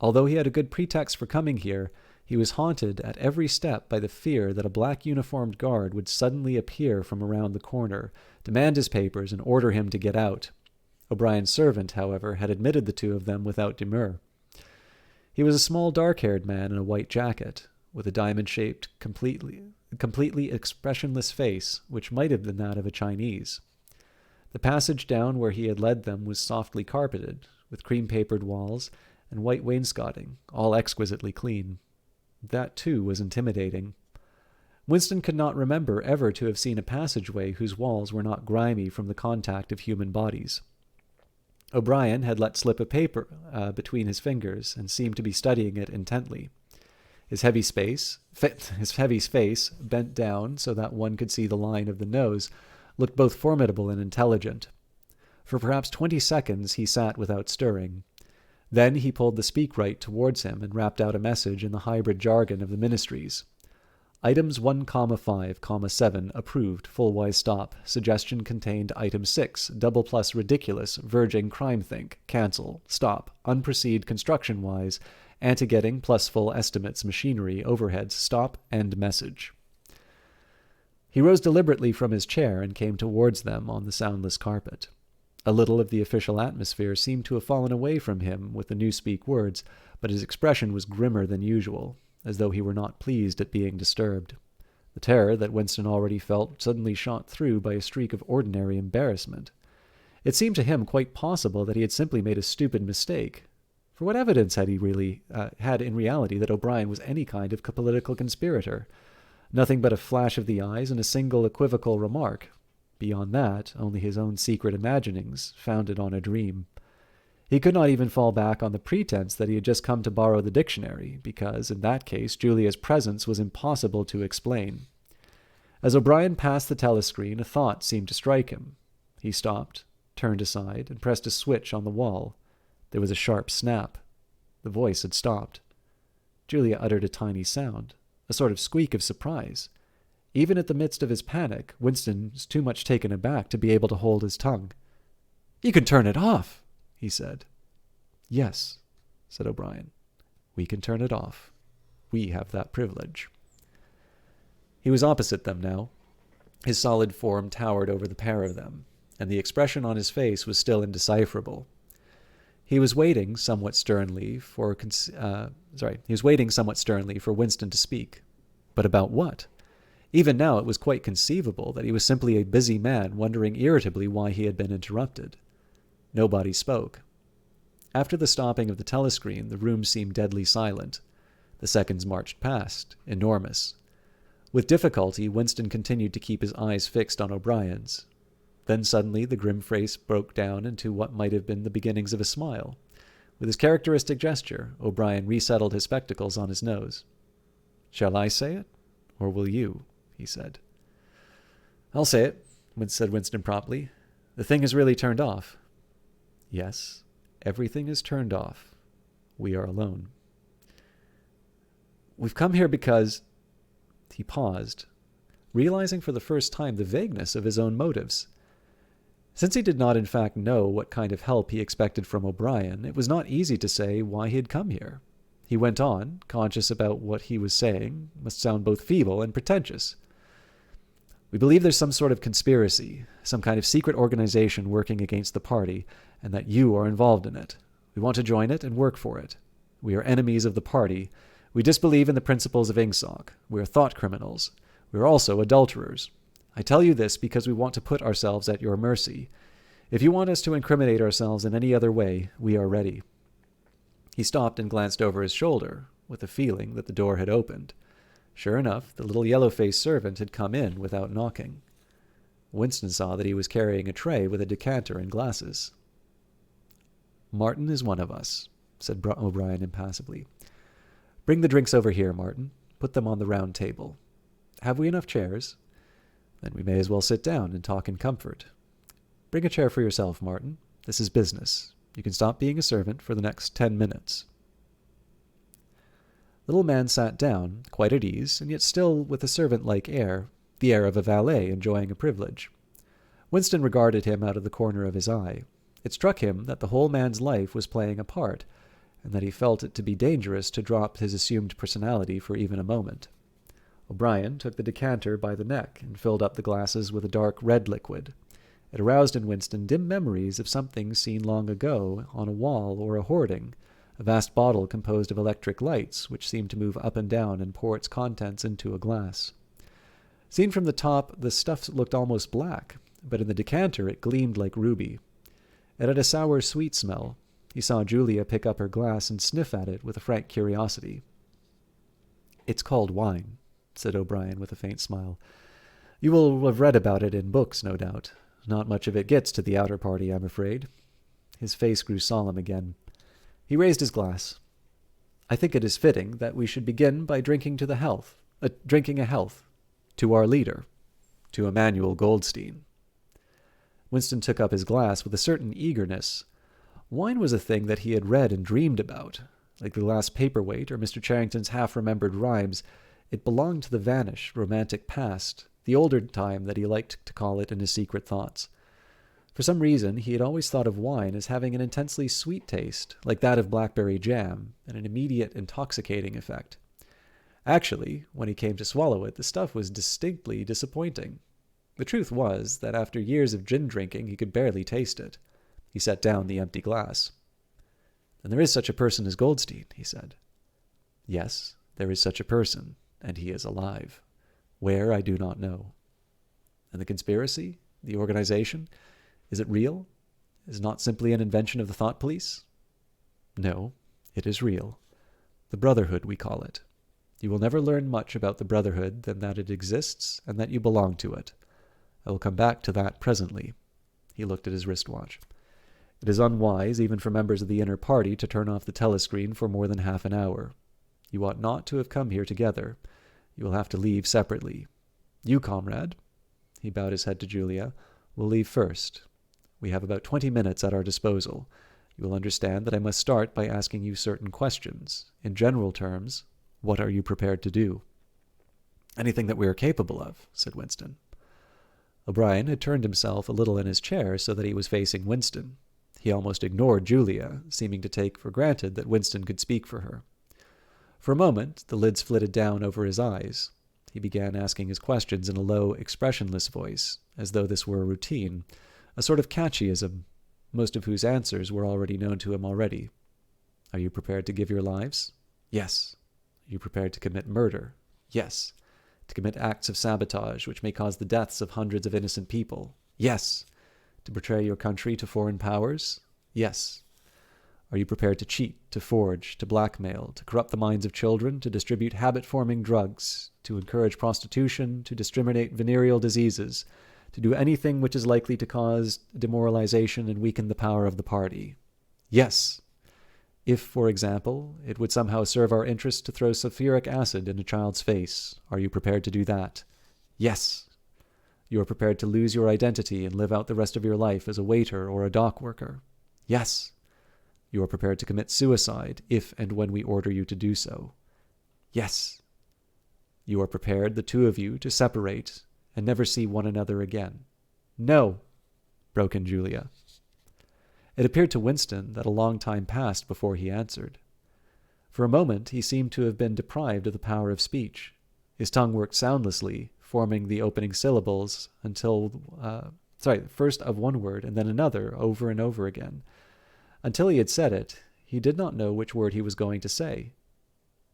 Although he had a good pretext for coming here, he was haunted at every step by the fear that a black-uniformed guard would suddenly appear from around the corner, demand his papers, and order him to get out. O'Brien's servant, however, had admitted the two of them without demur. He was a small, dark-haired man in a white jacket, with a diamond-shaped, completely expressionless face, which might have been that of a Chinese. The passage down where he had led them was softly carpeted, with cream-papered walls and white wainscoting, all exquisitely clean. That, too, was intimidating. Winston could not remember ever to have seen a passageway whose walls were not grimy from the contact of human bodies. O'Brien had let slip a paper between his fingers and seemed to be studying it intently. His heavy face, bent down so that one could see the line of the nose, looked both formidable and intelligent. For perhaps 20 seconds he sat without stirring. Then he pulled the speak-right towards him and rapped out a message in the hybrid jargon of the ministries. Items 1,5,7 approved, full-wise stop. Suggestion contained item 6, double plus ridiculous, verging crime think, cancel, stop, unproceed construction-wise, anti-getting plus full estimates, machinery, overheads, stop, end message. He rose deliberately from his chair and came towards them on the soundless carpet. A little of the official atmosphere seemed to have fallen away from him with the Newspeak words, but his expression was grimmer than usual, as though he were not pleased at being disturbed. The terror that Winston already felt suddenly shot through by a streak of ordinary embarrassment. It seemed to him quite possible that he had simply made a stupid mistake. For what evidence had he really had in reality that O'Brien was any kind of political conspirator? Nothing but a flash of the eyes and a single equivocal remark. Beyond that, only his own secret imaginings, founded on a dream. He could not even fall back on the pretense that he had just come to borrow the dictionary, because, in that case, Julia's presence was impossible to explain. As O'Brien passed the telescreen, a thought seemed to strike him. He stopped, turned aside, and pressed a switch on the wall. There was a sharp snap. The voice had stopped. Julia uttered a tiny sound, a sort of squeak of surprise. Even at the midst of his panic, Winston was too much taken aback to be able to hold his tongue. "You can turn it off," he said. "Yes," said O'Brien. "We can turn it off. We have that privilege." He was opposite them now. His solid form towered over the pair of them, and the expression on his face was still indecipherable. He was waiting somewhat sternly for Winston to speak. But about what? Even now it was quite conceivable that he was simply a busy man wondering irritably why he had been interrupted. Nobody spoke. After the stopping of the telescreen, the room seemed deadly silent. The seconds marched past, enormous. With difficulty, Winston continued to keep his eyes fixed on O'Brien's. Then suddenly the grim face broke down into what might have been the beginnings of a smile. With his characteristic gesture, O'Brien resettled his spectacles on his nose. "Shall I say it, or will you?" he said. "I'll say it," said Winston promptly. "The thing is really turned off." "Yes, everything is turned off. We are alone." "We've come here because—" He paused, realizing for the first time the vagueness of his own motives. Since he did not in fact know what kind of help he expected from O'Brien, it was not easy to say why he had come here. He went on, conscious about what he was saying must sound both feeble and pretentious. "We believe there's some sort of conspiracy, some kind of secret organization working against the party, and that you are involved in it. We want to join it and work for it. We are enemies of the party. We disbelieve in the principles of Ingsoc. We are thought criminals. We are also adulterers. I tell you this because we want to put ourselves at your mercy. If you want us to incriminate ourselves in any other way, we are ready." He stopped and glanced over his shoulder, with a feeling that the door had opened. Sure enough, the little yellow-faced servant had come in without knocking. Winston saw that he was carrying a tray with a decanter and glasses. "Martin is one of us," said O'Brien impassively. "Bring the drinks over here, Martin. Put them on the round table. Have we enough chairs? Then we may as well sit down and talk in comfort. Bring a chair for yourself, Martin. This is business. You can stop being a servant for the next 10 minutes. The little man sat down, quite at ease, and yet still with a servant-like air, the air of a valet enjoying a privilege. Winston regarded him out of the corner of his eye. It struck him that the whole man's life was playing a part, and that he felt it to be dangerous to drop his assumed personality for even a moment. O'Brien took the decanter by the neck and filled up the glasses with a dark red liquid. It aroused in Winston dim memories of something seen long ago on a wall or a hoarding, a vast bottle composed of electric lights which seemed to move up and down and pour its contents into a glass. Seen from the top, the stuff looked almost black, but in the decanter it gleamed like ruby. It had a sour, sweet smell. He saw Julia pick up her glass and sniff at it with a frank curiosity. "It's called wine," said O'Brien with a faint smile. "You will have read about it in books, no doubt. Not much of it gets to the outer party, I'm afraid." His face grew solemn again. He raised his glass. "I think it is fitting that we should begin by drinking a health, to our leader, to Emmanuel Goldstein." Winston took up his glass with a certain eagerness. Wine was a thing that he had read and dreamed about. Like the glass paperweight or Mr. Charrington's half-remembered rhymes, it belonged to the vanished, romantic past, the older time that he liked to call it in his secret thoughts. For some reason, he had always thought of wine as having an intensely sweet taste, like that of blackberry jam, and an immediate intoxicating effect. Actually, when he came to swallow it, the stuff was distinctly disappointing. The truth was that after years of gin drinking, he could barely taste it. He set down the empty glass. "Then there is such a person as Goldstein," he said. "Yes, there is such a person, and he is alive. Where, I do not know." "And the conspiracy? The organization? Is it real? Is it not simply an invention of the thought police?" "No, it is real. The Brotherhood, we call it. You will never learn much about the Brotherhood than that it exists and that you belong to it. I will come back to that presently." He looked at his wristwatch. "It is unwise, even for members of the inner party, to turn off the telescreen for more than half an hour. You ought not to have come here together. You will have to leave separately. You, comrade," he bowed his head to Julia, "will leave first. We have about 20 minutes at our disposal. You will understand that I must start by asking you certain questions. In general terms, what are you prepared to do?" "Anything that we are capable of," said Winston. O'Brien had turned himself a little in his chair so that he was facing Winston. He almost ignored Julia, seeming to take for granted that Winston could speak for her. For a moment, the lids flitted down over his eyes. He began asking his questions in a low, expressionless voice, as though this were a routine, a sort of catechism, most of whose answers were already known to him already. "Are you prepared to give your lives?" "Yes." "Are you prepared to commit murder?" "Yes." "To commit acts of sabotage which may cause the deaths of hundreds of innocent people?" "Yes." "To betray your country to foreign powers?" "Yes." "Are you prepared to cheat, to forge, to blackmail, to corrupt the minds of children, to distribute habit-forming drugs, to encourage prostitution, to discriminate venereal diseases, to do anything which is likely to cause demoralization and weaken the power of the party?" "Yes." "If, for example, it would somehow serve our interests to throw sulfuric acid in a child's face, are you prepared to do that?" "Yes." "You are prepared to lose your identity and live out the rest of your life as a waiter or a dock worker?" "Yes." "You are prepared to commit suicide if and when we order you to do so?" "Yes." "You are prepared, the two of you, to separate and never see one another again?" "No," broke in Julia. It appeared to Winston that a long time passed before he answered. For a moment he seemed to have been deprived of the power of speech. His tongue worked soundlessly, forming the opening syllables first of one word and then another over and over again. Until he had said it, he did not know which word he was going to say.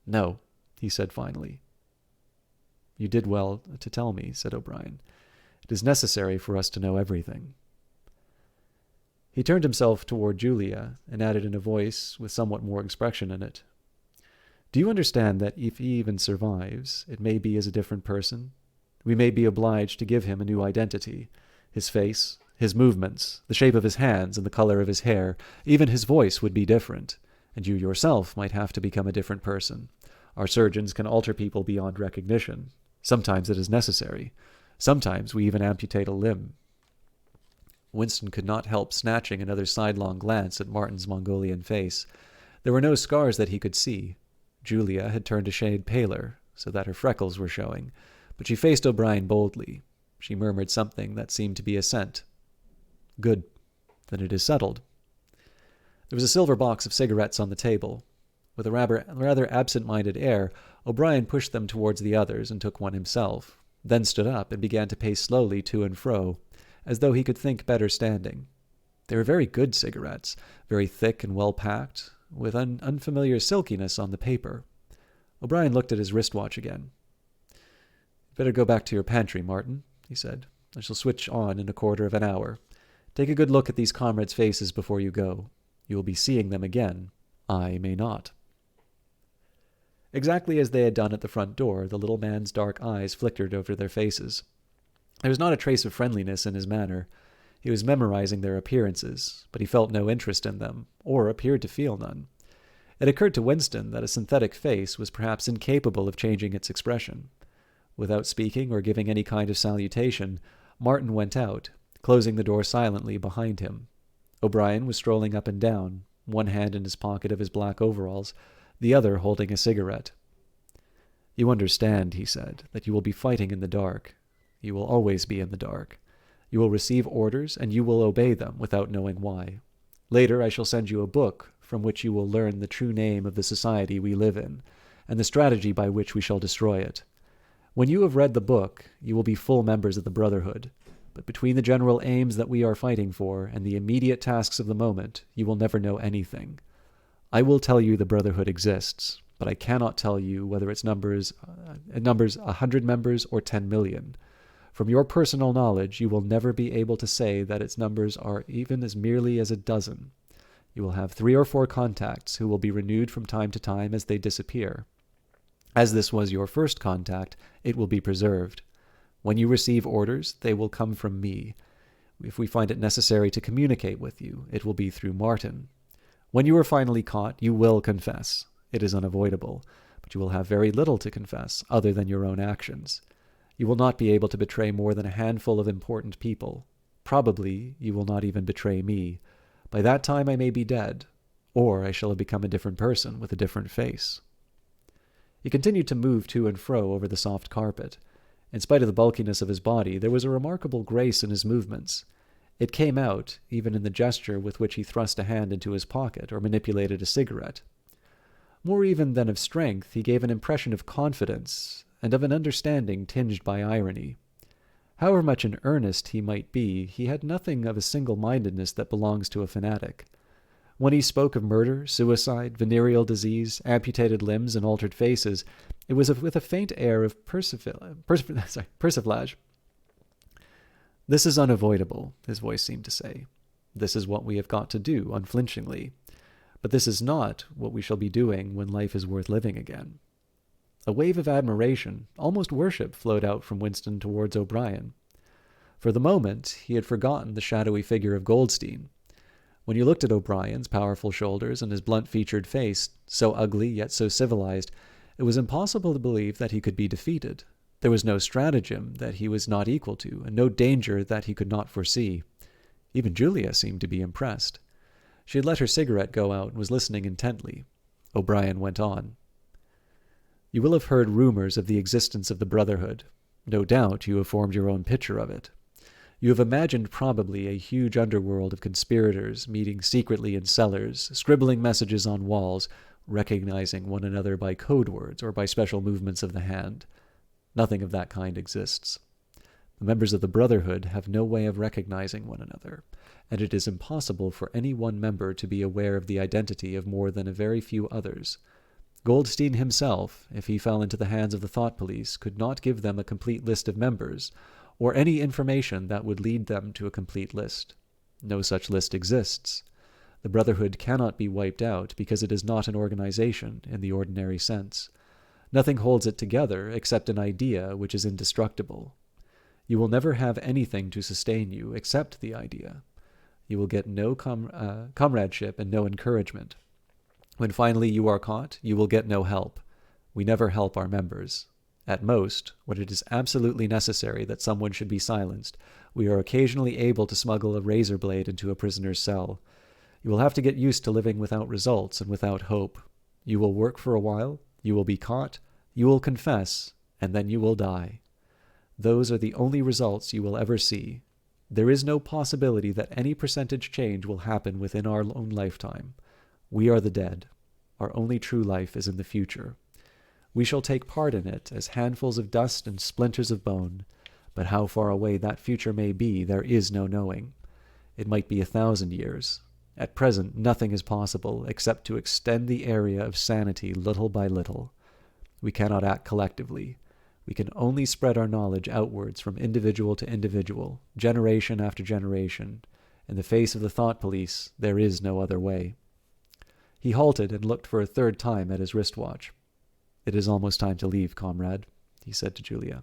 "No," he said finally. "You did well to tell me," said O'Brien. "It is necessary for us to know everything." He turned himself toward Julia and added in a voice with somewhat more expression in it, "Do you understand that if he even survives, it may be as a different person? We may be obliged to give him a new identity. His face, his movements, the shape of his hands and the color of his hair, even his voice would be different, and you yourself might have to become a different person. Our surgeons can alter people beyond recognition. Sometimes it is necessary. Sometimes we even amputate a limb." Winston could not help snatching another sidelong glance at Martin's Mongolian face. There were no scars that he could see. Julia had turned a shade paler, so that her freckles were showing, but she faced O'Brien boldly. She murmured something that seemed to be assent. "Good. Then it is settled." There was a silver box of cigarettes on the table. With a rather absent-minded air, O'Brien pushed them towards the others and took one himself, then stood up and began to pace slowly to and fro, as though he could think better standing. They were very good cigarettes, very thick and well-packed, with an unfamiliar silkiness on the paper. O'Brien looked at his wristwatch again. "You'd better go back to your pantry, Martin," he said. "I shall switch on in a quarter of an hour. Take a good look at these comrades' faces before you go. You will be seeing them again. I may not." Exactly as they had done at the front door, the little man's dark eyes flickered over their faces. There was not a trace of friendliness in his manner. He was memorizing their appearances, but he felt no interest in them, or appeared to feel none. It occurred to Winston that a synthetic face was perhaps incapable of changing its expression. Without speaking or giving any kind of salutation, Martin went out, closing the door silently behind him. O'Brien was strolling up and down, one hand in his pocket of his black overalls, the other holding a cigarette. "You understand," he said, "that you will be fighting in the dark. You will always be in the dark. You will receive orders, and you will obey them without knowing why. Later I shall send you a book from which you will learn the true name of the society we live in, and the strategy by which we shall destroy it. When you have read the book, you will be full members of the Brotherhood, but between the general aims that we are fighting for and the immediate tasks of the moment, you will never know anything. I will tell you the Brotherhood exists, but I cannot tell you whether it numbers 100 members or 10 million. From your personal knowledge, you will never be able to say that its numbers are even as merely as a dozen. You will have 3 or 4 contacts who will be renewed from time to time as they disappear. As this was your first contact, it will be preserved. When you receive orders, they will come from me. If we find it necessary to communicate with you, it will be through Martin. When you are finally caught, you will confess. It is unavoidable, but you will have very little to confess other than your own actions. You will not be able to betray more than a handful of important people. Probably you will not even betray me. By that time I may be dead, or I shall have become a different person with a different face." He continued to move to and fro over the soft carpet. In spite of the bulkiness of his body, there was a remarkable grace in his movements. It came out, even in the gesture with which he thrust a hand into his pocket or manipulated a cigarette. More even than of strength, he gave an impression of confidence and of an understanding tinged by irony. However much in earnest he might be, he had nothing of a single-mindedness that belongs to a fanatic. When he spoke of murder, suicide, venereal disease, amputated limbs, and altered faces, it was with a faint air of persiflage. "This is unavoidable," his voice seemed to say. "This is what we have got to do, unflinchingly. But this is not what we shall be doing when life is worth living again." A wave of admiration, almost worship, flowed out from Winston towards O'Brien. For the moment, he had forgotten the shadowy figure of Goldstein. When you looked at O'Brien's powerful shoulders and his blunt-featured face, so ugly yet so civilized, it was impossible to believe that he could be defeated. There was no stratagem that he was not equal to, and no danger that he could not foresee. Even Julia seemed to be impressed. She had let her cigarette go out and was listening intently. O'Brien went on. "You will have heard rumors of the existence of the Brotherhood. No doubt you have formed your own picture of it. You have imagined probably a huge underworld of conspirators meeting secretly in cellars, scribbling messages on walls, recognizing one another by code words or by special movements of the hand. Nothing of that kind exists. The members of the Brotherhood have no way of recognizing one another, and it is impossible for any one member to be aware of the identity of more than a very few others. Goldstein himself, if he fell into the hands of the thought police, could not give them a complete list of members, or any information that would lead them to a complete list. No such list exists. The Brotherhood cannot be wiped out because it is not an organization in the ordinary sense. Nothing holds it together except an idea which is indestructible. You will never have anything to sustain you except the idea. You will get no comradeship and no encouragement. When finally you are caught, you will get no help. We never help our members. At most, when it is absolutely necessary that someone should be silenced, we are occasionally able to smuggle a razor blade into a prisoner's cell. You will have to get used to living without results and without hope. You will work for a while, you will be caught, you will confess, and then you will die. Those are the only results you will ever see. There is no possibility that any percentage change will happen within our own lifetime. We are the dead. Our only true life is in the future. We shall take part in it as handfuls of dust and splinters of bone, but how far away that future may be, there is no knowing. It might be 1,000 years. At present, nothing is possible except to extend the area of sanity little by little. We cannot act collectively. We can only spread our knowledge outwards from individual to individual, generation after generation. In the face of the thought police, there is no other way. He halted and looked for a third time at his wristwatch. "It is almost time to leave, comrade," he said to Julia.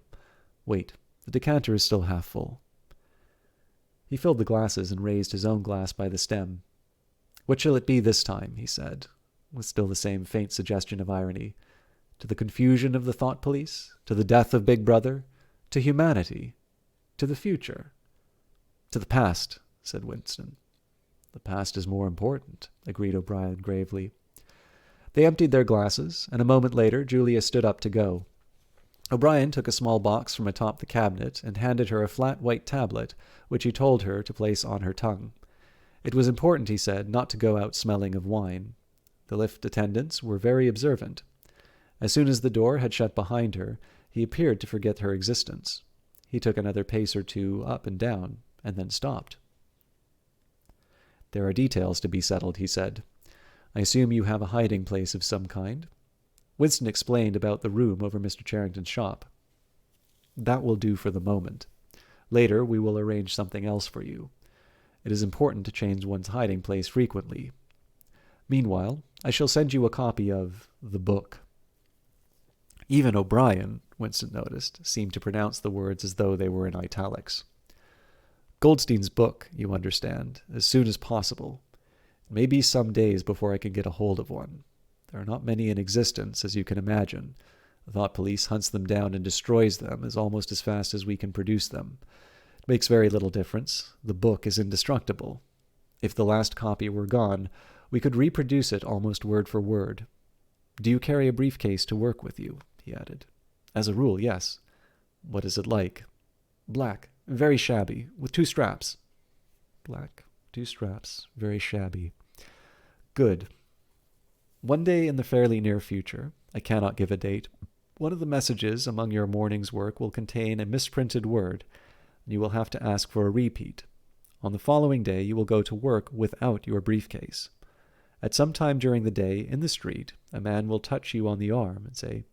"Wait, the decanter is still half full." He filled the glasses and raised his own glass by the stem. "What shall it be this time?" he said, with still the same faint suggestion of irony. "To the confusion of the thought police? To the death of Big Brother? To humanity? To the future?" "To the past," said Winston. "The past is more important," agreed O'Brien gravely. They emptied their glasses, and a moment later Julia stood up to go. O'Brien took a small box from atop the cabinet and handed her a flat white tablet, which he told her to place on her tongue. It was important, he said, not to go out smelling of wine. The lift attendants were very observant. As soon as the door had shut behind her, he appeared to forget her existence. He took another pace or two up and down, and then stopped. "There are details to be settled," he said. "I assume you have a hiding place of some kind?" Winston explained about the room over Mr. Charrington's shop. "That will do for the moment. Later we will arrange something else for you. It is important to change one's hiding place frequently. Meanwhile, I shall send you a copy of the book." Even O'Brien, Winston noticed, seemed to pronounce the words as though they were in italics. "Goldstein's book, you understand, as soon as possible. It may be some days before I can get a hold of one. There are not many in existence, as you can imagine. The thought police hunts them down and destroys them almost as fast as we can produce them. It makes very little difference. The book is indestructible. If the last copy were gone, we could reproduce it almost word for word. Do you carry a briefcase to work with you?" he added. "As a rule, yes." "What is it like?" "Black, very shabby, with 2 straps." "Black, 2 straps, very shabby. Good. One day in the fairly near future, I cannot give a date, one of the messages among your morning's work will contain a misprinted word, and you will have to ask for a repeat. On the following day, you will go to work without your briefcase. At some time during the day, in the street, a man will touch you on the arm and say,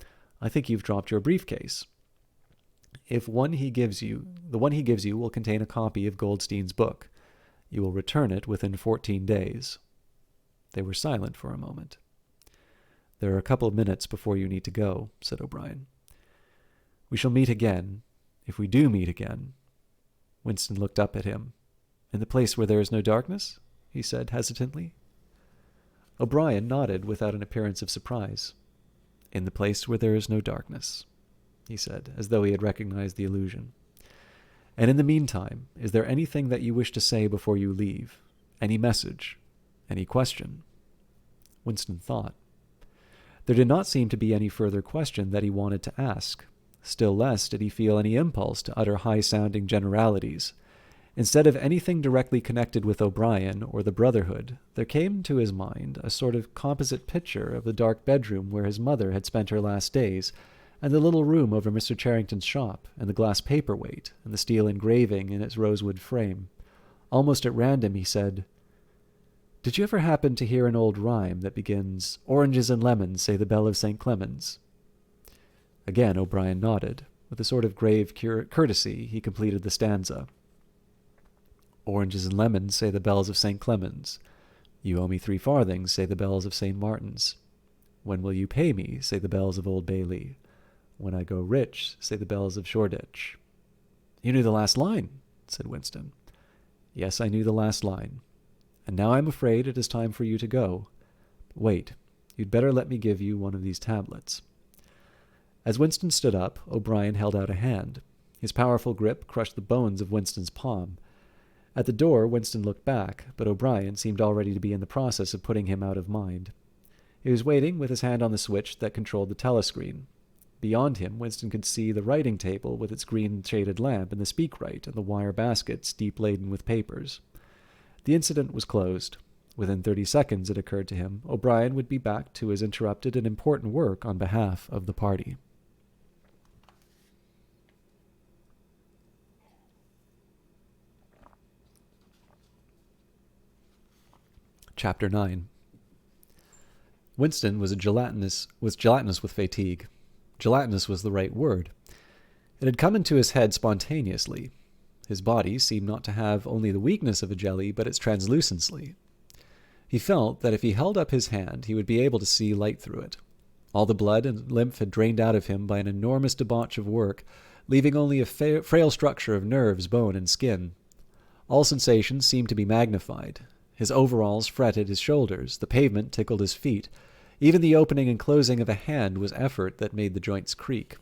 'I think you've dropped your briefcase.' The one he gives you will contain a copy of Goldstein's book. You will return it within 14 days. They were silent for a moment. "There are a couple of minutes before you need to go," said O'Brien. "We shall meet again, if we do meet again." Winston looked up at him. "In the place where there is no darkness?" he said hesitantly. O'Brien nodded without an appearance of surprise. "In the place where there is no darkness," he said, as though he had recognized the allusion. "And in the meantime, is there anything that you wish to say before you leave? Any message? Any question?" Winston thought. There did not seem to be any further question that he wanted to ask. Still less did he feel any impulse to utter high-sounding generalities. Instead of anything directly connected with O'Brien or the Brotherhood, there came to his mind a sort of composite picture of the dark bedroom where his mother had spent her last days, and the little room over Mr. Charrington's shop, and the glass paperweight, and the steel engraving in its rosewood frame. Almost at random he said, "Did you ever happen to hear an old rhyme that begins, 'Oranges and lemons say the bell of St. Clement's'?" Again O'Brien nodded. With a sort of grave courtesy he completed the stanza. Oranges and lemons, say the bells of St. Clement's. You owe me 3 farthings, say the bells of St. Martin's. When will you pay me, say the bells of Old Bailey. When I go rich, say the bells of Shoreditch. You knew the last line, said Winston. Yes, I knew the last line. And now I'm afraid it is time for you to go. Wait, you'd better let me give you one of these tablets. As Winston stood up, O'Brien held out a hand. His powerful grip crushed the bones of Winston's palm. At the door, Winston looked back, but O'Brien seemed already to be in the process of putting him out of mind. He was waiting with his hand on the switch that controlled the telescreen. Beyond him, Winston could see the writing table with its green-shaded lamp and the speakwrite and the wire baskets deep laden with papers. The incident was closed. Within 30 seconds, it occurred to him, O'Brien would be back to his interrupted and important work on behalf of the party. Chapter 9. Winston was gelatinous with fatigue. Gelatinous was the right word. It had come into his head spontaneously. His body seemed not to have only the weakness of a jelly, but its translucency. He felt that if he held up his hand, he would be able to see light through it. All the blood and lymph had drained out of him by an enormous debauch of work, leaving only a frail structure of nerves, bone, and skin. All sensations seemed to be magnified. His overalls fretted his shoulders, the pavement tickled his feet. Even the opening and closing of a hand was effort that made the joints creak.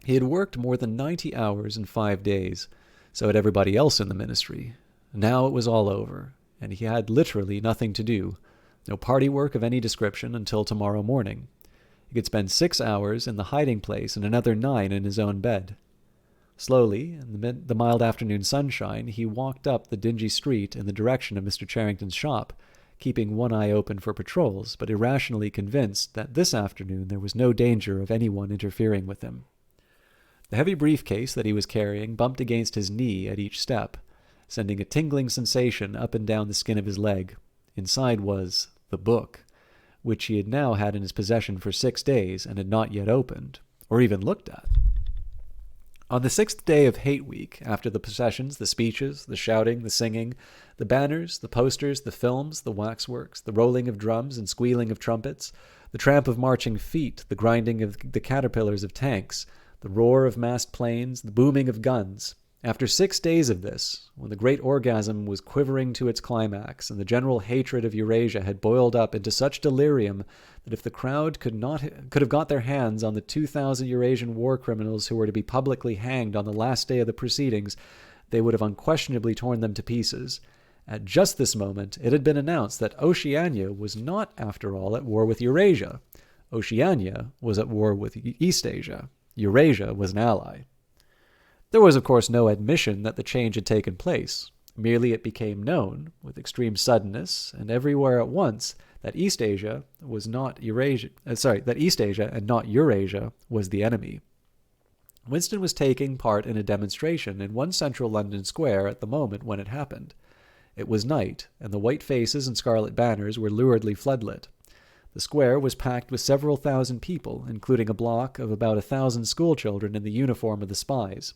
He had worked more than 90 hours in 5 days. So had everybody else in the ministry. Now it was all over, and he had literally nothing to do. No party work of any description until tomorrow morning. He could spend 6 hours in the hiding place and another 9 in his own bed. Slowly, in the mild afternoon sunshine, he walked up the dingy street in the direction of Mr. Charrington's shop, keeping one eye open for patrols, but irrationally convinced that this afternoon there was no danger of anyone interfering with him. The heavy briefcase that he was carrying bumped against his knee at each step, sending a tingling sensation up and down the skin of his leg. Inside was the book, which he had now had in his possession for 6 days and had not yet opened, or even looked at. On the 6th day of Hate Week, after the processions, the speeches, the shouting, the singing, the banners, the posters, the films, the waxworks, the rolling of drums and squealing of trumpets, the tramp of marching feet, the grinding of the caterpillars of tanks, the roar of massed planes, the booming of guns. After 6 days of this, when the great orgasm was quivering to its climax, and the general hatred of Eurasia had boiled up into such delirium that if the crowd could have got their hands on the 2,000 Eurasian war criminals who were to be publicly hanged on the last day of the proceedings, they would have unquestionably torn them to pieces. At just this moment, it had been announced that Oceania was not, after all, at war with Eurasia. Oceania was at war with Eastasia. Eurasia was an ally. There was, of course, no admission that the change had taken place. Merely it became known, with extreme suddenness and everywhere at once, that Eastasia was not Eurasia. That Eastasia and not Eurasia was the enemy. Winston was taking part in a demonstration in one central London square at the moment when it happened. It was night, and the white faces and scarlet banners were luridly floodlit. The square was packed with several thousand people, including a block of about 1,000 schoolchildren in the uniform of the spies.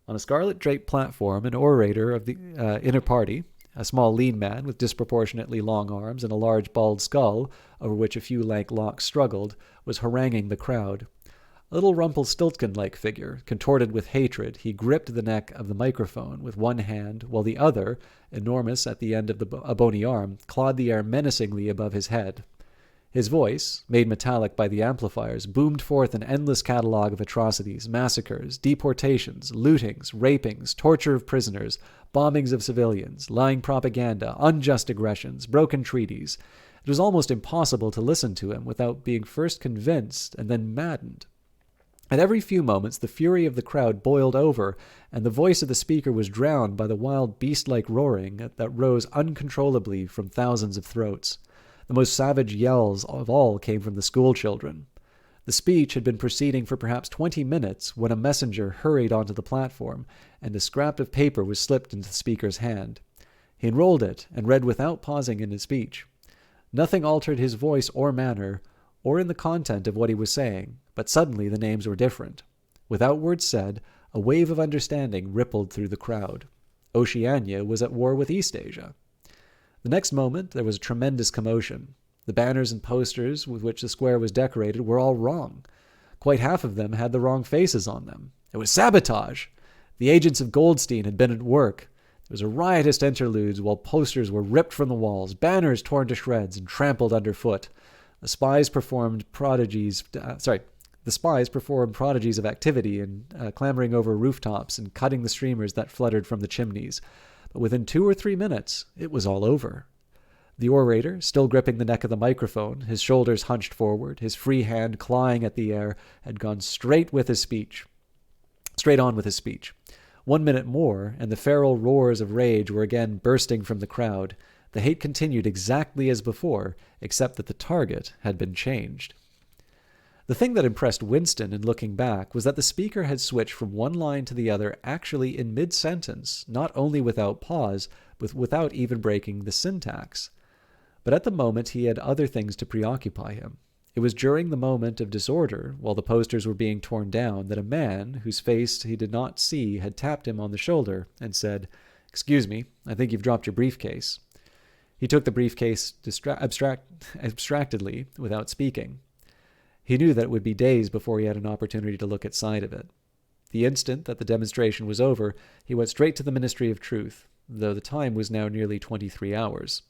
On a scarlet-draped platform, an orator of the inner party, a small lean man with disproportionately long arms and a large bald skull, over which a few lank locks struggled, was haranguing the crowd. A little Rumpelstiltskin-like figure, contorted with hatred, he gripped the neck of the microphone with one hand, while the other, enormous at the end of a bony arm, clawed the air menacingly above his head. His voice, made metallic by the amplifiers, boomed forth an endless catalogue of atrocities, massacres, deportations, lootings, rapings, torture of prisoners, bombings of civilians, lying propaganda, unjust aggressions, broken treaties. It was almost impossible to listen to him without being first convinced and then maddened. At every few moments the fury of the crowd boiled over, and the voice of the speaker was drowned by the wild beast-like roaring that rose uncontrollably from thousands of throats. The most savage yells of all came from the schoolchildren. The speech had been proceeding for perhaps 20 minutes when a messenger hurried onto the platform, and a scrap of paper was slipped into the speaker's hand. He unrolled it and read without pausing in his speech. Nothing altered his voice or manner, or in the content of what he was saying, but suddenly the names were different. Without words said, a wave of understanding rippled through the crowd. Oceania was at war with East Asia. The next moment, there was a tremendous commotion. The banners and posters with which the square was decorated were all wrong. Quite half of them had the wrong faces on them. It was sabotage! The agents of Goldstein had been at work. There was a riotous interlude while posters were ripped from the walls, banners torn to shreds and trampled underfoot. The spies performed prodigies of activity in clambering over rooftops and cutting the streamers that fluttered from the chimneys. But within 2 or 3 minutes, it was all over. The orator, still gripping the neck of the microphone, his shoulders hunched forward, his free hand clawing at the air, had gone straight on with his speech. 1 minute more, and the feral roars of rage were again bursting from the crowd. The hate continued exactly as before, except that the target had been changed. The thing that impressed Winston in looking back was that the speaker had switched from one line to the other actually in mid-sentence, not only without pause, but without even breaking the syntax. But at the moment he had other things to preoccupy him. It was during the moment of disorder, while the posters were being torn down, that a man, whose face he did not see, had tapped him on the shoulder and said, "Excuse me, I think you've dropped your briefcase." He took the briefcase abstractedly, without speaking. He knew that it would be days before he had an opportunity to look inside of it. The instant that the demonstration was over, he went straight to the Ministry of Truth, though the time was now nearly 23 hours.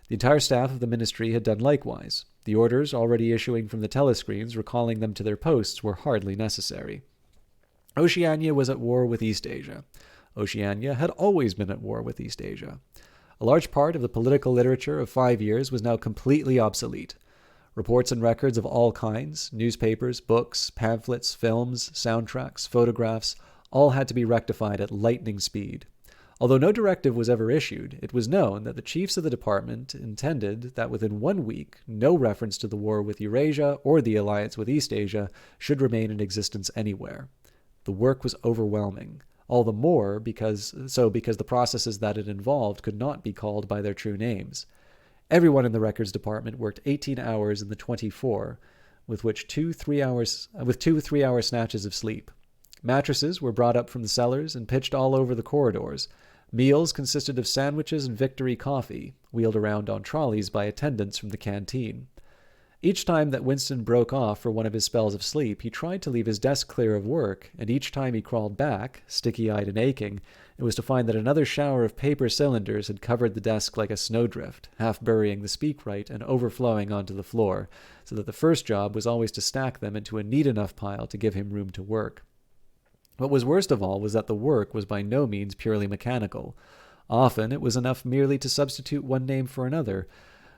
The entire staff of the ministry had done likewise. The orders already issuing from the telescreens recalling them to their posts were hardly necessary. Oceania was at war with East Asia. Oceania had always been at war with East Asia. A large part of the political literature of 5 years was now completely obsolete. Reports and records of all kinds, newspapers, books, pamphlets, films, soundtracks, photographs, all had to be rectified at lightning speed. Although no directive was ever issued, it was known that the chiefs of the department intended that within 1 week no reference to the war with Eurasia or the alliance with East Asia should remain in existence anywhere. The work was overwhelming, all the more because the processes that it involved could not be called by their true names. Everyone in the records department worked 18 hours in the 24, with 2 3-hour snatches of sleep. Mattresses were brought up from the cellars and pitched all over the corridors. Meals consisted of sandwiches and Victory coffee, wheeled around on trolleys by attendants from the canteen. Each time that Winston broke off for one of his spells of sleep, he tried to leave his desk clear of work, and each time he crawled back, sticky-eyed and aching, it was to find that another shower of paper cylinders had covered the desk like a snowdrift, half burying the speakwrite and overflowing onto the floor, so that the first job was always to stack them into a neat enough pile to give him room to work. What was worst of all was that the work was by no means purely mechanical. Often it was enough merely to substitute one name for another,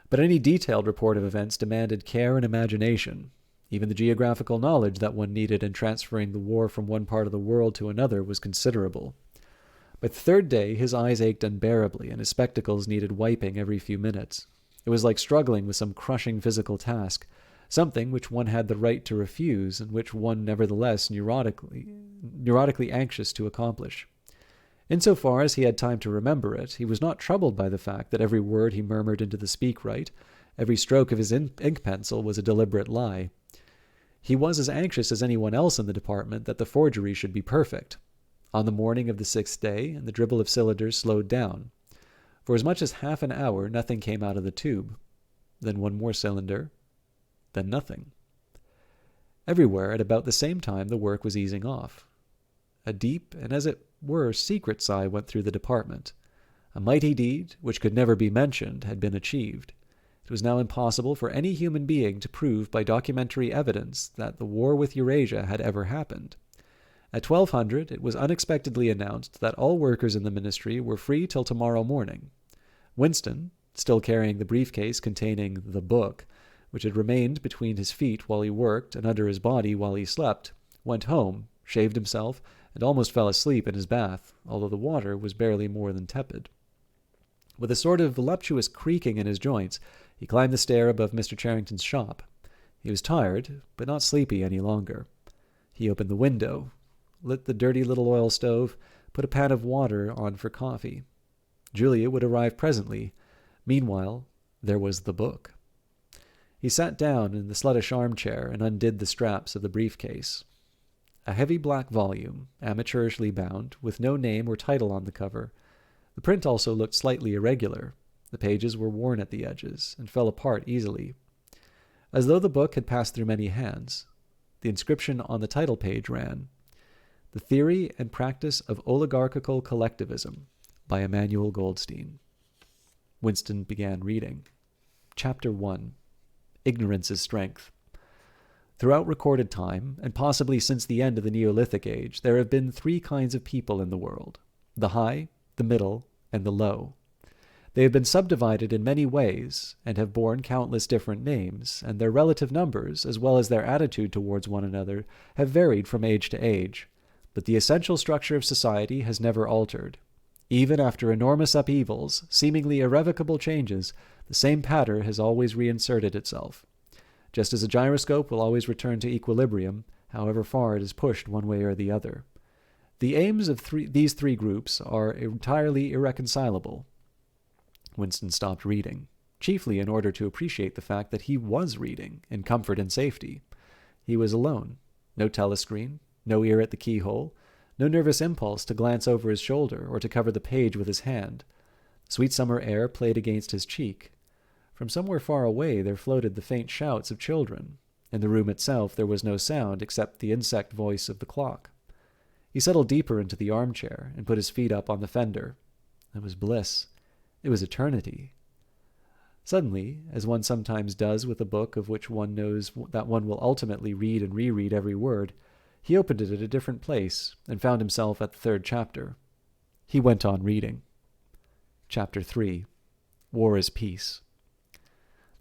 but any detailed report of events demanded care and imagination. Even the geographical knowledge that one needed in transferring the war from one part of the world to another was considerable. By the third day, his eyes ached unbearably, and his spectacles needed wiping every few minutes. It was like struggling with some crushing physical task, something which one had the right to refuse and which one nevertheless neurotically anxious to accomplish. Insofar as he had time to remember it, he was not troubled by the fact that every word he murmured into the speakwrite, every stroke of his ink pencil was a deliberate lie. He was as anxious as anyone else in the department that the forgery should be perfect. On the morning of the 6th day, the dribble of cylinders slowed down. For as much as half an hour, nothing came out of the tube. Then one more cylinder. Then nothing. Everywhere, at about the same time, the work was easing off. A deep and, as it were, secret sigh went through the department. A mighty deed, which could never be mentioned, had been achieved. It was now impossible for any human being to prove by documentary evidence that the war with Eurasia had ever happened. At 1200, it was unexpectedly announced that all workers in the ministry were free till tomorrow morning. Winston, still carrying the briefcase containing the book, which had remained between his feet while he worked and under his body while he slept, went home, shaved himself, and almost fell asleep in his bath, although the water was barely more than tepid. With a sort of voluptuous creaking in his joints, he climbed the stair above Mr. Charrington's shop. He was tired, but not sleepy any longer. He opened the window, lit the dirty little oil stove, put a pan of water on for coffee. Julia would arrive presently. Meanwhile, there was the book. He sat down in the sluttish armchair and undid the straps of the briefcase. A heavy black volume, amateurishly bound, with no name or title on the cover. The print also looked slightly irregular. The pages were worn at the edges and fell apart easily, as though the book had passed through many hands. The inscription on the title page ran, "The Theory and Practice of Oligarchical Collectivism" by Emmanuel Goldstein. Winston began reading. Chapter 1. Ignorance is Strength. Throughout recorded time, and possibly since the end of the Neolithic Age, there have been three kinds of people in the world: the high, the middle, and the low. They have been subdivided in many ways, and have borne countless different names, and their relative numbers, as well as their attitude towards one another, have varied from age to age. But the essential structure of society has never altered. Even after enormous upheavals, seemingly irrevocable changes, the same pattern has always reinserted itself. Just as a gyroscope will always return to equilibrium, however far it is pushed one way or the other. The aims of these three groups are entirely irreconcilable. Winston stopped reading, chiefly in order to appreciate the fact that he was reading, in comfort and safety. He was alone. No telescreen, no ear at the keyhole, no nervous impulse to glance over his shoulder or to cover the page with his hand. Sweet summer air played against his cheek. From somewhere far away there floated the faint shouts of children. In the room itself there was no sound except the insect voice of the clock. He settled deeper into the armchair and put his feet up on the fender. It was bliss. It was eternity. Suddenly, as one sometimes does with a book of which one knows that one will ultimately read and reread every word, he opened it at a different place and found himself at the third chapter. He went on reading. Chapter 3. War is Peace.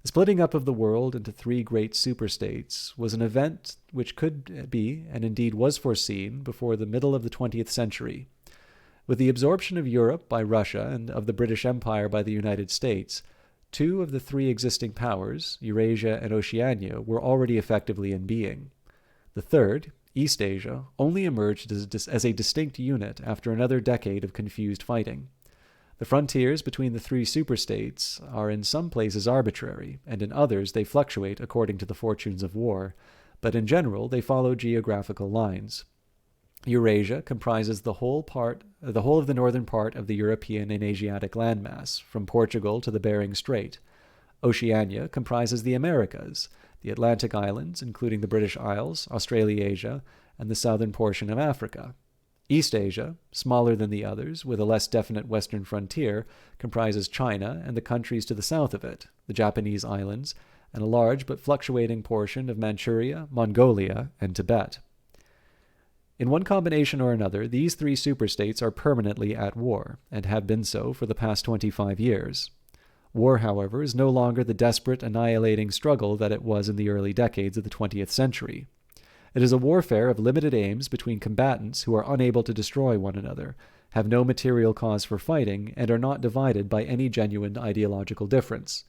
The splitting up of the world into three great superstates was an event which could be, and indeed was foreseen, before the middle of the 20th century. With the absorption of Europe by Russia and of the British Empire by the United States, two of the three existing powers, Eurasia and Oceania, were already effectively in being. The third, East Asia, only emerged as a distinct unit after another decade of confused fighting. The frontiers between the three superstates are in some places arbitrary, and in others they fluctuate according to the fortunes of war, but in general they follow geographical lines. Eurasia comprises the whole of the northern part of the European and Asiatic landmass, from Portugal to the Bering Strait. Oceania comprises the Americas, the Atlantic Islands, including the British Isles, Australasia, and the southern portion of Africa. East Asia, smaller than the others, with a less definite western frontier, comprises China and the countries to the south of it, the Japanese islands, and a large but fluctuating portion of Manchuria, Mongolia, and Tibet. In one combination or another, these three superstates are permanently at war, and have been so for the past 25 years. War, however, is no longer the desperate, annihilating struggle that it was in the early decades of the 20th century. It is a warfare of limited aims between combatants who are unable to destroy one another, have no material cause for fighting, and are not divided by any genuine ideological difference.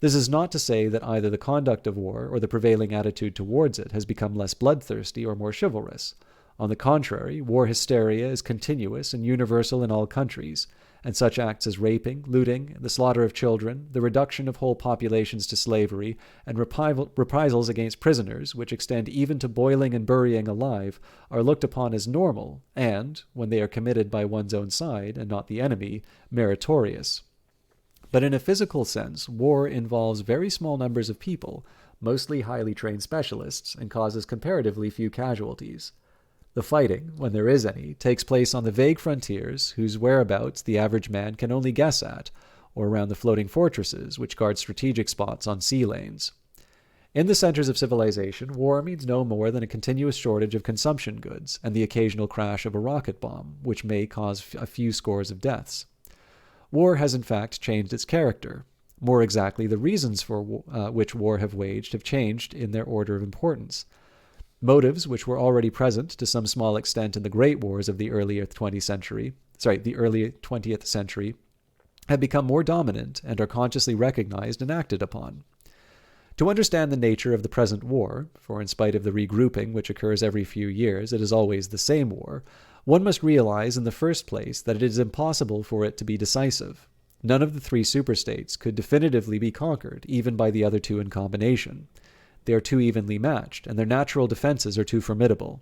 This is not to say that either the conduct of war or the prevailing attitude towards it has become less bloodthirsty or more chivalrous. On the contrary, war hysteria is continuous and universal in all countries, and such acts as raping, looting, the slaughter of children, the reduction of whole populations to slavery, and reprisals against prisoners, which extend even to boiling and burying alive, are looked upon as normal and, when they are committed by one's own side and not the enemy, meritorious. But in a physical sense, war involves very small numbers of people, mostly highly trained specialists, and causes comparatively few casualties. The fighting, when there is any, takes place on the vague frontiers whose whereabouts the average man can only guess at, or around the floating fortresses which guard strategic spots on sea lanes. In the centers of civilization, war means no more than a continuous shortage of consumption goods and the occasional crash of a rocket bomb, which may cause a few scores of deaths. War has in fact changed its character. More exactly, the reasons for which war have waged have changed in their order of importance. Motives which were already present to some small extent in the great wars of the early 20th century, have become more dominant and are consciously recognized and acted upon. To understand the nature of the present war, for in spite of the regrouping which occurs every few years, it is always the same war, one must realize in the first place that it is impossible for it to be decisive. None of the three superstates could definitively be conquered, even by the other two in combination. They are too evenly matched, and their natural defenses are too formidable.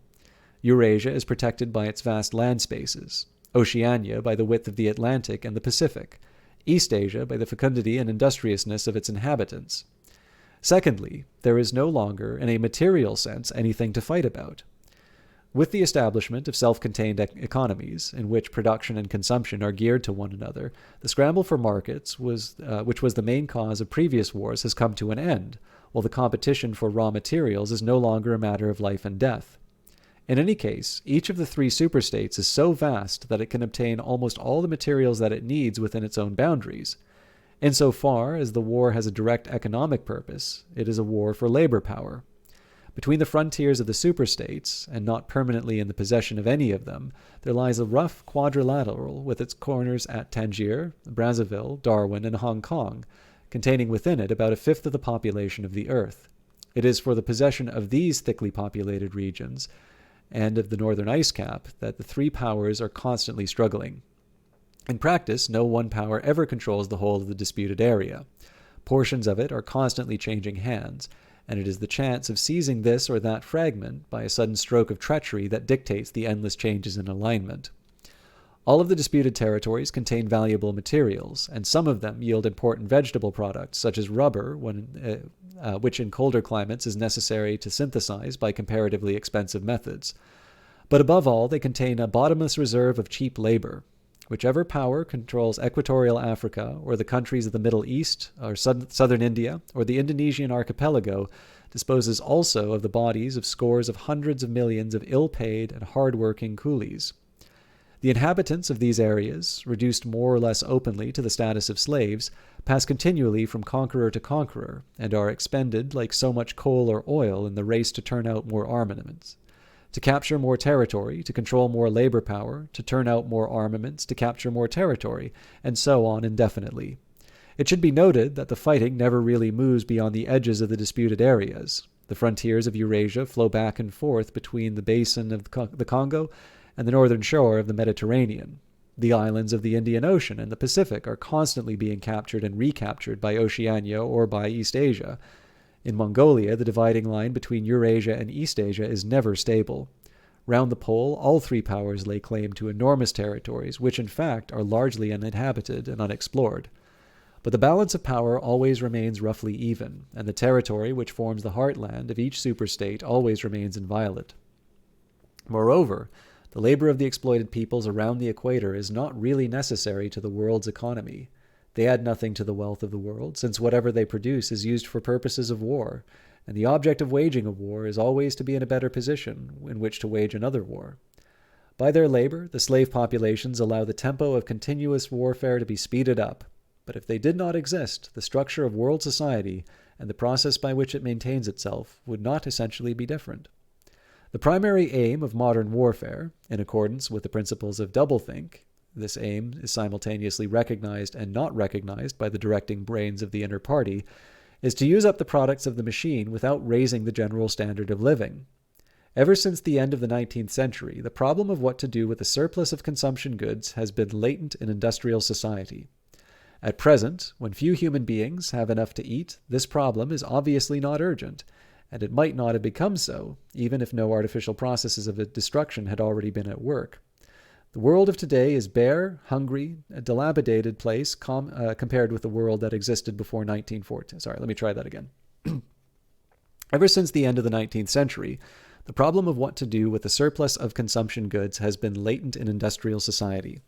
Eurasia is protected by its vast land spaces. Oceania by the width of the Atlantic and the Pacific, East Asia by the fecundity and industriousness of its inhabitants. Secondly, there is no longer, in a material sense, anything to fight about. With the establishment of self-contained economies, in which production and consumption are geared to one another, the scramble for markets, which was the main cause of previous wars, has come to an end, while the competition for raw materials is no longer a matter of life and death. In any case, each of the three superstates is so vast that it can obtain almost all the materials that it needs within its own boundaries. Insofar as the war has a direct economic purpose, it is a war for labor power. Between the frontiers of the superstates, and not permanently in the possession of any of them, there lies a rough quadrilateral with its corners at Tangier, Brazzaville, Darwin, and Hong Kong, containing within it about a fifth of the population of the earth. It is for the possession of these thickly populated regions and of the northern ice cap that the three powers are constantly struggling. In practice, no one power ever controls the whole of the disputed area. Portions of it are constantly changing hands, and it is the chance of seizing this or that fragment by a sudden stroke of treachery that dictates the endless changes in alignment. All of the disputed territories contain valuable materials, and some of them yield important vegetable products, such as rubber, which in colder climates is necessary to synthesize by comparatively expensive methods. But above all, they contain a bottomless reserve of cheap labor. Whichever power controls equatorial Africa, or the countries of the Middle East, or southern India, or the Indonesian archipelago, disposes also of the bodies of scores of hundreds of millions of ill-paid and hard-working coolies. The inhabitants of these areas, reduced more or less openly to the status of slaves, pass continually from conqueror to conqueror, and are expended like so much coal or oil in the race to turn out more armaments. To capture more territory, to control more labor power, to turn out more armaments, to capture more territory, and so on indefinitely. It should be noted that the fighting never really moves beyond the edges of the disputed areas. The frontiers of Eurasia flow back and forth between the basin of the Congo and the northern shore of the Mediterranean. The islands of the Indian Ocean and the Pacific are constantly being captured and recaptured by Oceania or by East Asia. In Mongolia, the dividing line between Eurasia and East Asia is never stable. Round the pole, all three powers lay claim to enormous territories, which in fact are largely uninhabited and unexplored. But the balance of power always remains roughly even, and the territory which forms the heartland of each superstate always remains inviolate. Moreover, the labor of the exploited peoples around the equator is not really necessary to the world's economy. They add nothing to the wealth of the world, since whatever they produce is used for purposes of war, and the object of waging a war is always to be in a better position in which to wage another war. By their labor, the slave populations allow the tempo of continuous warfare to be speeded up, but if they did not exist, the structure of world society and the process by which it maintains itself would not essentially be different. The primary aim of modern warfare, in accordance with the principles of doublethink, this aim is simultaneously recognized and not recognized by the directing brains of the inner party, is to use up the products of the machine without raising the general standard of living. Ever since the end of the 19th century, the problem of what to do with the surplus of consumption goods has been latent in industrial society. At present, when few human beings have enough to eat, this problem is obviously not urgent, and it might not have become so, even if no artificial processes of destruction had already been at work. The world of today is bare, hungry, a dilapidated place compared with the world that existed before 1914. Sorry, let me try that again. Ever since the end of the 19th century, the problem of what to do with the surplus of consumption goods has been latent in industrial society.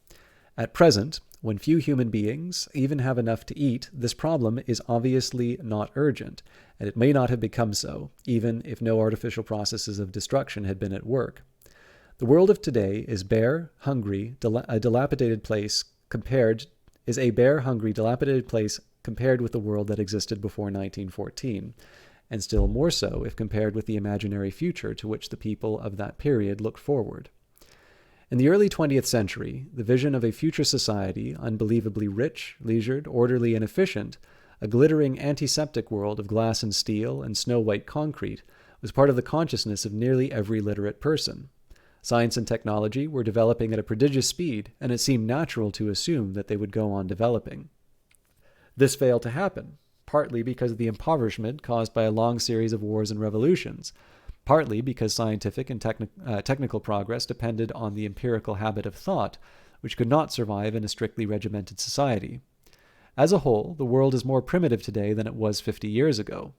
At present, when few human beings even have enough to eat, this problem is obviously not urgent, and it may not have become so, even if no artificial processes of destruction had been at work. The world of today is bare, hungry, a dilapidated place compared with the world that existed before 1914, and still more so if compared with the imaginary future to which the people of that period looked forward. In the early 20th century, the vision of a future society, unbelievably rich, leisured, orderly, and efficient, a glittering antiseptic world of glass and steel and snow-white concrete, was part of the consciousness of nearly every literate person. Science and technology were developing at a prodigious speed, and it seemed natural to assume that they would go on developing. This failed to happen, partly because of the impoverishment caused by a long series of wars and revolutions, partly because scientific and technical progress depended on the empirical habit of thought, which could not survive in a strictly regimented society. As a whole, the world is more primitive today than it was 50 years ago.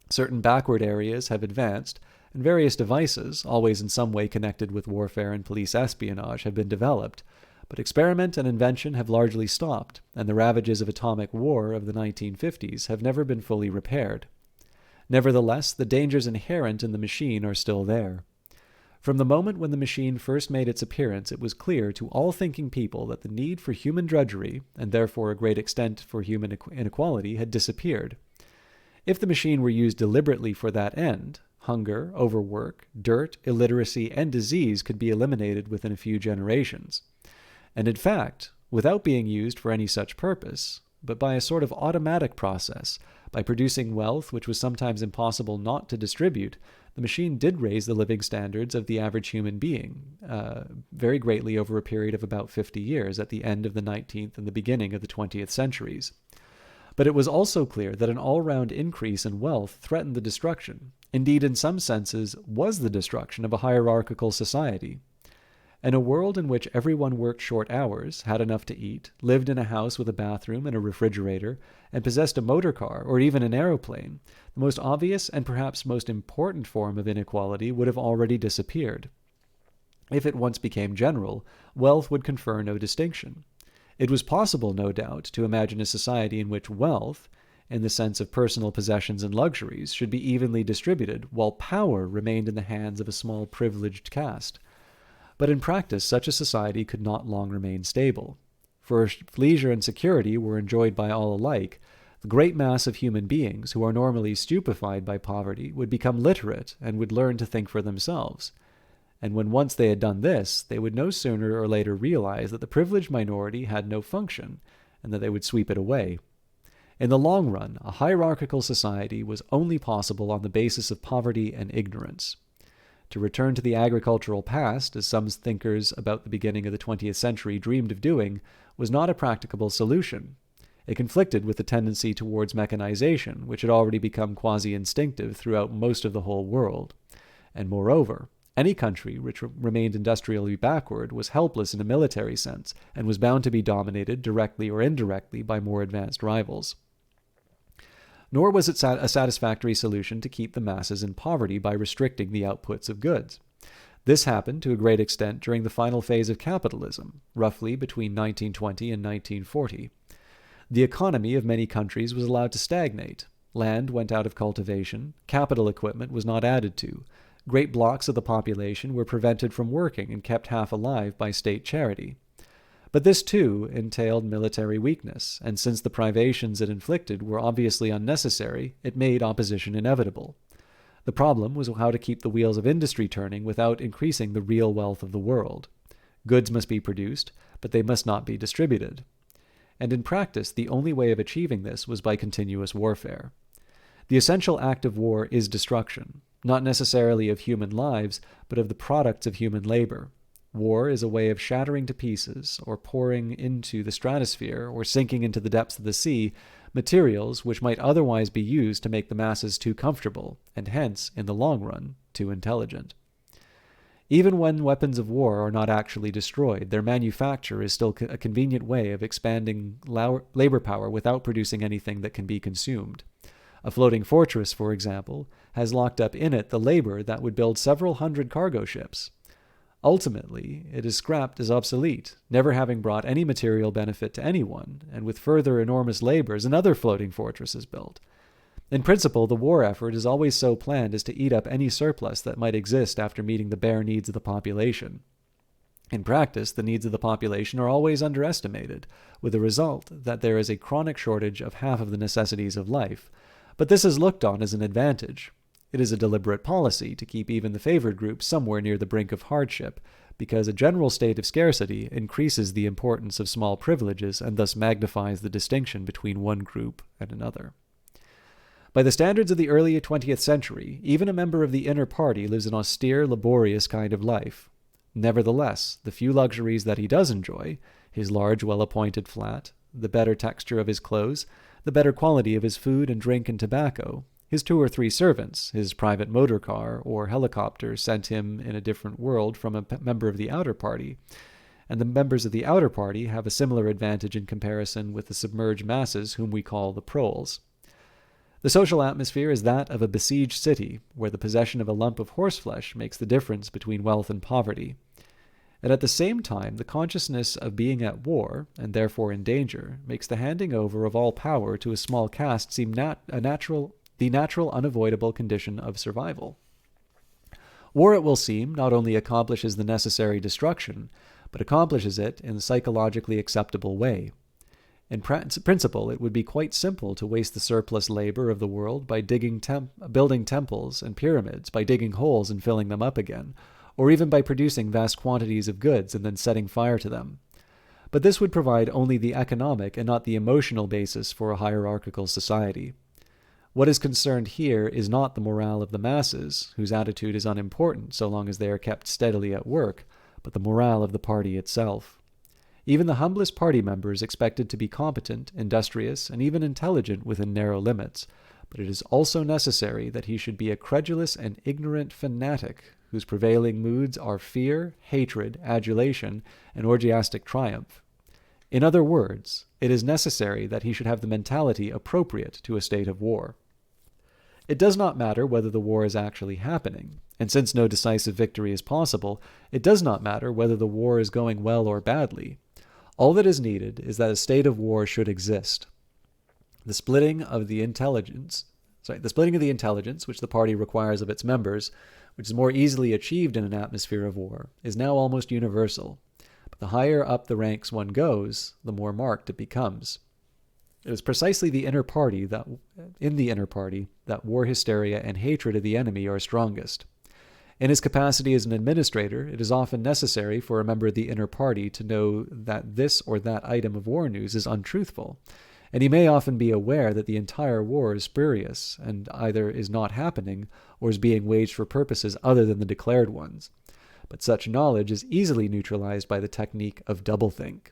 Certain backward areas have advanced, and various devices, always in some way connected with warfare and police espionage, have been developed, but experiment and invention have largely stopped, and the ravages of atomic war of the 1950s have never been fully repaired. Nevertheless, the dangers inherent in the machine are still there. From the moment when the machine first made its appearance, it was clear to all thinking people that the need for human drudgery, and therefore a great extent for human inequality, had disappeared. If the machine were used deliberately for that end, hunger, overwork, dirt, illiteracy, and disease could be eliminated within a few generations. And in fact, without being used for any such purpose, but by a sort of automatic process, by producing wealth which was sometimes impossible not to distribute, the machine did raise the living standards of the average human being very greatly over a period of about 50 years at the end of the 19th and the beginning of the 20th centuries. But it was also clear that an all-round increase in wealth threatened the destruction, indeed in some senses was the destruction of a hierarchical society. In a world in which everyone worked short hours, had enough to eat, lived in a house with a bathroom and a refrigerator, and possessed a motor car or even an aeroplane, the most obvious and perhaps most important form of inequality would have already disappeared. If it once became general, wealth would confer no distinction. It was possible, no doubt, to imagine a society in which wealth, in the sense of personal possessions and luxuries, should be evenly distributed, while power remained in the hands of a small privileged caste. But in practice, such a society could not long remain stable. For if leisure and security were enjoyed by all alike, the great mass of human beings, who are normally stupefied by poverty, would become literate and would learn to think for themselves. And when once they had done this, they would no sooner or later realize that the privileged minority had no function, and that they would sweep it away. In the long run, a hierarchical society was only possible on the basis of poverty and ignorance. To return to the agricultural past, as some thinkers about the beginning of the 20th century dreamed of doing, was not a practicable solution. It conflicted with the tendency towards mechanization, which had already become quasi-instinctive throughout most of the whole world. And moreover, any country which remained industrially backward was helpless in a military sense, and was bound to be dominated, directly or indirectly, by more advanced rivals. Nor was it a satisfactory solution to keep the masses in poverty by restricting the outputs of goods. This happened to a great extent during the final phase of capitalism, roughly between 1920 and 1940. The economy of many countries was allowed to stagnate. Land went out of cultivation, capital equipment was not added to, great blocks of the population were prevented from working and kept half alive by state charity. But this, too, entailed military weakness, and since the privations it inflicted were obviously unnecessary, it made opposition inevitable. The problem was how to keep the wheels of industry turning without increasing the real wealth of the world. Goods must be produced, but they must not be distributed. And in practice, the only way of achieving this was by continuous warfare. The essential act of war is destruction, not necessarily of human lives, but of the products of human labor. War is a way of shattering to pieces, or pouring into the stratosphere, or sinking into the depths of the sea, materials which might otherwise be used to make the masses too comfortable, and hence, in the long run, too intelligent. Even when weapons of war are not actually destroyed, their manufacture is still a convenient way of expanding labor power without producing anything that can be consumed. A floating fortress, for example, has locked up in it the labor that would build several hundred cargo ships. Ultimately, it is scrapped as obsolete, never having brought any material benefit to anyone, and with further enormous labors another floating fortress is built. In principle, the war effort is always so planned as to eat up any surplus that might exist after meeting the bare needs of the population. In practice, the needs of the population are always underestimated, with the result that there is a chronic shortage of half of the necessities of life. But this is looked on as an advantage. It is a deliberate policy to keep even the favored groups somewhere near the brink of hardship, because a general state of scarcity increases the importance of small privileges and thus magnifies the distinction between one group and another. By the standards of the early 20th century, even a member of the inner party lives an austere, laborious kind of life. Nevertheless, the few luxuries that he does enjoy, his large, well-appointed flat, the better texture of his clothes, the better quality of his food and drink and tobacco, his 2 or 3 servants, his private motor car or helicopter sent him in a different world from a member of the outer party, and the members of the outer party have a similar advantage in comparison with the submerged masses whom we call the proles. The social atmosphere is that of a besieged city, where the possession of a lump of horseflesh makes the difference between wealth and poverty. And at the same time, the consciousness of being at war, and therefore in danger, makes the handing over of all power to a small caste seem the natural, unavoidable condition of survival. War, it will seem, not only accomplishes the necessary destruction, but accomplishes it in a psychologically acceptable way. In principle, it would be quite simple to waste the surplus labor of the world by building temples and pyramids, by digging holes and filling them up again, or even by producing vast quantities of goods and then setting fire to them. But this would provide only the economic and not the emotional basis for a hierarchical society. What is concerned here is not the morale of the masses, whose attitude is unimportant so long as they are kept steadily at work, but the morale of the party itself. Even the humblest party member is expected to be competent, industrious, and even intelligent within narrow limits, but it is also necessary that he should be a credulous and ignorant fanatic whose prevailing moods are fear, hatred, adulation, and orgiastic triumph. In other words, it is necessary that he should have the mentality appropriate to a state of war. It does not matter whether the war is actually happening, and since no decisive victory is possible, it does not matter whether the war is going well or badly. All that is needed is that a state of war should exist. The splitting of the intelligence, which the party requires of its members, which is more easily achieved in an atmosphere of war, is now almost universal. But the higher up the ranks one goes, the more marked it becomes. It is precisely in the inner party that war hysteria and hatred of the enemy are strongest. In his capacity as an administrator, it is often necessary for a member of the inner party to know that this or that item of war news is untruthful, and he may often be aware that the entire war is spurious and either is not happening or is being waged for purposes other than the declared ones. But such knowledge is easily neutralized by the technique of doublethink.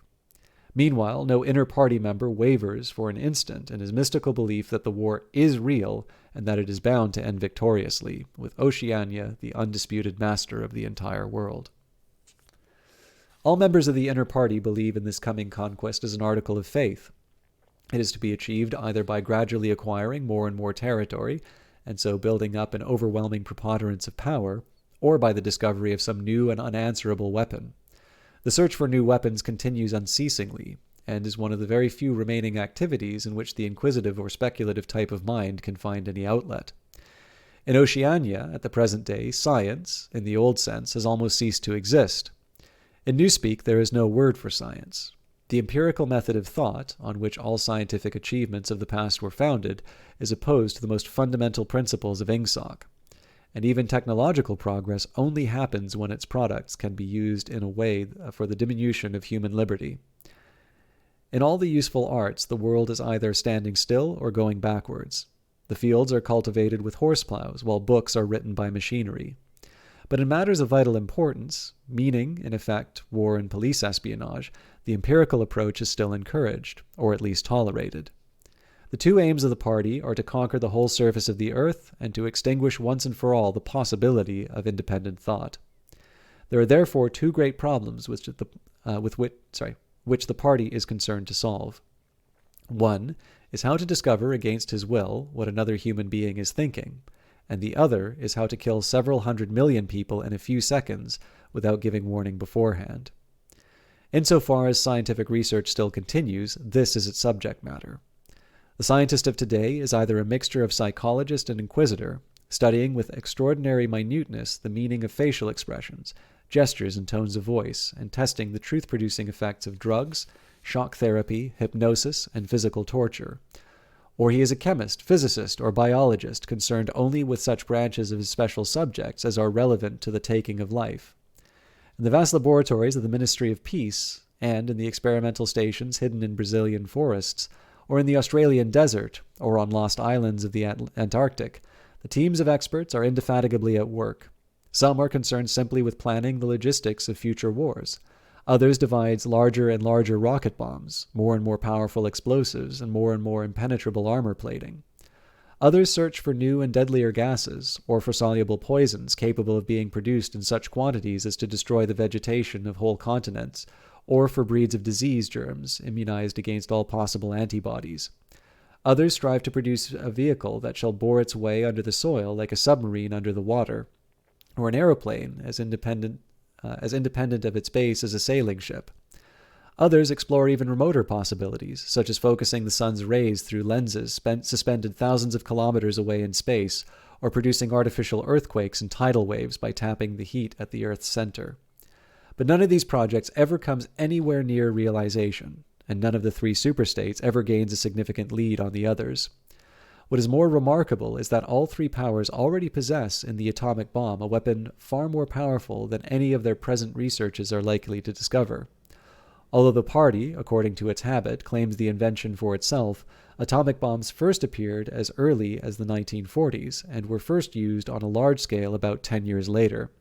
Meanwhile, no inner party member wavers for an instant in his mystical belief that the war is real and that it is bound to end victoriously, with Oceania the undisputed master of the entire world. All members of the inner party believe in this coming conquest as an article of faith. It is to be achieved either by gradually acquiring more and more territory, and so building up an overwhelming preponderance of power, or by the discovery of some new and unanswerable weapon. The search for new weapons continues unceasingly, and is one of the very few remaining activities in which the inquisitive or speculative type of mind can find any outlet. In Oceania, at the present day, science, in the old sense, has almost ceased to exist. In Newspeak, there is no word for science. The empirical method of thought, on which all scientific achievements of the past were founded, is opposed to the most fundamental principles of Ingsoc. And even technological progress only happens when its products can be used in a way for the diminution of human liberty. In all the useful arts, the world is either standing still or going backwards. The fields are cultivated with horseplows, while books are written by machinery. But in matters of vital importance, meaning, in effect, war and police espionage, the empirical approach is still encouraged, or at least tolerated. The two aims of the party are to conquer the whole surface of the earth and to extinguish once and for all the possibility of independent thought. There are therefore two great problems which the party is concerned to solve. One is how to discover against his will what another human being is thinking, and the other is how to kill several 100 million people in a few seconds without giving warning beforehand. Insofar as scientific research still continues, this is its subject matter. The scientist of today is either a mixture of psychologist and inquisitor, studying with extraordinary minuteness the meaning of facial expressions, gestures and tones of voice, and testing the truth-producing effects of drugs, shock therapy, hypnosis, and physical torture. Or he is a chemist, physicist, or biologist concerned only with such branches of his special subjects as are relevant to the taking of life. In the vast laboratories of the Ministry of Peace, and in the experimental stations hidden in Brazilian forests, or in the Australian desert, or on lost islands of the Antarctic, the teams of experts are indefatigably at work. Some are concerned simply with planning the logistics of future wars. Others devise larger and larger rocket bombs, more and more powerful explosives, and more impenetrable armor plating. Others search for new and deadlier gases, or for soluble poisons capable of being produced in such quantities as to destroy the vegetation of whole continents, or for breeds of disease germs immunized against all possible antibodies. Others strive to produce a vehicle that shall bore its way under the soil like a submarine under the water, or an aeroplane as independent of its base as a sailing ship. Others explore even remoter possibilities, such as focusing the sun's rays through lenses suspended thousands of kilometers away in space, or producing artificial earthquakes and tidal waves by tapping the heat at the Earth's center. But none of these projects ever comes anywhere near realization, and none of the three superstates ever gains a significant lead on the others. What is more remarkable is that all three powers already possess in the atomic bomb a weapon far more powerful than any of their present researches are likely to discover. Although the party, according to its habit, claims the invention for itself, atomic bombs first appeared as early as the 1940s and were first used on a large scale about 10 years later.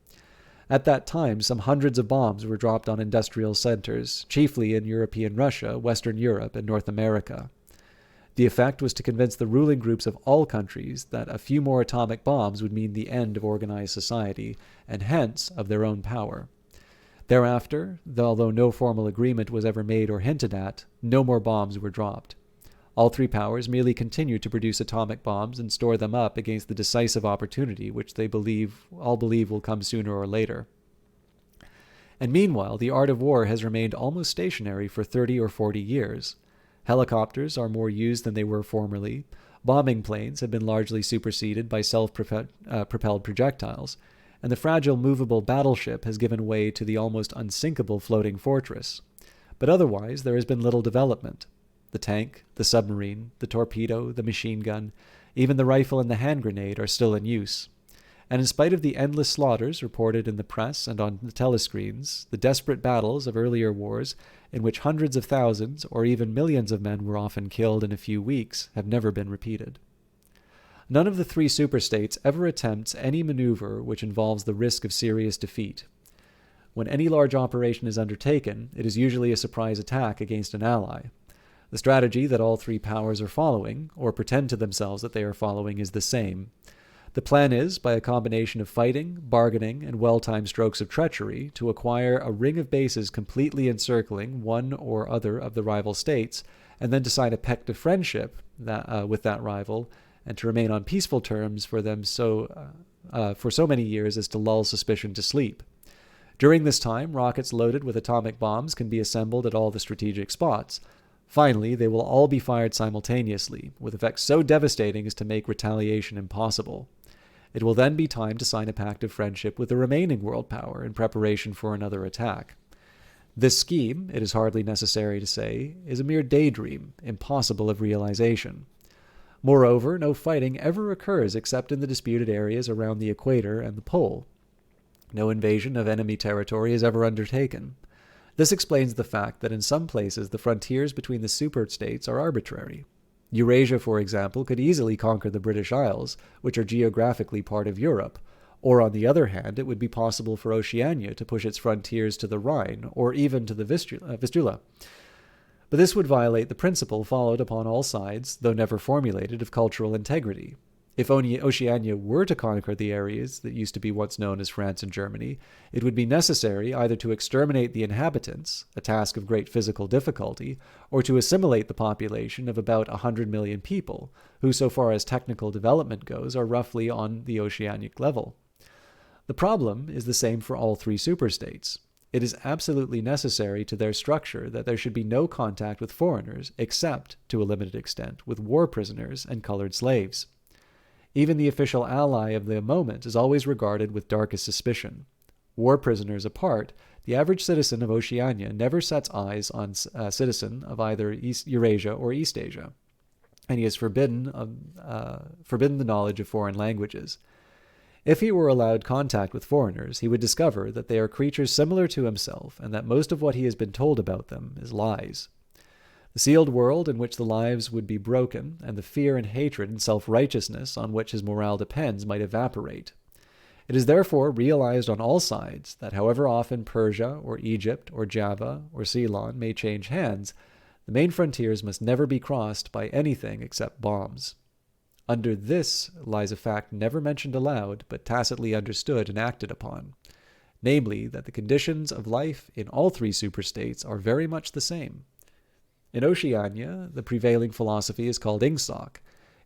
At that time, some hundreds of bombs were dropped on industrial centers, chiefly in European Russia, Western Europe, and North America. The effect was to convince the ruling groups of all countries that a few more atomic bombs would mean the end of organized society, and hence of their own power. Thereafter, although no formal agreement was ever made or hinted at, no more bombs were dropped. All three powers merely continued to produce atomic bombs and store them up against the decisive opportunity which they all believe will come sooner or later. And meanwhile, the art of war has remained almost stationary for 30 or 40 years. Helicopters are more used than they were formerly. Bombing planes have been largely superseded by self-propelled projectiles, and the fragile movable battleship has given way to the almost unsinkable floating fortress. But otherwise, there has been little development. The tank, the submarine, the torpedo, the machine gun, even the rifle and the hand grenade are still in use. And in spite of the endless slaughters reported in the press and on the telescreens, the desperate battles of earlier wars, in which hundreds of thousands or even millions of men were often killed in a few weeks, have never been repeated. None of the three superstates ever attempts any maneuver which involves the risk of serious defeat. When any large operation is undertaken, it is usually a surprise attack against an ally. The strategy that all three powers are following, or pretend to themselves that they are following, is the same. The plan is, by a combination of fighting, bargaining, and well-timed strokes of treachery, to acquire a ring of bases completely encircling one or other of the rival states, and then to sign a pact of friendship with that rival, and to remain on peaceful terms for so many years as to lull suspicion to sleep. During this time, rockets loaded with atomic bombs can be assembled at all the strategic spots. Finally, they will all be fired simultaneously, with effects so devastating as to make retaliation impossible. It will then be time to sign a pact of friendship with the remaining world power in preparation for another attack. This scheme, it is hardly necessary to say, is a mere daydream, impossible of realization. Moreover, no fighting ever occurs except in the disputed areas around the equator and the pole. No invasion of enemy territory is ever undertaken. This explains the fact that in some places the frontiers between the superstates are arbitrary. Eurasia, for example, could easily conquer the British Isles, which are geographically part of Europe, or on the other hand, it would be possible for Oceania to push its frontiers to the Rhine, or even to the Vistula. But this would violate the principle followed upon all sides, though never formulated, of cultural integrity. If Oceania were to conquer the areas that used to be once known as France and Germany, it would be necessary either to exterminate the inhabitants, a task of great physical difficulty, or to assimilate the population of about 100 million people, who, so far as technical development goes, are roughly on the oceanic level. The problem is the same for all three superstates. It is absolutely necessary to their structure that there should be no contact with foreigners, except, to a limited extent, with war prisoners and colored slaves. Even the official ally of the moment is always regarded with darkest suspicion. War prisoners apart, the average citizen of Oceania never sets eyes on a citizen of either Eurasia or East Asia, and he is forbidden the knowledge of foreign languages. If he were allowed contact with foreigners, he would discover that they are creatures similar to himself, and that most of what he has been told about them is lies. The sealed world in which the lives would be broken, and the fear and hatred and self-righteousness on which his morale depends might evaporate. It is therefore realized on all sides that however often Persia or Egypt or Java or Ceylon may change hands, the main frontiers must never be crossed by anything except bombs. Under this lies a fact never mentioned aloud, but tacitly understood and acted upon. namely that the conditions of life in all three superstates are very much the same. In Oceania, the prevailing philosophy is called Ingsoc.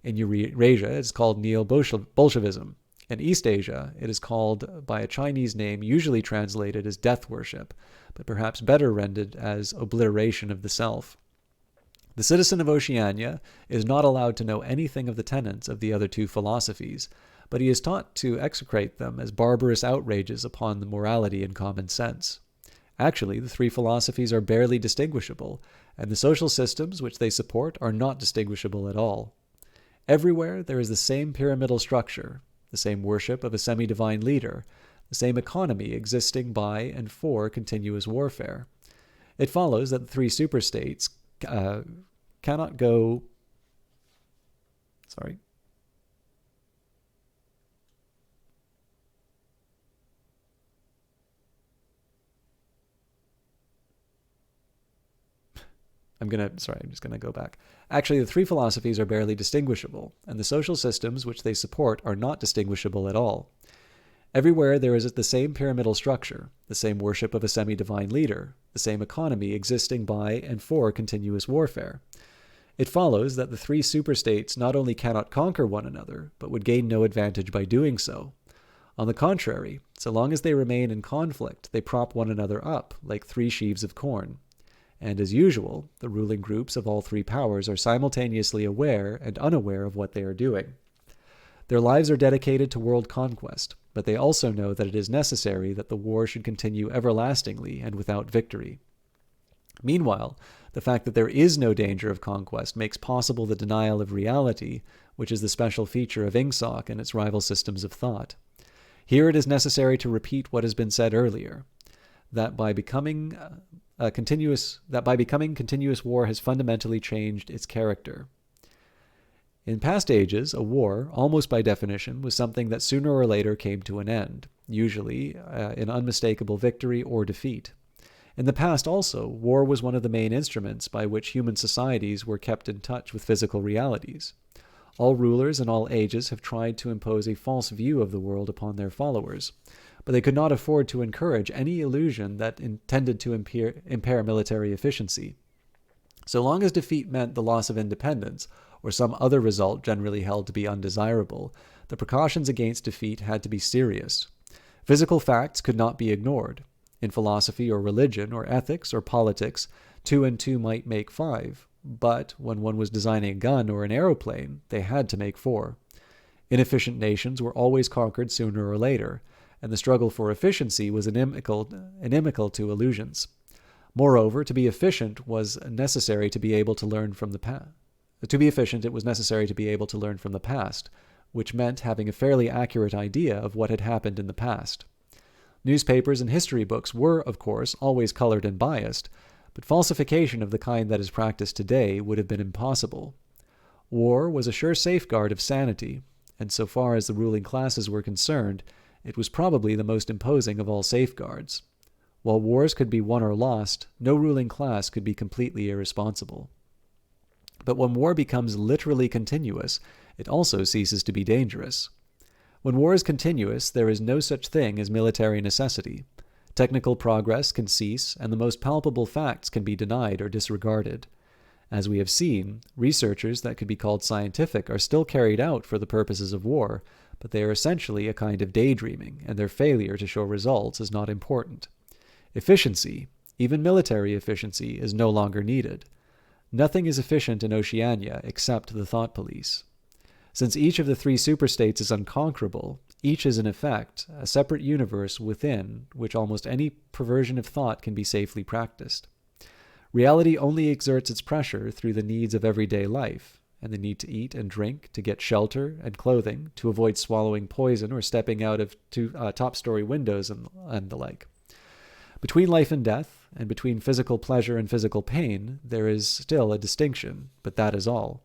In Eurasia, it is called Neo-Bolshevism. In East Asia, it is called by a Chinese name usually translated as death worship, but perhaps better rendered as obliteration of the self. The citizen of Oceania is not allowed to know anything of the tenets of the other two philosophies, but he is taught to execrate them as barbarous outrages upon the morality and common sense. Actually, the three philosophies are barely distinguishable, and the social systems which they support are not distinguishable at all. Everywhere there is the same pyramidal structure, the same worship of a semi-divine leader, the same economy existing by and for continuous warfare. It follows that the three superstates cannot go... Sorry. I'm just going to go back. Actually, the three philosophies are barely distinguishable, and the social systems which they support are not distinguishable at all. Everywhere there is the same pyramidal structure, the same worship of a semi-divine leader, the same economy existing by and for continuous warfare. It follows that the three superstates not only cannot conquer one another, but would gain no advantage by doing so. On the contrary, so long as they remain in conflict, they prop one another up like three sheaves of corn. And as usual, the ruling groups of all three powers are simultaneously aware and unaware of what they are doing. Their lives are dedicated to world conquest, but they also know that it is necessary that the war should continue everlastingly and without victory. Meanwhile, the fact that there is no danger of conquest makes possible the denial of reality, which is the special feature of Ingsoc and its rival systems of thought. Here it is necessary to repeat what has been said earlier, that by becoming continuous war has fundamentally changed its character. In past ages, a war, almost by definition, was something that sooner or later came to an end, usually in unmistakable victory or defeat. In the past also, war was one of the main instruments by which human societies were kept in touch with physical realities. All rulers in all ages have tried to impose a false view of the world upon their followers, but they could not afford to encourage any illusion that intended to impair military efficiency. So long as defeat meant the loss of independence, or some other result generally held to be undesirable, the precautions against defeat had to be serious. Physical facts could not be ignored. In philosophy or religion or ethics or politics, 2 and 2 might make 5, but when one was designing a gun or an aeroplane, they had to make 4. Inefficient nations were always conquered sooner or later, and the struggle for efficiency was inimical to illusions. Moreover, to be efficient was necessary to be able to learn from the past. To be efficient, it was necessary to be able to learn from the past, which meant having a fairly accurate idea of what had happened in the past. Newspapers and history books were, of course, always colored and biased, but falsification of the kind that is practiced today would have been impossible. War was a sure safeguard of sanity, and so far as the ruling classes were concerned, it was probably the most imposing of all safeguards. While wars could be won or lost, no ruling class could be completely irresponsible. But when war becomes literally continuous, it also ceases to be dangerous. When war is continuous, there is no such thing as military necessity. Technical progress can cease, and the most palpable facts can be denied or disregarded. As we have seen, researches that could be called scientific are still carried out for the purposes of war, but they are essentially a kind of daydreaming, and their failure to show results is not important. Efficiency, even military efficiency, is no longer needed. Nothing is efficient in Oceania except the thought police. Since each of the three superstates is unconquerable, each is in effect a separate universe within which almost any perversion of thought can be safely practiced. Reality only exerts its pressure through the needs of everyday life, and the need to eat and drink, to get shelter and clothing, to avoid swallowing poison or stepping out of top-story windows and the like. Between life and death, and between physical pleasure and physical pain, there is still a distinction, but that is all.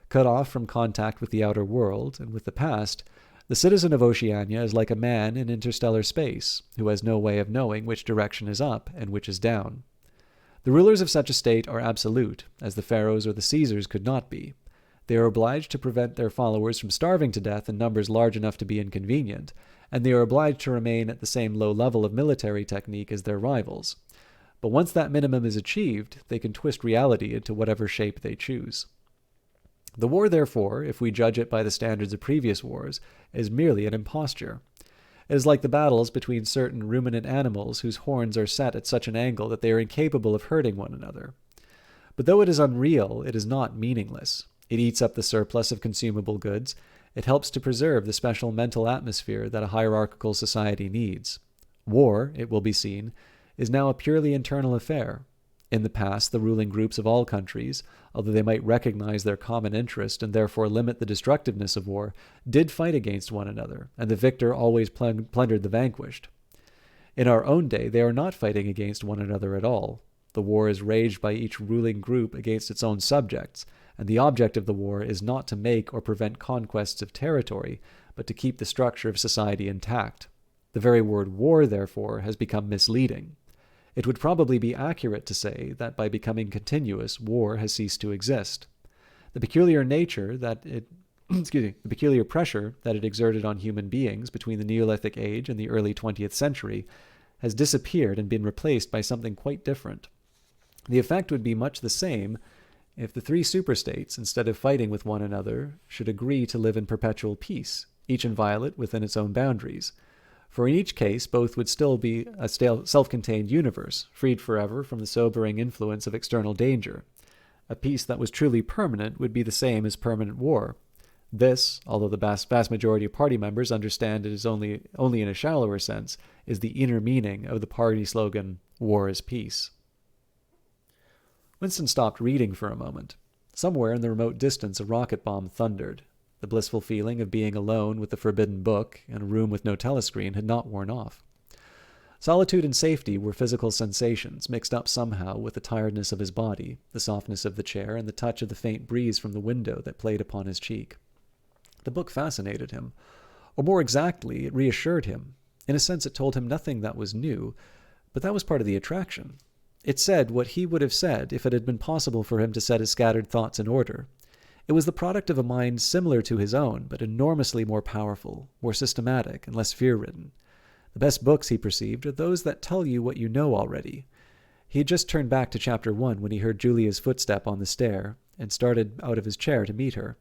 Cut off from contact with the outer world and with the past, the citizen of Oceania is like a man in interstellar space, who has no way of knowing which direction is up and which is down. The rulers of such a state are absolute, as the pharaohs or the Caesars could not be. They are obliged to prevent their followers from starving to death in numbers large enough to be inconvenient, and they are obliged to remain at the same low level of military technique as their rivals. But once that minimum is achieved, they can twist reality into whatever shape they choose. The war, therefore, if we judge it by the standards of previous wars, is merely an imposture. It is like the battles between certain ruminant animals whose horns are set at such an angle that they are incapable of hurting one another. But though it is unreal, it is not meaningless. It eats up the surplus of consumable goods. It helps to preserve the special mental atmosphere that a hierarchical society needs. War, it will be seen, is now a purely internal affair. In the past, the ruling groups of all countries, although they might recognize their common interest and therefore limit the destructiveness of war, did fight against one another, and the victor always plundered the vanquished. In our own day, they are not fighting against one another at all. The war is waged by each ruling group against its own subjects, and the object of the war is not to make or prevent conquests of territory, but to keep the structure of society intact. The very word war, therefore, has become misleading. It would probably be accurate to say that by becoming continuous, war has ceased to exist. The peculiar nature that it the peculiar pressure that it exerted on human beings between the Neolithic age and the early 20th century has disappeared and been replaced by something quite different. The effect would be much the same if the three superstates, instead of fighting with one another, should agree to live in perpetual peace, each inviolate within its own boundaries. For in each case, both would still be a self-contained universe, freed forever from the sobering influence of external danger. A peace that was truly permanent would be the same as permanent war. This, although the vast majority of party members understand it is only in a shallower sense, is the inner meaning of the party slogan, "War is peace." Winston stopped reading for a moment. Somewhere in the remote distance a rocket bomb thundered. The blissful feeling of being alone with the forbidden book in a room with no telescreen had not worn off. Solitude and safety were physical sensations, mixed up somehow with the tiredness of his body, the softness of the chair, and the touch of the faint breeze from the window that played upon his cheek. The book fascinated him, or more exactly, it reassured him. In a sense, it told him nothing that was new, but that was part of the attraction. It said what he would have said if it had been possible for him to set his scattered thoughts in order. It was the product of a mind similar to his own, but enormously more powerful, more systematic, and less fear-ridden. The best books, he perceived, are those that tell you what you know already. He had just turned back to Chapter 1 when he heard Julia's footstep on the stair, and started out of his chair to meet her.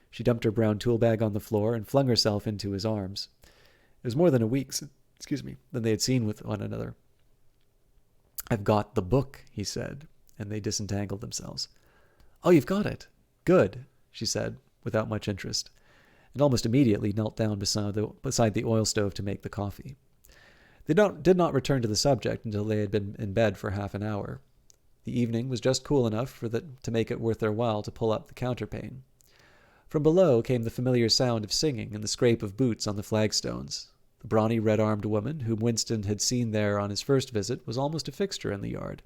She dumped her brown tool bag on the floor and flung herself into his arms. It was more than a week since they had seen with one another. "I've got the book," he said, and they disentangled themselves. "Oh, you've got it. Good," she said, without much interest, and almost immediately knelt down beside the oil stove to make the coffee. They did not return to the subject until they had been in bed for half an hour. The evening was just cool enough to make it worth their while to pull up the counterpane. From below came the familiar sound of singing and the scrape of boots on the flagstones. The brawny red-armed woman whom Winston had seen there on his first visit was almost a fixture in the yard.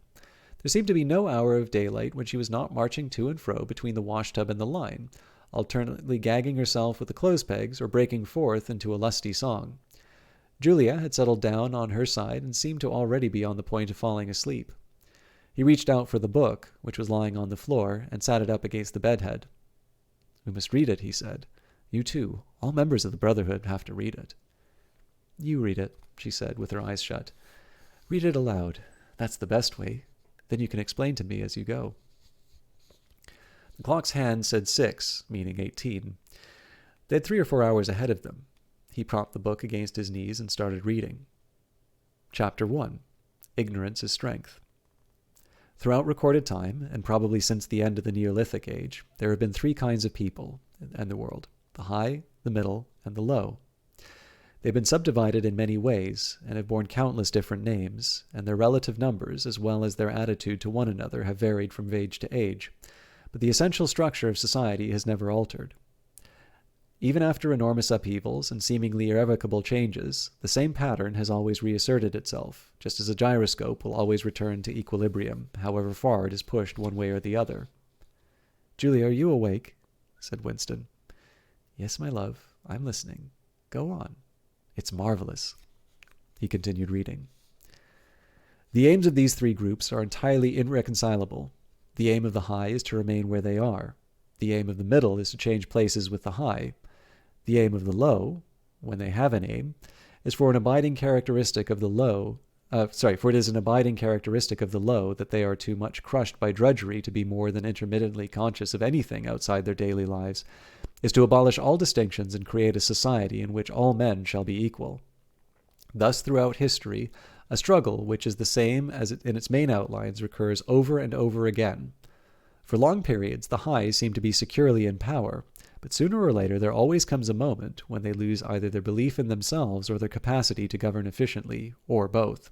There seemed to be no hour of daylight when she was not marching to and fro between the washtub and the line, alternately gagging herself with the clothes pegs or breaking forth into a lusty song. Julia had settled down on her side and seemed to already be on the point of falling asleep. He reached out for the book, which was lying on the floor, and sat it up against the bedhead. "We must read it," he said. "You too. All members of the Brotherhood have to read it." "You read it," she said, with her eyes shut. "Read it aloud. That's the best way. Then you can explain to me as you go." The clock's hand said 6, meaning 18. They had 3 or 4 hours ahead of them. He propped the book against his knees and started reading. Chapter 1. Ignorance is Strength. Throughout recorded time, and probably since the end of the Neolithic age, there have been 3 kinds of people in the world: the high, the middle, and the low. They've been subdivided in many ways, and have borne countless different names, and their relative numbers, as well as their attitude to one another, have varied from age to age. But the essential structure of society has never altered. Even after enormous upheavals and seemingly irrevocable changes, the same pattern has always reasserted itself, just as a gyroscope will always return to equilibrium, however far it is pushed one way or the other. "Julia, are you awake?" said Winston. "Yes, my love, I'm listening. Go on. It's marvelous." He continued reading. "The aims of these 3 groups are entirely irreconcilable. The aim of the high is to remain where they are. The aim of the middle is to change places with the high. The aim of the low, when they have an aim, is for an abiding characteristic of the low. For it is an abiding characteristic of the low that they are too much crushed by drudgery to be more than intermittently conscious of anything outside their daily lives, is to abolish all distinctions and create a society in which all men shall be equal. Thus, throughout history, a struggle which is the same as in its main outlines recurs over and over again. For long periods, the high seem to be securely in power, but sooner or later there always comes a moment when they lose either their belief in themselves or their capacity to govern efficiently, or both.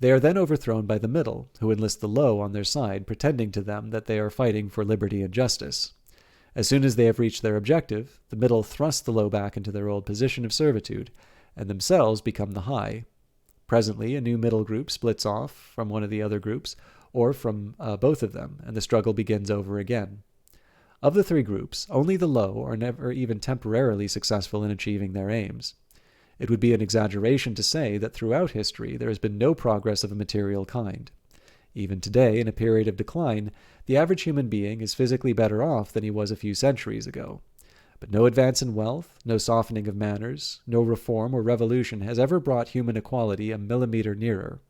They are then overthrown by the middle, who enlist the low on their side, pretending to them that they are fighting for liberty and justice. As soon as they have reached their objective, the middle thrust the low back into their old position of servitude, and themselves become the high. Presently, a new middle group splits off from one of the other groups, or from both of them, and the struggle begins over again. Of the three groups, only the low are never even temporarily successful in achieving their aims. It would be an exaggeration to say that throughout history there has been no progress of a material kind. Even today, in a period of decline, the average human being is physically better off than he was a few centuries ago. But no advance in wealth, no softening of manners, no reform or revolution has ever brought human equality a millimeter nearer.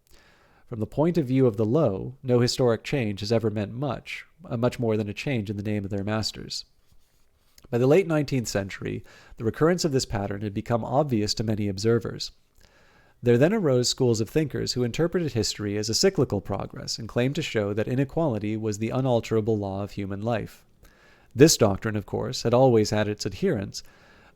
From the point of view of the low, no historic change has ever meant much more than a change in the name of their masters. By the late 19th century, the recurrence of this pattern had become obvious to many observers. There then arose schools of thinkers who interpreted history as a cyclical progress and claimed to show that inequality was the unalterable law of human life. This doctrine, of course, had always had its adherents,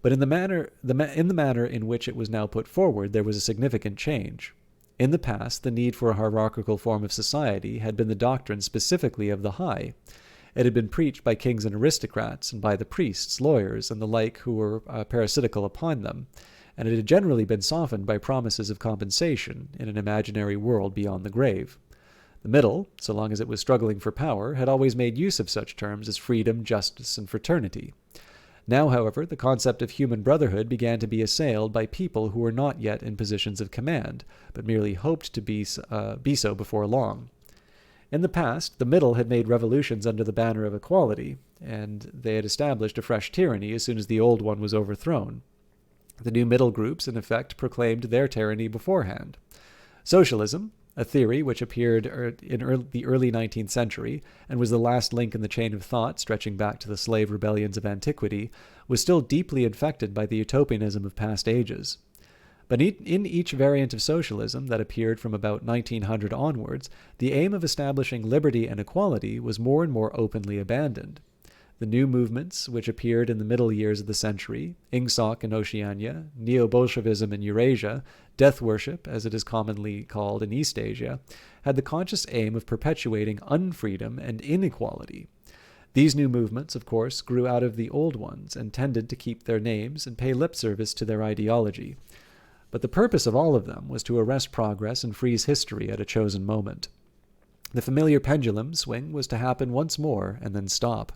but in the manner in which it was now put forward, there was a significant change. In the past, the need for a hierarchical form of society had been the doctrine specifically of the high. It had been preached by kings and aristocrats, and by the priests, lawyers, and the like who were parasitical upon them, and it had generally been softened by promises of compensation in an imaginary world beyond the grave. The middle, so long as it was struggling for power, had always made use of such terms as freedom, justice, and fraternity. Now, however, the concept of human brotherhood began to be assailed by people who were not yet in positions of command, but merely hoped to be so before long. In the past, the middle had made revolutions under the banner of equality, and they had established a fresh tyranny as soon as the old one was overthrown. The new middle groups, in effect, proclaimed their tyranny beforehand. Socialism, a theory which appeared in the early 19th century and was the last link in the chain of thought stretching back to the slave rebellions of antiquity, was still deeply infected by the utopianism of past ages. But in each variant of socialism that appeared from about 1900 onwards, the aim of establishing liberty and equality was more and more openly abandoned. The new movements, which appeared in the middle years of the century, Ingsoc in Oceania, Neo-Bolshevism in Eurasia, death worship, as it is commonly called in East Asia, had the conscious aim of perpetuating unfreedom and inequality. These new movements, of course, grew out of the old ones and tended to keep their names and pay lip service to their ideology. But the purpose of all of them was to arrest progress and freeze history at a chosen moment. The familiar pendulum swing was to happen once more and then stop.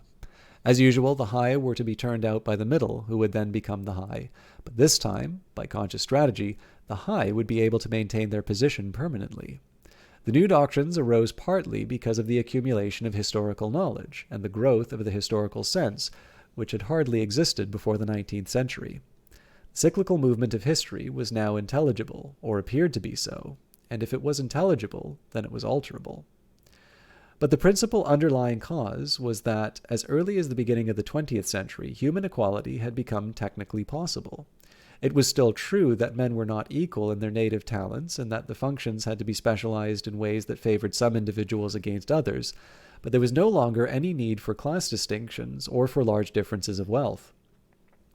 As usual, the high were to be turned out by the middle, who would then become the high. But this time, by conscious strategy, the high would be able to maintain their position permanently. The new doctrines arose partly because of the accumulation of historical knowledge and the growth of the historical sense, which had hardly existed before the 19th century. The cyclical movement of history was now intelligible, or appeared to be so, and if it was intelligible, then it was alterable. But the principal underlying cause was that, as early as the beginning of the 20th century, human equality had become technically possible. It was still true that men were not equal in their native talents and that the functions had to be specialized in ways that favored some individuals against others, but there was no longer any need for class distinctions or for large differences of wealth.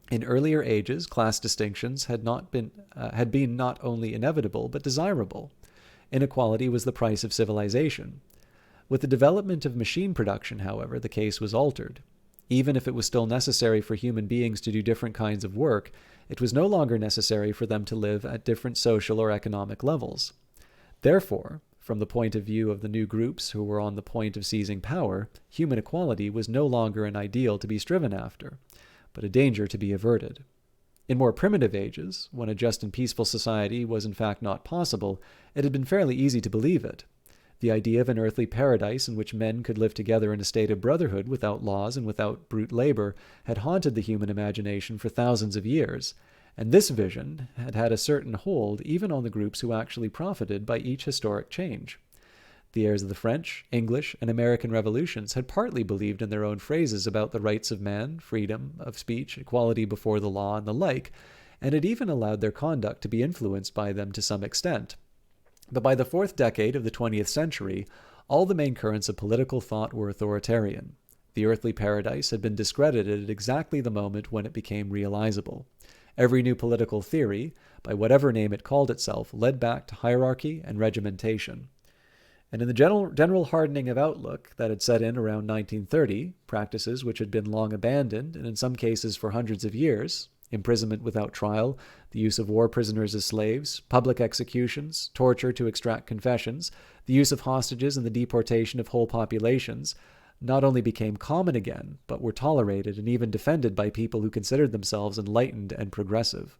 In earlier ages, class distinctions had been not only inevitable but desirable. Inequality was the price of civilization. With the development of machine production, however, the case was altered. Even if it was still necessary for human beings to do different kinds of work, it was no longer necessary for them to live at different social or economic levels. Therefore, from the point of view of the new groups who were on the point of seizing power, human equality was no longer an ideal to be striven after, but a danger to be averted. In more primitive ages, when a just and peaceful society was in fact not possible, it had been fairly easy to believe it. The idea of an earthly paradise in which men could live together in a state of brotherhood without laws and without brute labor had haunted the human imagination for thousands of years, and this vision had had a certain hold even on the groups who actually profited by each historic change. The heirs of the French, English, and American revolutions had partly believed in their own phrases about the rights of man, freedom of speech, equality before the law, and the like, and had even allowed their conduct to be influenced by them to some extent. But by the fourth decade of the 20th century, all the main currents of political thought were authoritarian. The earthly paradise had been discredited at exactly the moment when it became realizable. Every new political theory, by whatever name it called itself, led back to hierarchy and regimentation. And in the general hardening of outlook that had set in around 1930, practices which had been long abandoned, and in some cases for hundreds of years, imprisonment without trial, the use of war prisoners as slaves, public executions, torture to extract confessions, the use of hostages and the deportation of whole populations, not only became common again, but were tolerated and even defended by people who considered themselves enlightened and progressive.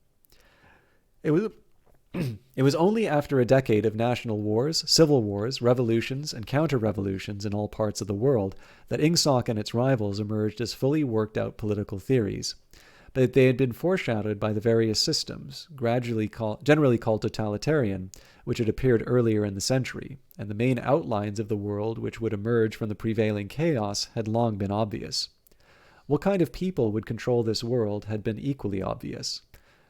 It was only after a decade of national wars, civil wars, revolutions, and counter-revolutions in all parts of the world that Ingsoc and its rivals emerged as fully worked-out political theories. But they had been foreshadowed by the various systems, generally called totalitarian, which had appeared earlier in the century, and the main outlines of the world which would emerge from the prevailing chaos had long been obvious. What kind of people would control this world had been equally obvious.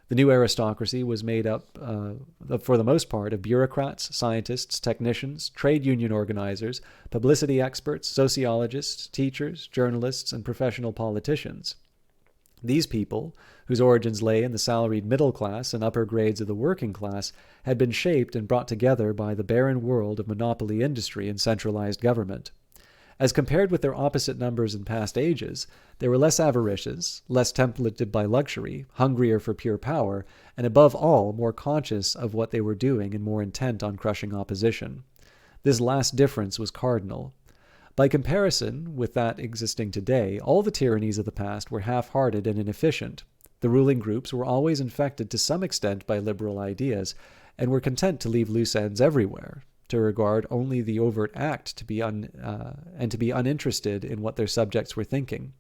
The new aristocracy was made up, for the most part, of bureaucrats, scientists, technicians, trade union organizers, publicity experts, sociologists, teachers, journalists, and professional politicians. These people, whose origins lay in the salaried middle class and upper grades of the working class, had been shaped and brought together by the barren world of monopoly industry and centralized government. As compared with their opposite numbers in past ages, they were less avaricious, less templated by luxury, hungrier for pure power, and above all, more conscious of what they were doing and more intent on crushing opposition. This last difference was cardinal. By comparison with that existing today, all the tyrannies of the past were half-hearted and inefficient. The ruling groups were always infected to some extent by liberal ideas, and were content to leave loose ends everywhere, to regard only the overt act and to be uninterested in what their subjects were thinking.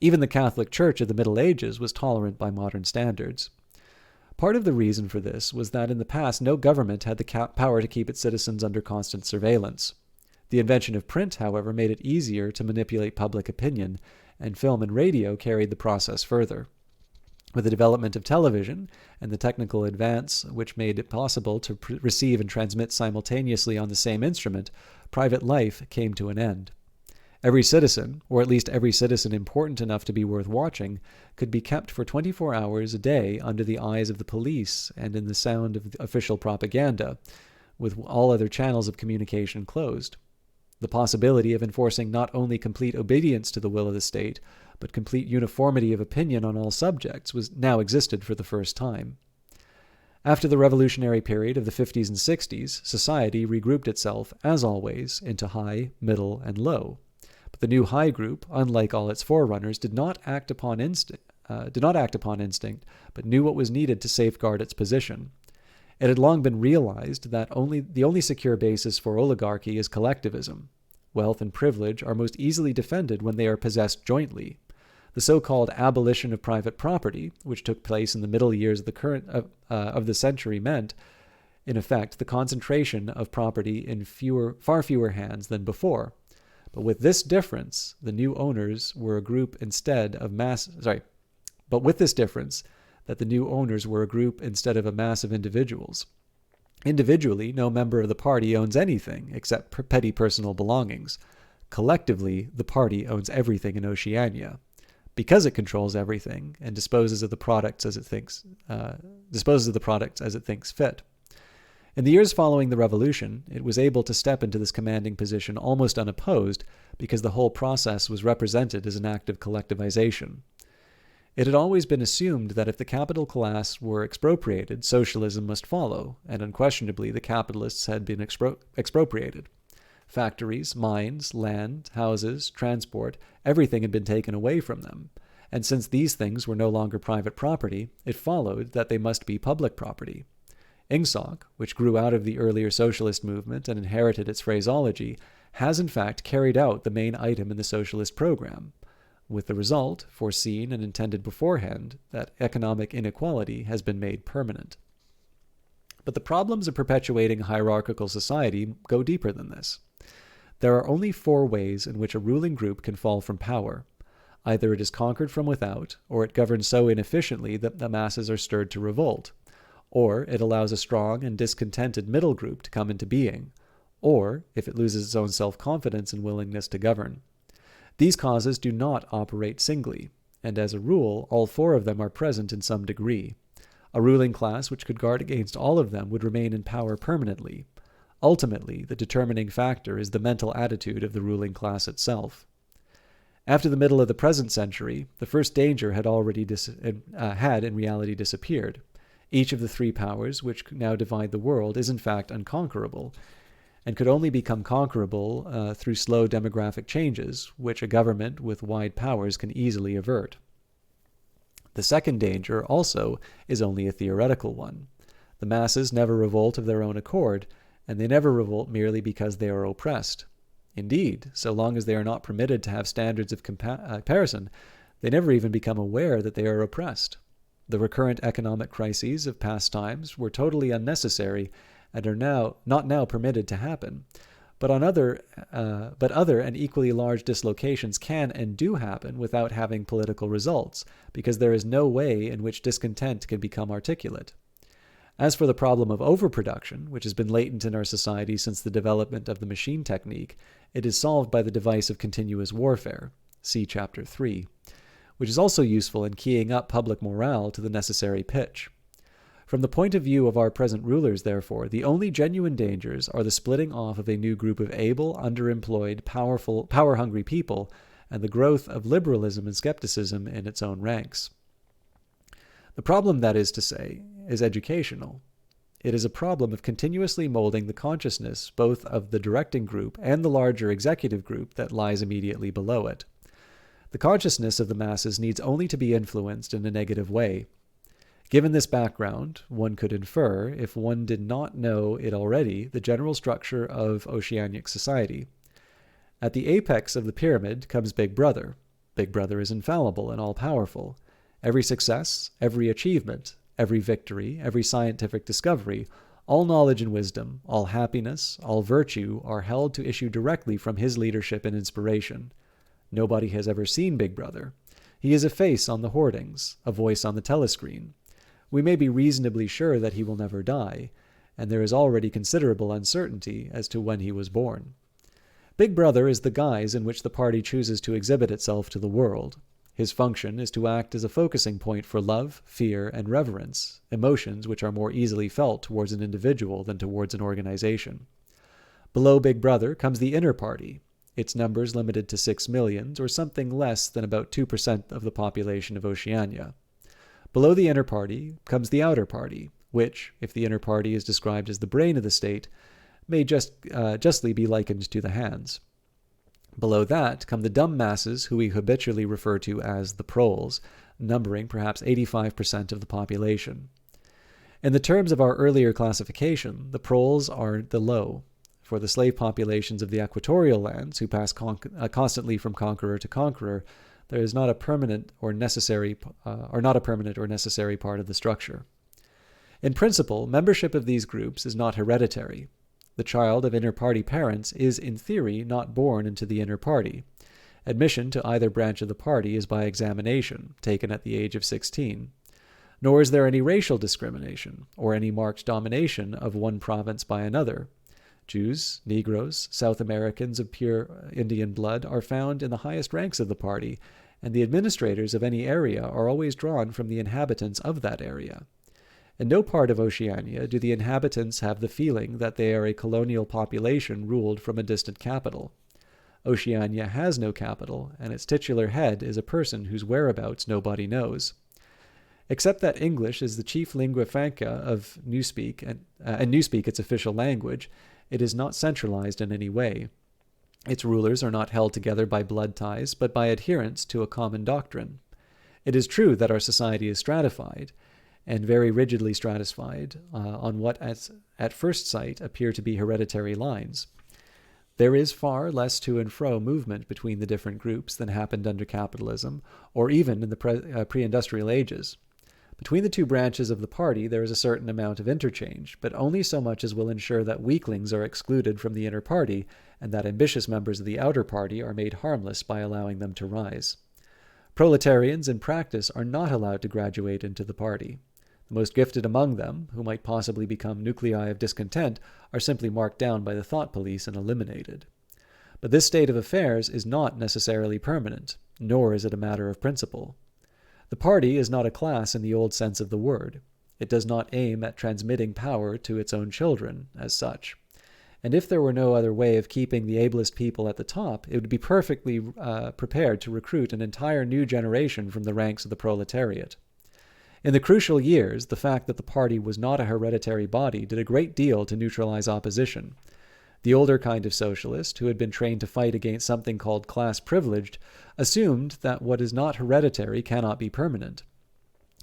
Even the Catholic Church of the Middle Ages was tolerant by modern standards. Part of the reason for this was that in the past no government had the power to keep its citizens under constant surveillance. The invention of print, however, made it easier to manipulate public opinion, and film and radio carried the process further. With the development of television and the technical advance which made it possible to receive and transmit simultaneously on the same instrument, private life came to an end. Every citizen, or at least every citizen important enough to be worth watching, could be kept for 24 hours a day under the eyes of the police and in the sound of official propaganda, with all other channels of communication closed. The possibility of enforcing not only complete obedience to the will of the state, but complete uniformity of opinion on all subjects now existed for the first time. After the revolutionary period of the 50s and 60s, society regrouped itself, as always, into high, middle, and low. But the new high group, unlike all its forerunners, did not act upon instinct, but knew what was needed to safeguard its position. It had long been realized that the only secure basis for oligarchy is collectivism. Wealth and privilege are most easily defended when they are possessed jointly. The so-called abolition of private property, which took place in the middle years of the century, meant, in effect, the concentration of property in far fewer hands than before. But with this difference, the new owners were a group instead of a mass of individuals. Individually, no member of the party owns anything except petty personal belongings. Collectively, the party owns everything in Oceania. Because it controls everything and disposes of the products as it thinks fit. In the years following the revolution, it was able to step into this commanding position almost unopposed because the whole process was represented as an act of collectivization. It had always been assumed that if the capital class were expropriated, socialism must follow, and unquestionably the capitalists had been expropriated. Factories, mines, land, houses, transport, everything had been taken away from them, and since these things were no longer private property, it followed that they must be public property. Ingsoc, which grew out of the earlier socialist movement and inherited its phraseology, has in fact carried out the main item in the socialist program, with the result, foreseen and intended beforehand, that economic inequality has been made permanent. But the problems of perpetuating hierarchical society go deeper than this. There are only 4 ways in which a ruling group can fall from power. Either it is conquered from without, or it governs so inefficiently that the masses are stirred to revolt, or it allows a strong and discontented middle group to come into being, or if it loses its own self-confidence and willingness to govern. These causes do not operate singly, and as a rule, all 4 of them are present in some degree. A ruling class which could guard against all of them would remain in power permanently. Ultimately, the determining factor is the mental attitude of the ruling class itself. After the middle of the present century, the first danger had already in reality disappeared. Each of the 3 powers which now divide the world is in fact unconquerable, and could only become conquerable through slow demographic changes, which a government with wide powers can easily avert. The second danger, also, is only a theoretical one. The masses never revolt of their own accord, and they never revolt merely because they are oppressed. Indeed, so long as they are not permitted to have standards of comparison, they never even become aware that they are oppressed. The recurrent economic crises of past times were totally unnecessary and are not now permitted to happen. But other and equally large dislocations can and do happen without having political results, because there is no way in which discontent can become articulate. As for the problem of overproduction, which has been latent in our society since the development of the machine technique, it is solved by the device of continuous warfare, see Chapter 3, which is also useful in keying up public morale to the necessary pitch. From the point of view of our present rulers, therefore, the only genuine dangers are the splitting off of a new group of able, underemployed, power-hungry people, and the growth of liberalism and skepticism in its own ranks. The problem, that is to say, is educational. It is a problem of continuously molding the consciousness both of the directing group and the larger executive group that lies immediately below it. The consciousness of the masses needs only to be influenced in a negative way. Given this background, one could infer, if one did not know it already, the general structure of Oceanic society. At the apex of the pyramid comes Big Brother. Big Brother is infallible and all-powerful. Every success, every achievement, every victory, every scientific discovery, all knowledge and wisdom, all happiness, all virtue are held to issue directly from his leadership and inspiration. Nobody has ever seen Big Brother. He is a face on the hoardings, a voice on the telescreen. We may be reasonably sure that he will never die, and there is already considerable uncertainty as to when he was born. Big Brother is the guise in which the party chooses to exhibit itself to the world. His function is to act as a focusing point for love, fear, and reverence, emotions which are more easily felt towards an individual than towards an organization. Below Big Brother comes the inner party, its numbers limited to 6 millions, or something less than about 2% of the population of Oceania. Below the inner party comes the outer party, which, if the inner party is described as the brain of the state, may justly be likened to the hands. Below that come the dumb masses who we habitually refer to as the proles, numbering perhaps 85% of the population. In the terms of our earlier classification, the proles are the low. For the slave populations of the equatorial lands, who pass constantly from conqueror to conqueror, there is not a permanent or necessary part of the structure. In principle, membership of these groups is not hereditary. The child of inner party parents is, in theory, not born into the inner party. Admission to either branch of the party is by examination, taken at the age of 16. Nor is there any racial discrimination, or any marked domination of one province by another. Jews, Negroes, South Americans of pure Indian blood are found in the highest ranks of the party, and the administrators of any area are always drawn from the inhabitants of that area. In no part of Oceania do the inhabitants have the feeling that they are a colonial population ruled from a distant capital. Oceania has no capital, and its titular head is a person whose whereabouts nobody knows. Except that English is the chief lingua franca of Newspeak, and Newspeak its official language, it is not centralized in any way. Its rulers are not held together by blood ties, but by adherence to a common doctrine. It is true that our society is stratified. and very rigidly stratified on what at first sight appear to be hereditary lines. There is far less to and fro movement between the different groups than happened under capitalism, or even in the pre-industrial ages. Between the two branches of the party there is a certain amount of interchange, but only so much as will ensure that weaklings are excluded from the inner party, and that ambitious members of the outer party are made harmless by allowing them to rise. Proletarians, in practice, are not allowed to graduate into the party. The most gifted among them, who might possibly become nuclei of discontent, are simply marked down by the thought police and eliminated. But this state of affairs is not necessarily permanent, nor is it a matter of principle. The party is not a class in the old sense of the word. It does not aim at transmitting power to its own children, as such. And if there were no other way of keeping the ablest people at the top, it would be perfectly prepared to recruit an entire new generation from the ranks of the proletariat. In the crucial years, the fact that the party was not a hereditary body did a great deal to neutralize opposition. The older kind of socialist, who had been trained to fight against something called class privileged, assumed that what is not hereditary cannot be permanent.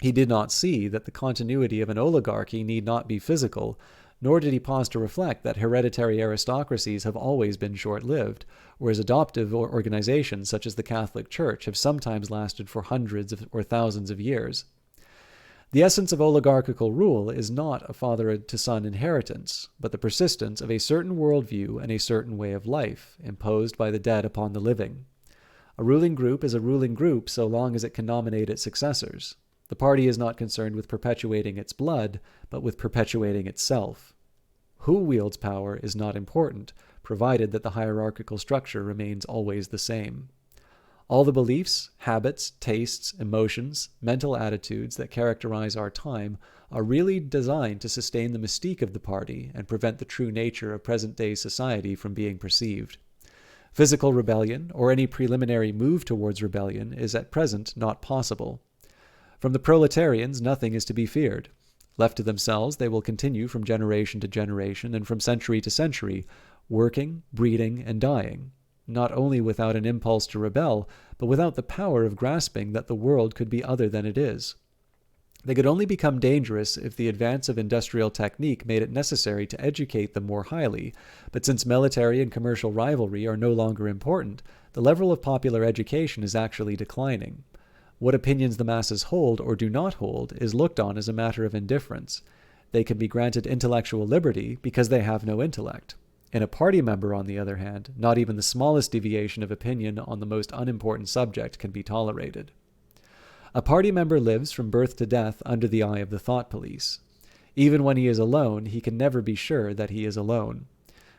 He did not see that the continuity of an oligarchy need not be physical, nor did he pause to reflect that hereditary aristocracies have always been short-lived, whereas adoptive organizations such as the Catholic Church have sometimes lasted for hundreds or thousands of years. The essence of oligarchical rule is not a father-to-son inheritance, but the persistence of a certain worldview and a certain way of life, imposed by the dead upon the living. A ruling group is a ruling group so long as it can nominate its successors. The party is not concerned with perpetuating its blood, but with perpetuating itself. Who wields power is not important, provided that the hierarchical structure remains always the same. All the beliefs, habits, tastes, emotions, mental attitudes that characterize our time are really designed to sustain the mystique of the party and prevent the true nature of present-day society from being perceived. Physical rebellion, or any preliminary move towards rebellion, is at present not possible. From the proletarians nothing is to be feared. Left to themselves, they will continue from generation to generation and from century to century, working, breeding, and dying, not only without an impulse to rebel, but without the power of grasping that the world could be other than it is. They could only become dangerous if the advance of industrial technique made it necessary to educate them more highly, but since military and commercial rivalry are no longer important, the level of popular education is actually declining. What opinions the masses hold or do not hold is looked on as a matter of indifference. They can be granted intellectual liberty because they have no intellect. In a party member, on the other hand, not even the smallest deviation of opinion on the most unimportant subject can be tolerated. A party member lives from birth to death under the eye of the thought police. Even when he is alone, he can never be sure that he is alone.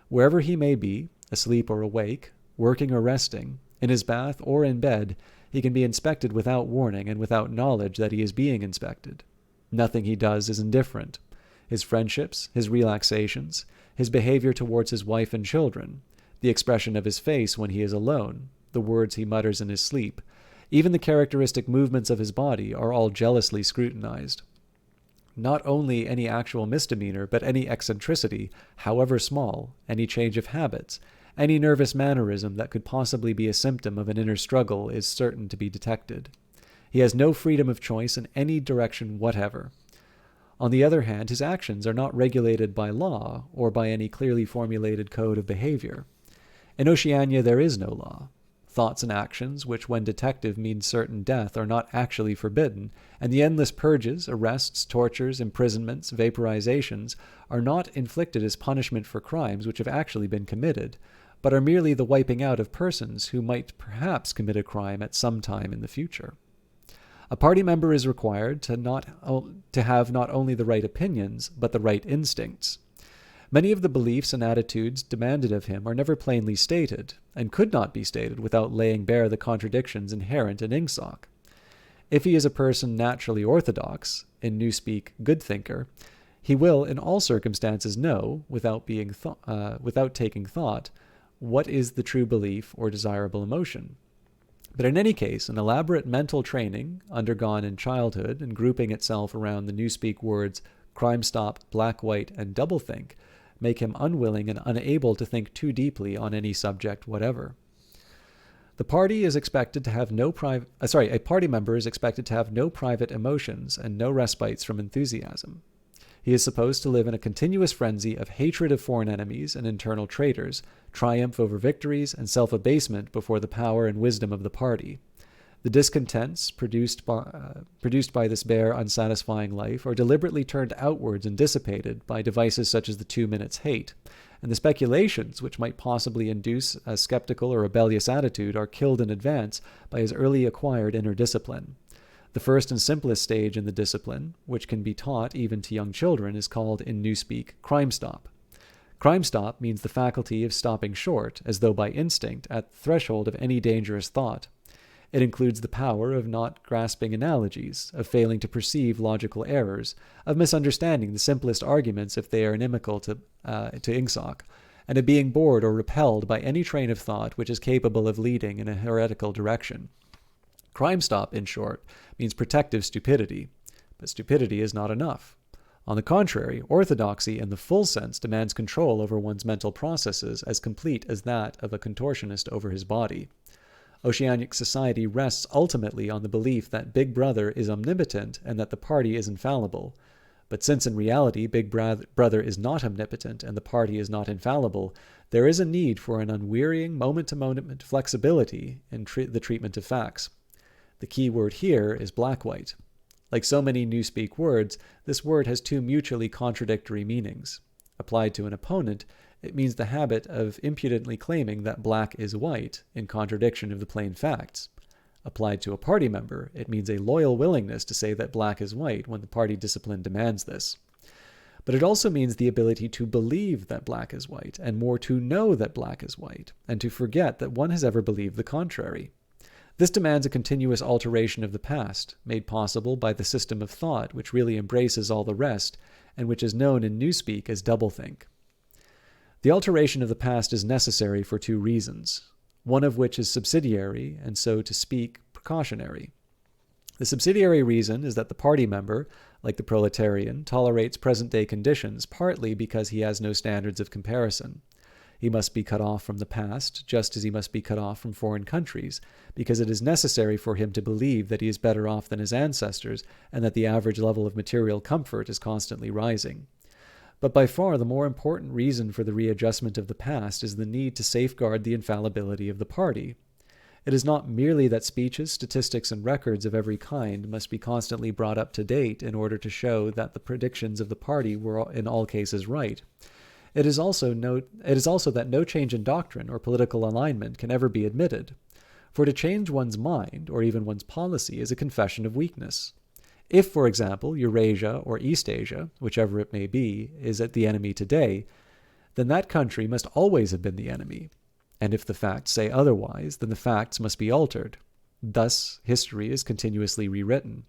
Wherever he may be, asleep or awake, working or resting, in his bath or in bed, he can be inspected without warning and without knowledge that he is being inspected. Nothing he does is indifferent. His friendships, his relaxations, his behavior towards his wife and children, the expression of his face when he is alone, the words he mutters in his sleep, even the characteristic movements of his body are all jealously scrutinized. Not only any actual misdemeanor, but any eccentricity, however small, any change of habits, any nervous mannerism that could possibly be a symptom of an inner struggle is certain to be detected. He has no freedom of choice in any direction whatever. On the other hand, his actions are not regulated by law or by any clearly formulated code of behavior. In Oceania there is no law. Thoughts and actions, which when detected mean certain death, are not actually forbidden, and the endless purges, arrests, tortures, imprisonments, vaporizations are not inflicted as punishment for crimes which have actually been committed, but are merely the wiping out of persons who might perhaps commit a crime at some time in the future. A party member is required to have not only the right opinions, but the right instincts. Many of the beliefs and attitudes demanded of him are never plainly stated, and could not be stated without laying bare the contradictions inherent in Ingsoc. If he is a person naturally orthodox, in Newspeak good thinker, he will in all circumstances know, without taking thought, what is the true belief or desirable emotion. But in any case, an elaborate mental training, undergone in childhood and grouping itself around the Newspeak words crime stop, black, white, and doublethink, make him unwilling and unable to think too deeply on any subject whatever. The party is expected to have no a party member is expected to have no private emotions and no respites from enthusiasm. He is supposed to live in a continuous frenzy of hatred of foreign enemies and internal traitors, triumph over victories, and self-abasement before the power and wisdom of the party. The discontents produced by this bare, unsatisfying life are deliberately turned outwards and dissipated by devices such as the 2 minutes hate, and the speculations which might possibly induce a skeptical or rebellious attitude are killed in advance by his early acquired inner discipline. The first and simplest stage in the discipline, which can be taught even to young children, is called, in Newspeak, crime stop. Crime stop means the faculty of stopping short, as though by instinct, at the threshold of any dangerous thought. It includes the power of not grasping analogies, of failing to perceive logical errors, of misunderstanding the simplest arguments if they are inimical to ingsoc, and of being bored or repelled by any train of thought which is capable of leading in a heretical direction. Crime stop, in short, means protective stupidity, but stupidity is not enough. On the contrary, orthodoxy in the full sense demands control over one's mental processes as complete as that of a contortionist over his body. Oceanic society rests ultimately on the belief that Big Brother is omnipotent and that the party is infallible. But since in reality Big Brother is not omnipotent and the party is not infallible, there is a need for an unwearying moment-to-moment flexibility in the treatment of facts. The key word here is black-white. Like so many Newspeak words, this word has two mutually contradictory meanings. Applied to an opponent, it means the habit of impudently claiming that black is white, in contradiction of the plain facts. Applied to a party member, it means a loyal willingness to say that black is white when the party discipline demands this. But it also means the ability to believe that black is white, and more to know that black is white, and to forget that one has ever believed the contrary. This demands a continuous alteration of the past, made possible by the system of thought which really embraces all the rest, and which is known in Newspeak as doublethink. The alteration of the past is necessary for two reasons, one of which is subsidiary and, so to speak, precautionary. The subsidiary reason is that the party member, like the proletarian, tolerates present-day conditions partly because he has no standards of comparison. He must be cut off from the past, just as he must be cut off from foreign countries, because it is necessary for him to believe that he is better off than his ancestors and that the average level of material comfort is constantly rising. But by far the more important reason for the readjustment of the past is the need to safeguard the infallibility of the party. It is not merely that speeches, statistics, and records of every kind must be constantly brought up to date in order to show that the predictions of the party were in all cases right. It is also that no change in doctrine or political alignment can ever be admitted. For to change one's mind, or even one's policy, is a confession of weakness. If, for example, Eurasia or East Asia, whichever it may be, is the enemy today, then that country must always have been the enemy. And if the facts say otherwise, then the facts must be altered. Thus, history is continuously rewritten.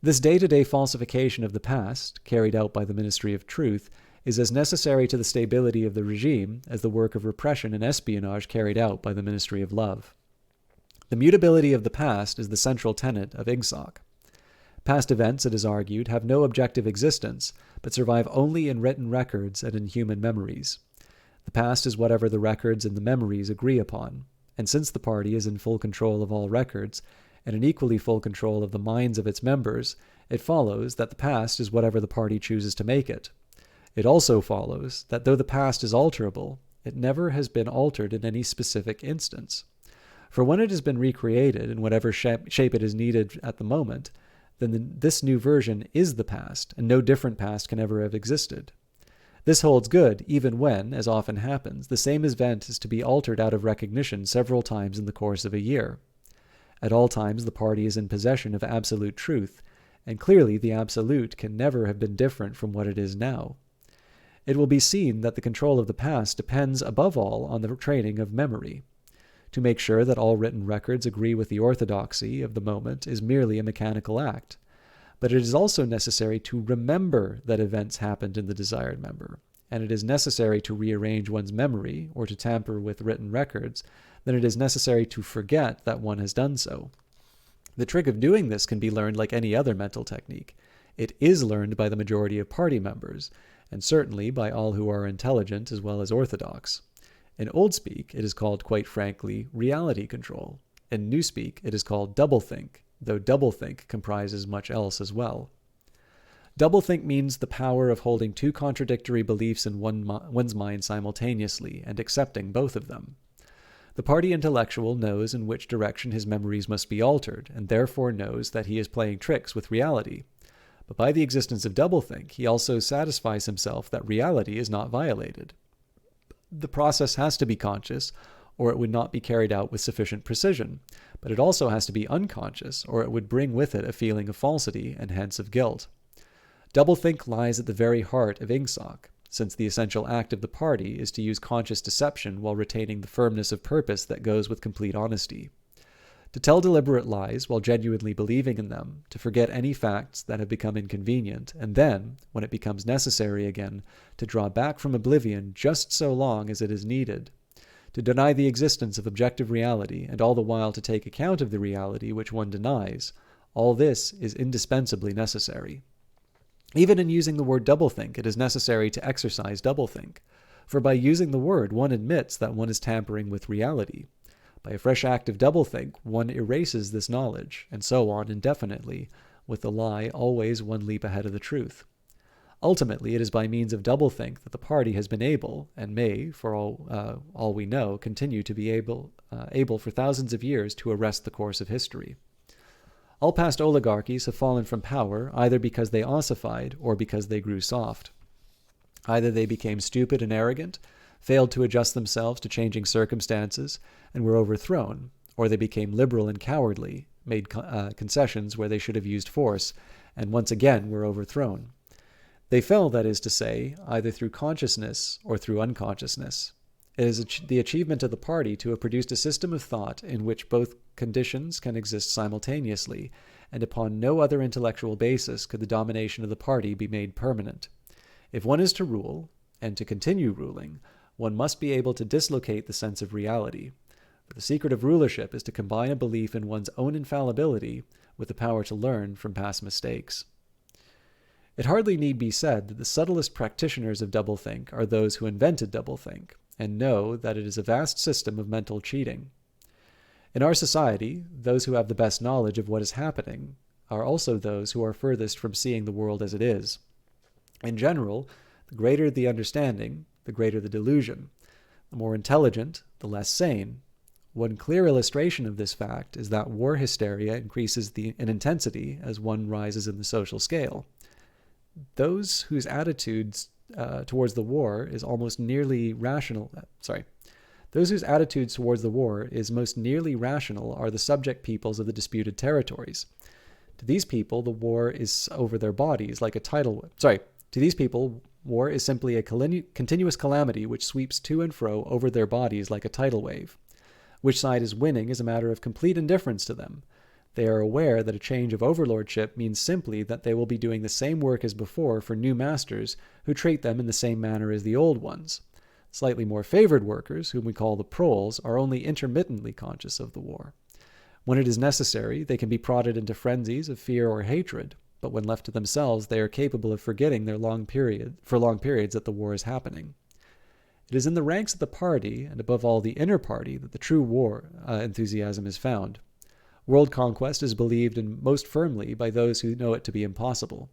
This day-to-day falsification of the past, carried out by the Ministry of Truth, is as necessary to the stability of the regime as the work of repression and espionage carried out by the Ministry of Love. The mutability of the past is the central tenet of ingsoc. Past events, it is argued, have no objective existence, but survive only in written records and in human memories. The past is whatever the records and the memories agree upon, and since the party is in full control of all records, and in equally full control of the minds of its members, it follows that the past is whatever the party chooses to make it. It also follows that though the past is alterable, it never has been altered in any specific instance. For when it has been recreated in whatever shape it is needed at the moment, then this new version is the past, and no different past can ever have existed. This holds good even when, as often happens, the same event is to be altered out of recognition several times in the course of a year. At all times the party is in possession of absolute truth, and clearly the absolute can never have been different from what it is now. It will be seen that the control of the past depends above all on the training of memory. To make sure that all written records agree with the orthodoxy of the moment is merely a mechanical act. But it is also necessary to remember that events happened in the desired member, and it is necessary to rearrange one's memory or to tamper with written records, then it is necessary to forget that one has done so. The trick of doing this can be learned like any other mental technique. It is learned by the majority of party members, and certainly by all who are intelligent as well as orthodox. In old speak, it is called, quite frankly, reality control. In new speak, it is called doublethink, though doublethink comprises much else as well. Doublethink means the power of holding two contradictory beliefs in one's mind simultaneously and accepting both of them. The party intellectual knows in which direction his memories must be altered, and therefore knows that he is playing tricks with reality. But by the existence of doublethink, he also satisfies himself that reality is not violated. The process has to be conscious, or it would not be carried out with sufficient precision, but it also has to be unconscious, or it would bring with it a feeling of falsity and hence of guilt. Doublethink lies at the very heart of ingsoc, since the essential act of the party is to use conscious deception while retaining the firmness of purpose that goes with complete honesty. To tell deliberate lies while genuinely believing in them, to forget any facts that have become inconvenient, and then, when it becomes necessary again, to draw back from oblivion just so long as it is needed. To deny the existence of objective reality, and all the while to take account of the reality which one denies, all this is indispensably necessary. Even in using the word doublethink, it is necessary to exercise doublethink, for by using the word one admits that one is tampering with reality. By a fresh act of doublethink, one erases this knowledge, and so on indefinitely, with the lie always one leap ahead of the truth. Ultimately, it is by means of doublethink that the party has been able, and may, for all we know, continue to be able for thousands of years to arrest the course of history. All past oligarchies have fallen from power either because they ossified or because they grew soft. Either they became stupid and arrogant, failed to adjust themselves to changing circumstances, and were overthrown, or they became liberal and cowardly, made concessions where they should have used force, and once again were overthrown. They fell, that is to say, either through consciousness or through unconsciousness. It is the achievement of the party to have produced a system of thought in which both conditions can exist simultaneously, and upon no other intellectual basis could the domination of the party be made permanent. If one is to rule, and to continue ruling, one must be able to dislocate the sense of reality. For the secret of rulership is to combine a belief in one's own infallibility with the power to learn from past mistakes. It hardly need be said that the subtlest practitioners of doublethink are those who invented doublethink, and know that it is a vast system of mental cheating. In our society, those who have the best knowledge of what is happening are also those who are furthest from seeing the world as it is. In general, the greater the understanding, the greater the delusion. The more intelligent, the less sane. One clear illustration of this fact is that war hysteria increases in intensity as one rises in the social scale. Those whose attitudes towards the war is most nearly rational are the subject peoples of the disputed territories. To these people, the war is over their bodies like a tidal. To these people, war is simply a continuous calamity which sweeps to and fro over their bodies like a tidal wave. Which side is winning is a matter of complete indifference to them. They are aware that a change of overlordship means simply that they will be doing the same work as before for new masters who treat them in the same manner as the old ones. Slightly more favored workers, whom we call the proles, are only intermittently conscious of the war. When it is necessary, they can be prodded into frenzies of fear or hatred, but when left to themselves, they are capable of forgetting for long periods that the war is happening. It is in the ranks of the party, and above all the inner party, that the true war enthusiasm is found. World conquest is believed in most firmly by those who know it to be impossible.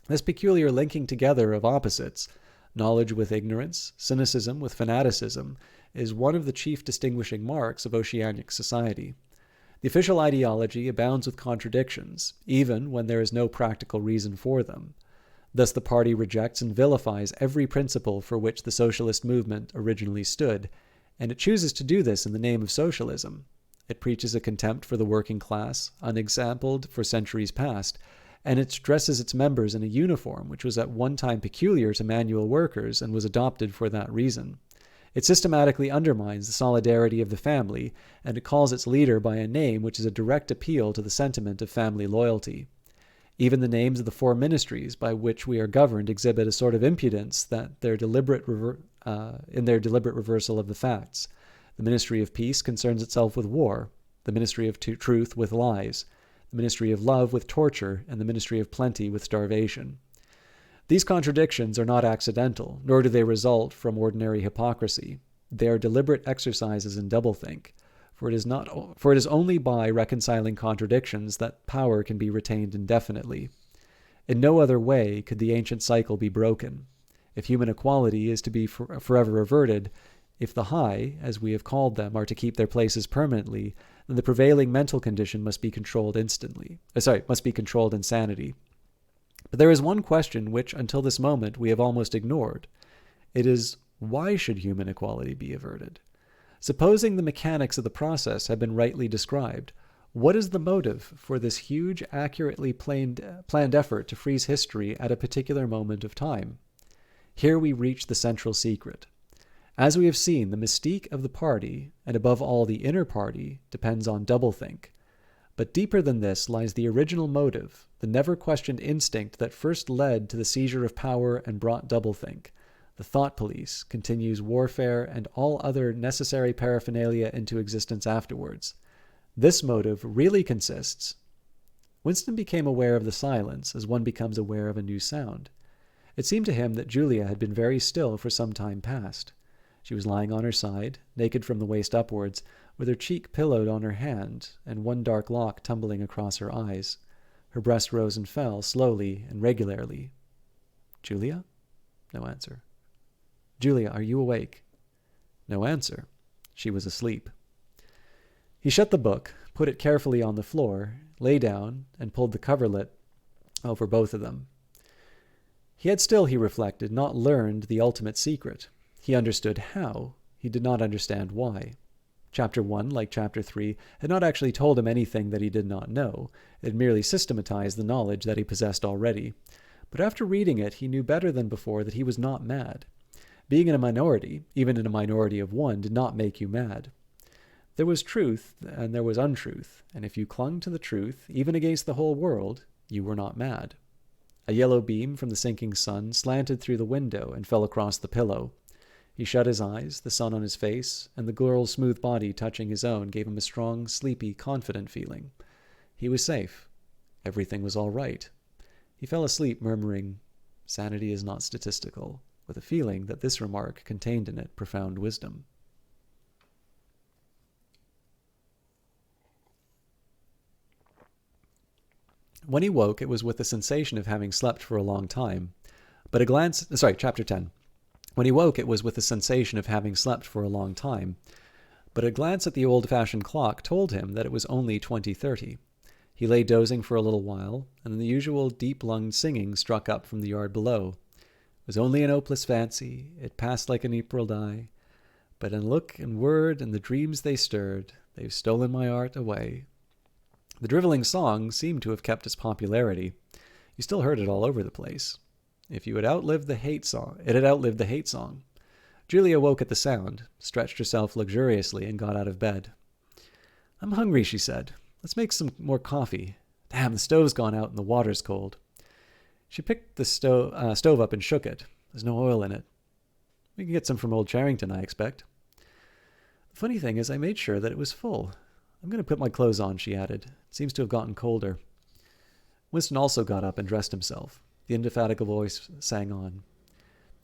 This peculiar linking together of opposites, knowledge with ignorance, cynicism with fanaticism, is one of the chief distinguishing marks of oceanic society. The official ideology abounds with contradictions, even when there is no practical reason for them. Thus the party rejects and vilifies every principle for which the socialist movement originally stood, and it chooses to do this in the name of socialism. It preaches a contempt for the working class, unexampled for centuries past, and it dresses its members in a uniform which was at one time peculiar to manual workers and was adopted for that reason. It systematically undermines the solidarity of the family, and it calls its leader by a name which is a direct appeal to the sentiment of family loyalty. Even the names of the four ministries by which we are governed exhibit a sort of impudence that in their deliberate reversal of the facts. The Ministry of Peace concerns itself with war, the Ministry of Truth with lies, the Ministry of Love with torture, and the Ministry of Plenty with starvation. These contradictions are not accidental, nor do they result from ordinary hypocrisy. They are deliberate exercises in doublethink, for it is only by reconciling contradictions that power can be retained indefinitely. In no other way could the ancient cycle be broken. If human equality is to be forever averted, if the high, as we have called them, are to keep their places permanently, then the prevailing mental condition must be controlled must be controlled insanity. But there is one question which, until this moment, we have almost ignored. It is, why should human equality be averted? Supposing the mechanics of the process have been rightly described, what is the motive for this huge, accurately planned effort to freeze history at a particular moment of time? Here we reach the central secret. As we have seen, the mystique of the party, and above all the inner party, depends on doublethink. But deeper than this lies the original motive, the never-questioned instinct that first led to the seizure of power and brought doublethink. The thought police continues warfare and all other necessary paraphernalia into existence afterwards. This motive really consists. Winston became aware of the silence as one becomes aware of a new sound. It seemed to him that Julia had been very still for some time past. She was lying on her side, naked from the waist upwards, with her cheek pillowed on her hand, and one dark lock tumbling across her eyes. Her breast rose and fell, slowly and regularly. "Julia?" No answer. "Julia, are you awake?" No answer. She was asleep. He shut the book, put it carefully on the floor, lay down, and pulled the coverlet over both of them. He had still, he reflected, not learned the ultimate secret. He understood how. He did not understand why. Chapter 1, like Chapter 3, had not actually told him anything that he did not know. It merely systematized the knowledge that he possessed already. But after reading it, he knew better than before that he was not mad. Being in a minority, even in a minority of one, did not make you mad. There was truth and there was untruth, and if you clung to the truth, even against the whole world, you were not mad. A yellow beam from the sinking sun slanted through the window and fell across the pillow. He shut his eyes, the sun on his face, and the girl's smooth body touching his own gave him a strong, sleepy, confident feeling. He was safe. Everything was all right. He fell asleep murmuring, "Sanity is not statistical," with a feeling that this remark contained in it profound wisdom. When he woke, it was with the sensation of having slept for a long time. Chapter 10. When he woke, it was with the sensation of having slept for a long time. But a glance at the old-fashioned clock told him that it was only 20:30. He lay dozing for a little while, and then the usual deep-lunged singing struck up from the yard below. It was only an hopeless fancy, it passed like an April dye, but in look and word and the dreams they stirred, they've stolen my heart away. The drivelling song seemed to have kept its popularity. You still heard it all over the place. It had outlived the hate song. Julia woke at the sound, stretched herself luxuriously, and got out of bed. "I'm hungry," she said. "Let's make some more coffee. Damn, the stove's gone out and the water's cold." She picked the stove up and shook it. "There's no oil in it." "We can get some from old Charrington, I expect." "The funny thing is I made sure that it was full. I'm going to put my clothes on," she added. "It seems to have gotten colder." Winston also got up and dressed himself. The indefatigable voice sang on.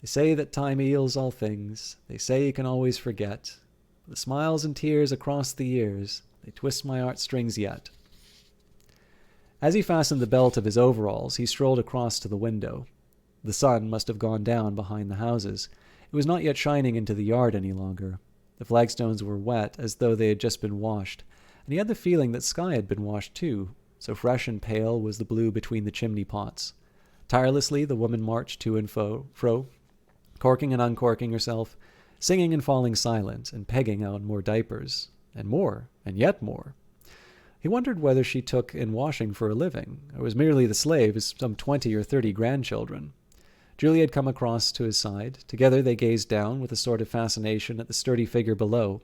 "They say that time heals all things. They say you can always forget. But the smiles and tears across the years, they twist my heartstrings yet." As he fastened the belt of his overalls, he strolled across to the window. The sun must have gone down behind the houses. It was not yet shining into the yard any longer. The flagstones were wet, as though they had just been washed, and he had the feeling that sky had been washed too, so fresh and pale was the blue between the chimney pots. Tirelessly the woman marched to and fro, corking and uncorking herself, singing and falling silent, and pegging out more diapers, and more, and yet more. He wondered whether she took in washing for a living, or was merely the slave of some 20 or 30 grandchildren. Julia had come across to his side. Together they gazed down with a sort of fascination at the sturdy figure below.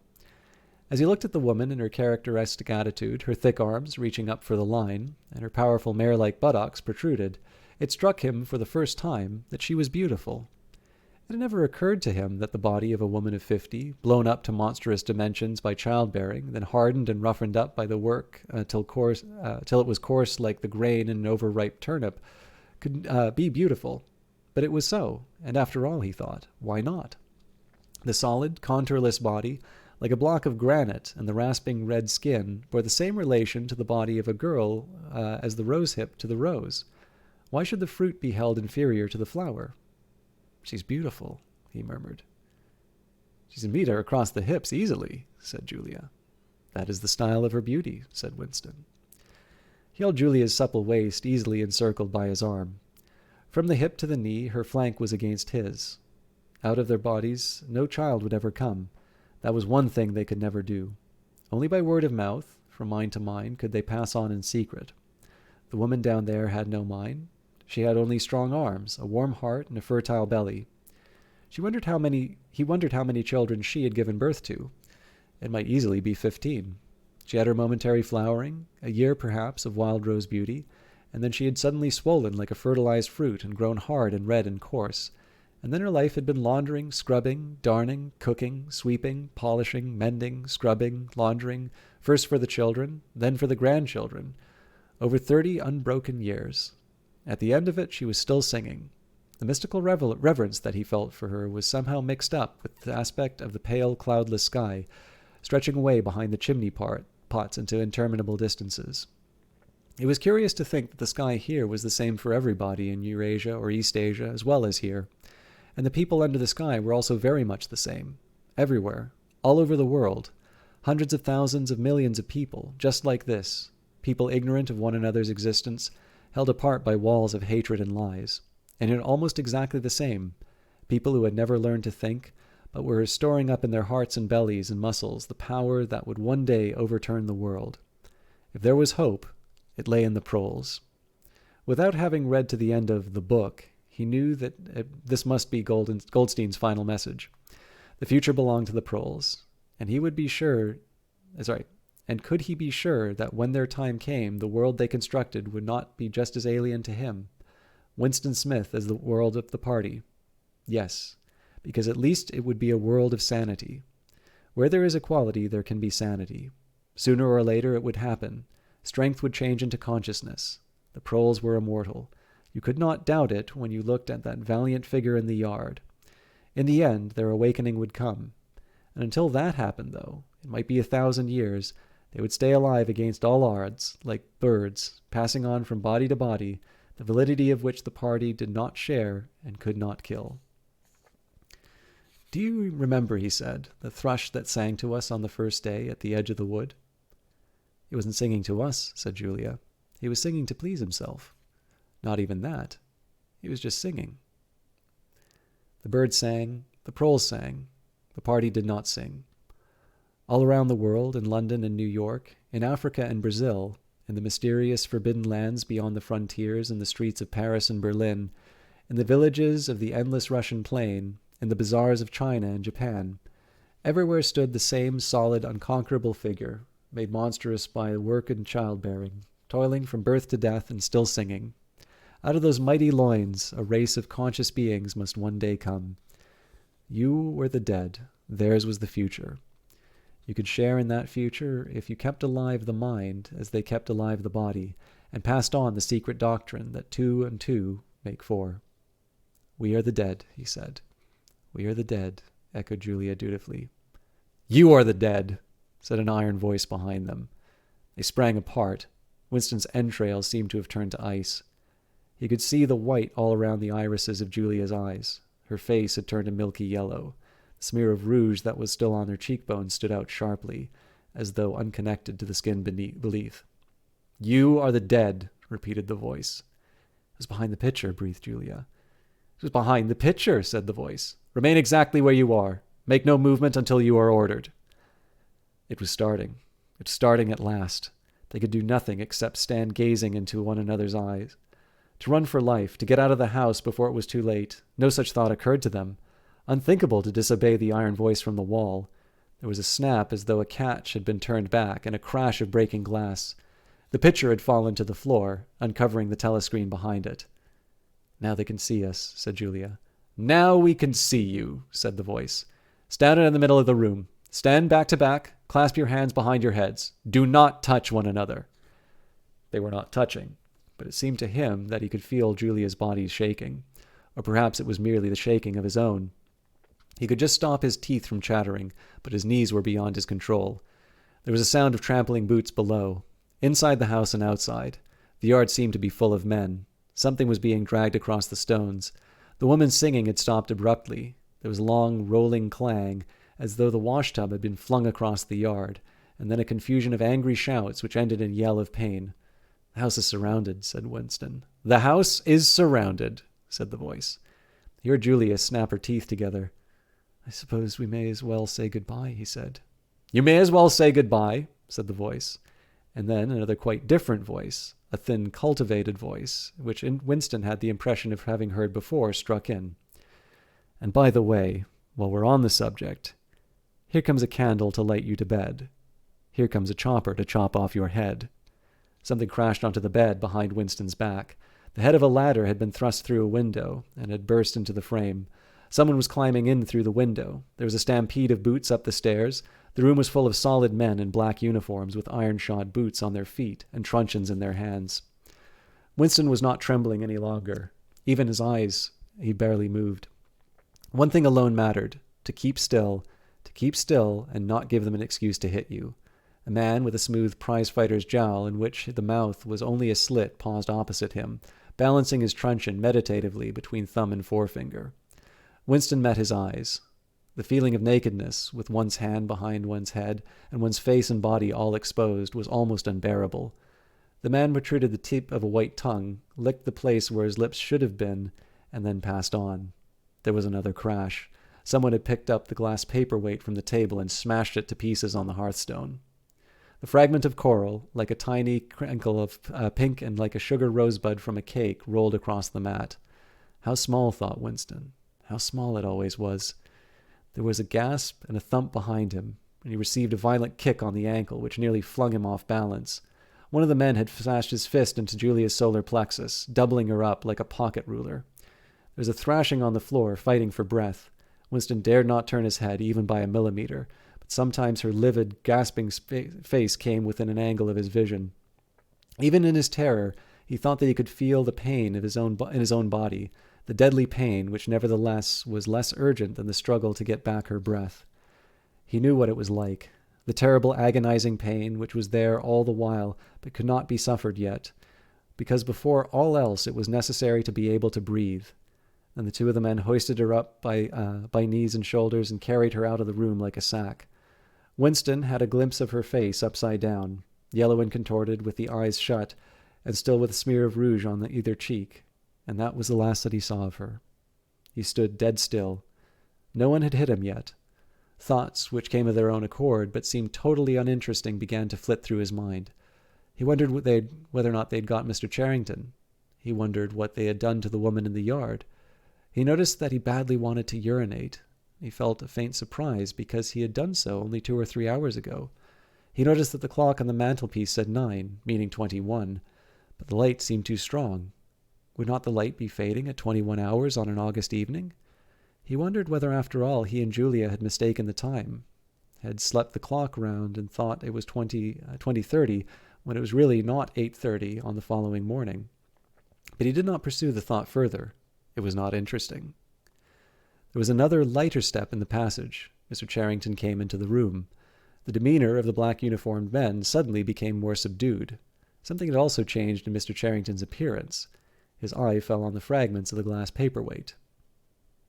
As he looked at the woman in her characteristic attitude, her thick arms reaching up for the line, and her powerful mare-like buttocks protruded, it struck him for the first time that she was beautiful. It had never occurred to him that the body of a woman of 50, blown up to monstrous dimensions by childbearing, then hardened and roughened up by the work till it was coarse like the grain in an overripe turnip, could be beautiful. But it was so, and after all, he thought, why not? The solid, contourless body, like a block of granite, and the rasping red skin bore the same relation to the body of a girl as the rose hip to the rose. Why should the fruit be held inferior to the flower? She's beautiful, he murmured. She can beat her across the hips easily, said Julia. That is the style of her beauty, said Winston. He held Julia's supple waist easily encircled by his arm. From the hip to the knee, her flank was against his. Out of their bodies, no child would ever come. That was one thing they could never do. Only by word of mouth, from mind to mind, could they pass on in secret. The woman down there had no mind. She had only strong arms, a warm heart, and a fertile belly. He wondered how many children she had given birth to. It might easily be 15. She had her momentary flowering, a year perhaps of wild rose beauty, and then she had suddenly swollen like a fertilized fruit and grown hard and red and coarse. And then her life had been laundering, scrubbing, darning, cooking, sweeping, polishing, mending, scrubbing, laundering, first for the children, then for the grandchildren, over 30 unbroken years. At the end of it, she was still singing. The mystical reverence that he felt for her was somehow mixed up with the aspect of the pale, cloudless sky, stretching away behind the chimney pots into interminable distances. It was curious to think that the sky here was the same for everybody in Eurasia or East Asia as well as here, and the people under the sky were also very much the same, everywhere, all over the world, hundreds of thousands of millions of people, just like this, people ignorant of one another's existence, held apart by walls of hatred and lies, and in almost exactly the same, people who had never learned to think, but were storing up in their hearts and bellies and muscles the power that would one day overturn the world. If there was hope, it lay in the proles. Without having read to the end of the book, he knew that this must be Goldstein's final message. The future belonged to the proles, and he would be sure, and could he be sure that when their time came, the world they constructed would not be just as alien to him, Winston Smith, as the world of the party? Yes, because at least it would be a world of sanity. Where there is equality, there can be sanity. Sooner or later it would happen. Strength would change into consciousness. The proles were immortal. You could not doubt it when you looked at that valiant figure in the yard. In the end, their awakening would come. And until that happened, though, it might be 1,000 years, they would stay alive against all odds, like birds, passing on from body to body, the validity of which the party did not share and could not kill. Do you remember, he said, the thrush that sang to us on the first day at the edge of the wood? He wasn't singing to us, said Julia. He was singing to please himself. Not even that. He was just singing. The birds sang, the proles sang. The party did not sing. All around the world, in London and New York, in Africa and Brazil, in the mysterious forbidden lands beyond the frontiers in the streets of Paris and Berlin, in the villages of the endless Russian plain, in the bazaars of China and Japan, everywhere stood the same solid, unconquerable figure, made monstrous by work and childbearing, toiling from birth to death and still singing. Out of those mighty loins, a race of conscious beings must one day come. You were the dead. Theirs was the future. You could share in that future if you kept alive the mind as they kept alive the body, and passed on the secret doctrine that 2 and 2 make 4. We are the dead, he said. We are the dead, echoed Julia dutifully. You are the dead, said an iron voice behind them. They sprang apart. Winston's entrails seemed to have turned to ice. He could see the white all around the irises of Julia's eyes. Her face had turned a milky yellow. The smear of rouge that was still on her cheekbones stood out sharply, as though unconnected to the skin beneath. You are the dead, repeated the voice. It was behind the picture, breathed Julia. It was behind the picture, said the voice. Remain exactly where you are. Make no movement until you are ordered. It was starting. It was starting at last. They could do nothing except stand gazing into one another's eyes. To run for life, to get out of the house before it was too late, no such thought occurred to them. Unthinkable to disobey the iron voice from the wall. There was a snap as though a catch had been turned back, and a crash of breaking glass. The picture had fallen to the floor, uncovering the telescreen behind it. Now they can see us, said Julia. Now we can see you, said the voice. Stand in the middle of the room. Stand back to back. Clasp your hands behind your heads. Do not touch one another. They were not touching, but it seemed to him that he could feel Julia's body shaking, or perhaps it was merely the shaking of his own. He could just stop his teeth from chattering, but his knees were beyond his control. There was a sound of trampling boots below. Inside the house and outside, the yard seemed to be full of men. Something was being dragged across the stones. The woman singing had stopped abruptly. There was a long, rolling clang, as though the washtub had been flung across the yard, and then a confusion of angry shouts which ended in a yell of pain. "The house is surrounded," said Winston. "The house is surrounded," said the voice. He heard Julia snap her teeth together. "I suppose we may as well say goodbye," he said. "You may as well say goodbye," said the voice. And then another quite different voice, a thin, cultivated voice, which Winston had the impression of having heard before, struck in. "And by the way, while we're on the subject, here comes a candle to light you to bed. Here comes a chopper to chop off your head." Something crashed onto the bed behind Winston's back. The head of a ladder had been thrust through a window and had burst into the frame. Someone was climbing in through the window. There was a stampede of boots up the stairs. The room was full of solid men in black uniforms with iron-shod boots on their feet and truncheons in their hands. Winston was not trembling any longer. Even his eyes, he barely moved. One thing alone mattered: to keep still and not give them an excuse to hit you. A man with a smooth prize-fighter's jowl in which the mouth was only a slit paused opposite him, balancing his truncheon meditatively between thumb and forefinger. Winston met his eyes. The feeling of nakedness, with one's hand behind one's head and one's face and body all exposed, was almost unbearable. The man protruded the tip of a white tongue, licked the place where his lips should have been, and then passed on. There was another crash. Someone had picked up the glass paperweight from the table and smashed it to pieces on the hearthstone. The fragment of coral, like a tiny crinkle of pink and like a sugar rosebud from a cake, rolled across the mat. How small, thought Winston. How small it always was. There was a gasp and a thump behind him, and he received a violent kick on the ankle, which nearly flung him off balance. One of the men had smashed his fist into Julia's solar plexus, doubling her up like a pocket ruler. There was a thrashing on the floor, fighting for breath. Winston dared not turn his head, even by a millimeter, but sometimes her livid, gasping face came within an angle of his vision. Even in his terror, he thought that he could feel the pain in his own body, the deadly pain which nevertheless was less urgent than the struggle to get back her breath. He knew what it was like, the terrible agonizing pain which was there all the while but could not be suffered yet, because before all else it was necessary to be able to breathe. And the two of the men hoisted her up by knees and shoulders and carried her out of the room like a sack. Winston had a glimpse of her face upside down, yellow and contorted, with the eyes shut, and still with a smear of rouge on either cheek. And that was the last that he saw of her. He stood dead still. No one had hit him yet. Thoughts, which came of their own accord, but seemed totally uninteresting, began to flit through his mind. He wondered whether or not they'd got Mr. Charrington. He wondered what they had done to the woman in the yard. He noticed that he badly wanted to urinate. He felt a faint surprise because he had done so only 2 or 3 hours ago. He noticed that the clock on the mantelpiece said 9, meaning 21, but the light seemed too strong. Would not the light be fading at 21 hours on an August evening? He wondered whether, after all, he and Julia had mistaken the time, had slept the clock round and thought it was 20:30, when it was really not 8:30 on the following morning. But he did not pursue the thought further. It was not interesting. There was another lighter step in the passage. Mr. Charrington came into the room. The demeanor of the black-uniformed men suddenly became more subdued. Something had also changed in Mr. Charrington's appearance. His eye fell on the fragments of the glass paperweight.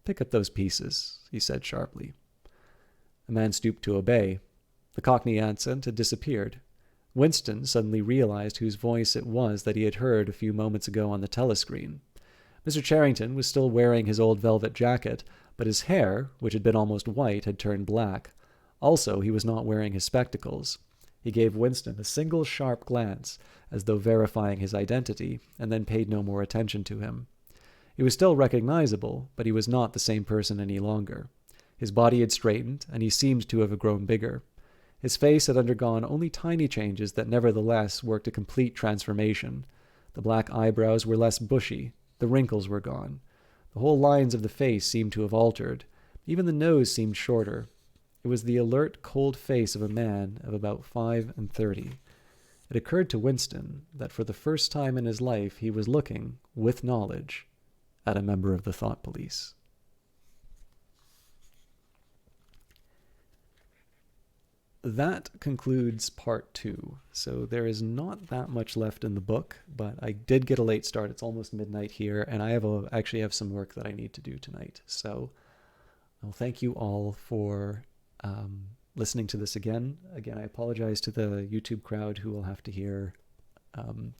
"Pick up those pieces," he said sharply. A man stooped to obey. The Cockney accent had disappeared. Winston suddenly realized whose voice it was that he had heard a few moments ago on the telescreen. Mr. Charrington was still wearing his old velvet jacket, but his hair, which had been almost white, had turned black. Also, he was not wearing his spectacles. He gave Winston a single sharp glance, as though verifying his identity, and then paid no more attention to him. He was still recognizable, but he was not the same person any longer. His body had straightened, and he seemed to have grown bigger. His face had undergone only tiny changes that nevertheless worked a complete transformation. The black eyebrows were less bushy. The wrinkles were gone. The whole lines of the face seemed to have altered. Even the nose seemed shorter. It was the alert, cold face of a man of about 35. It occurred to Winston that for the first time in his life he was looking, with knowledge, at a member of the Thought Police. that concludes part 2. So there is not that much left in the book, but I did get a late start. It's almost midnight here, and I actually have some work that I need to do tonight. So I'll thank you all for listening to this again. Again, I apologize to the YouTube crowd who will have to hear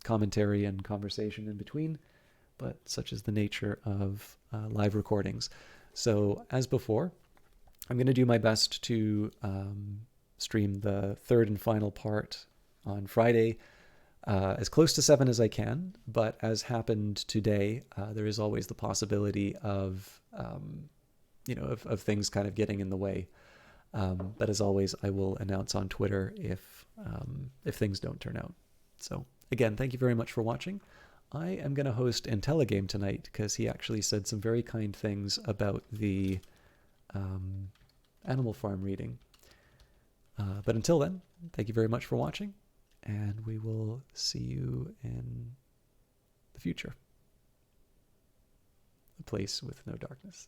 commentary and conversation in between, but such is the nature of live recordings. So as before, I'm going to do my best to stream the third and final part on Friday, as close to 7 as I can. But as happened today, there is always the possibility of of things kind of getting in the way. But as always, I will announce on Twitter if things don't turn out. So again, thank you very much for watching. I am going to host IntelliGame tonight because he actually said some very kind things about the Animal Farm reading. But until then, thank you very much for watching, and we will see you in the future. A place with no darkness.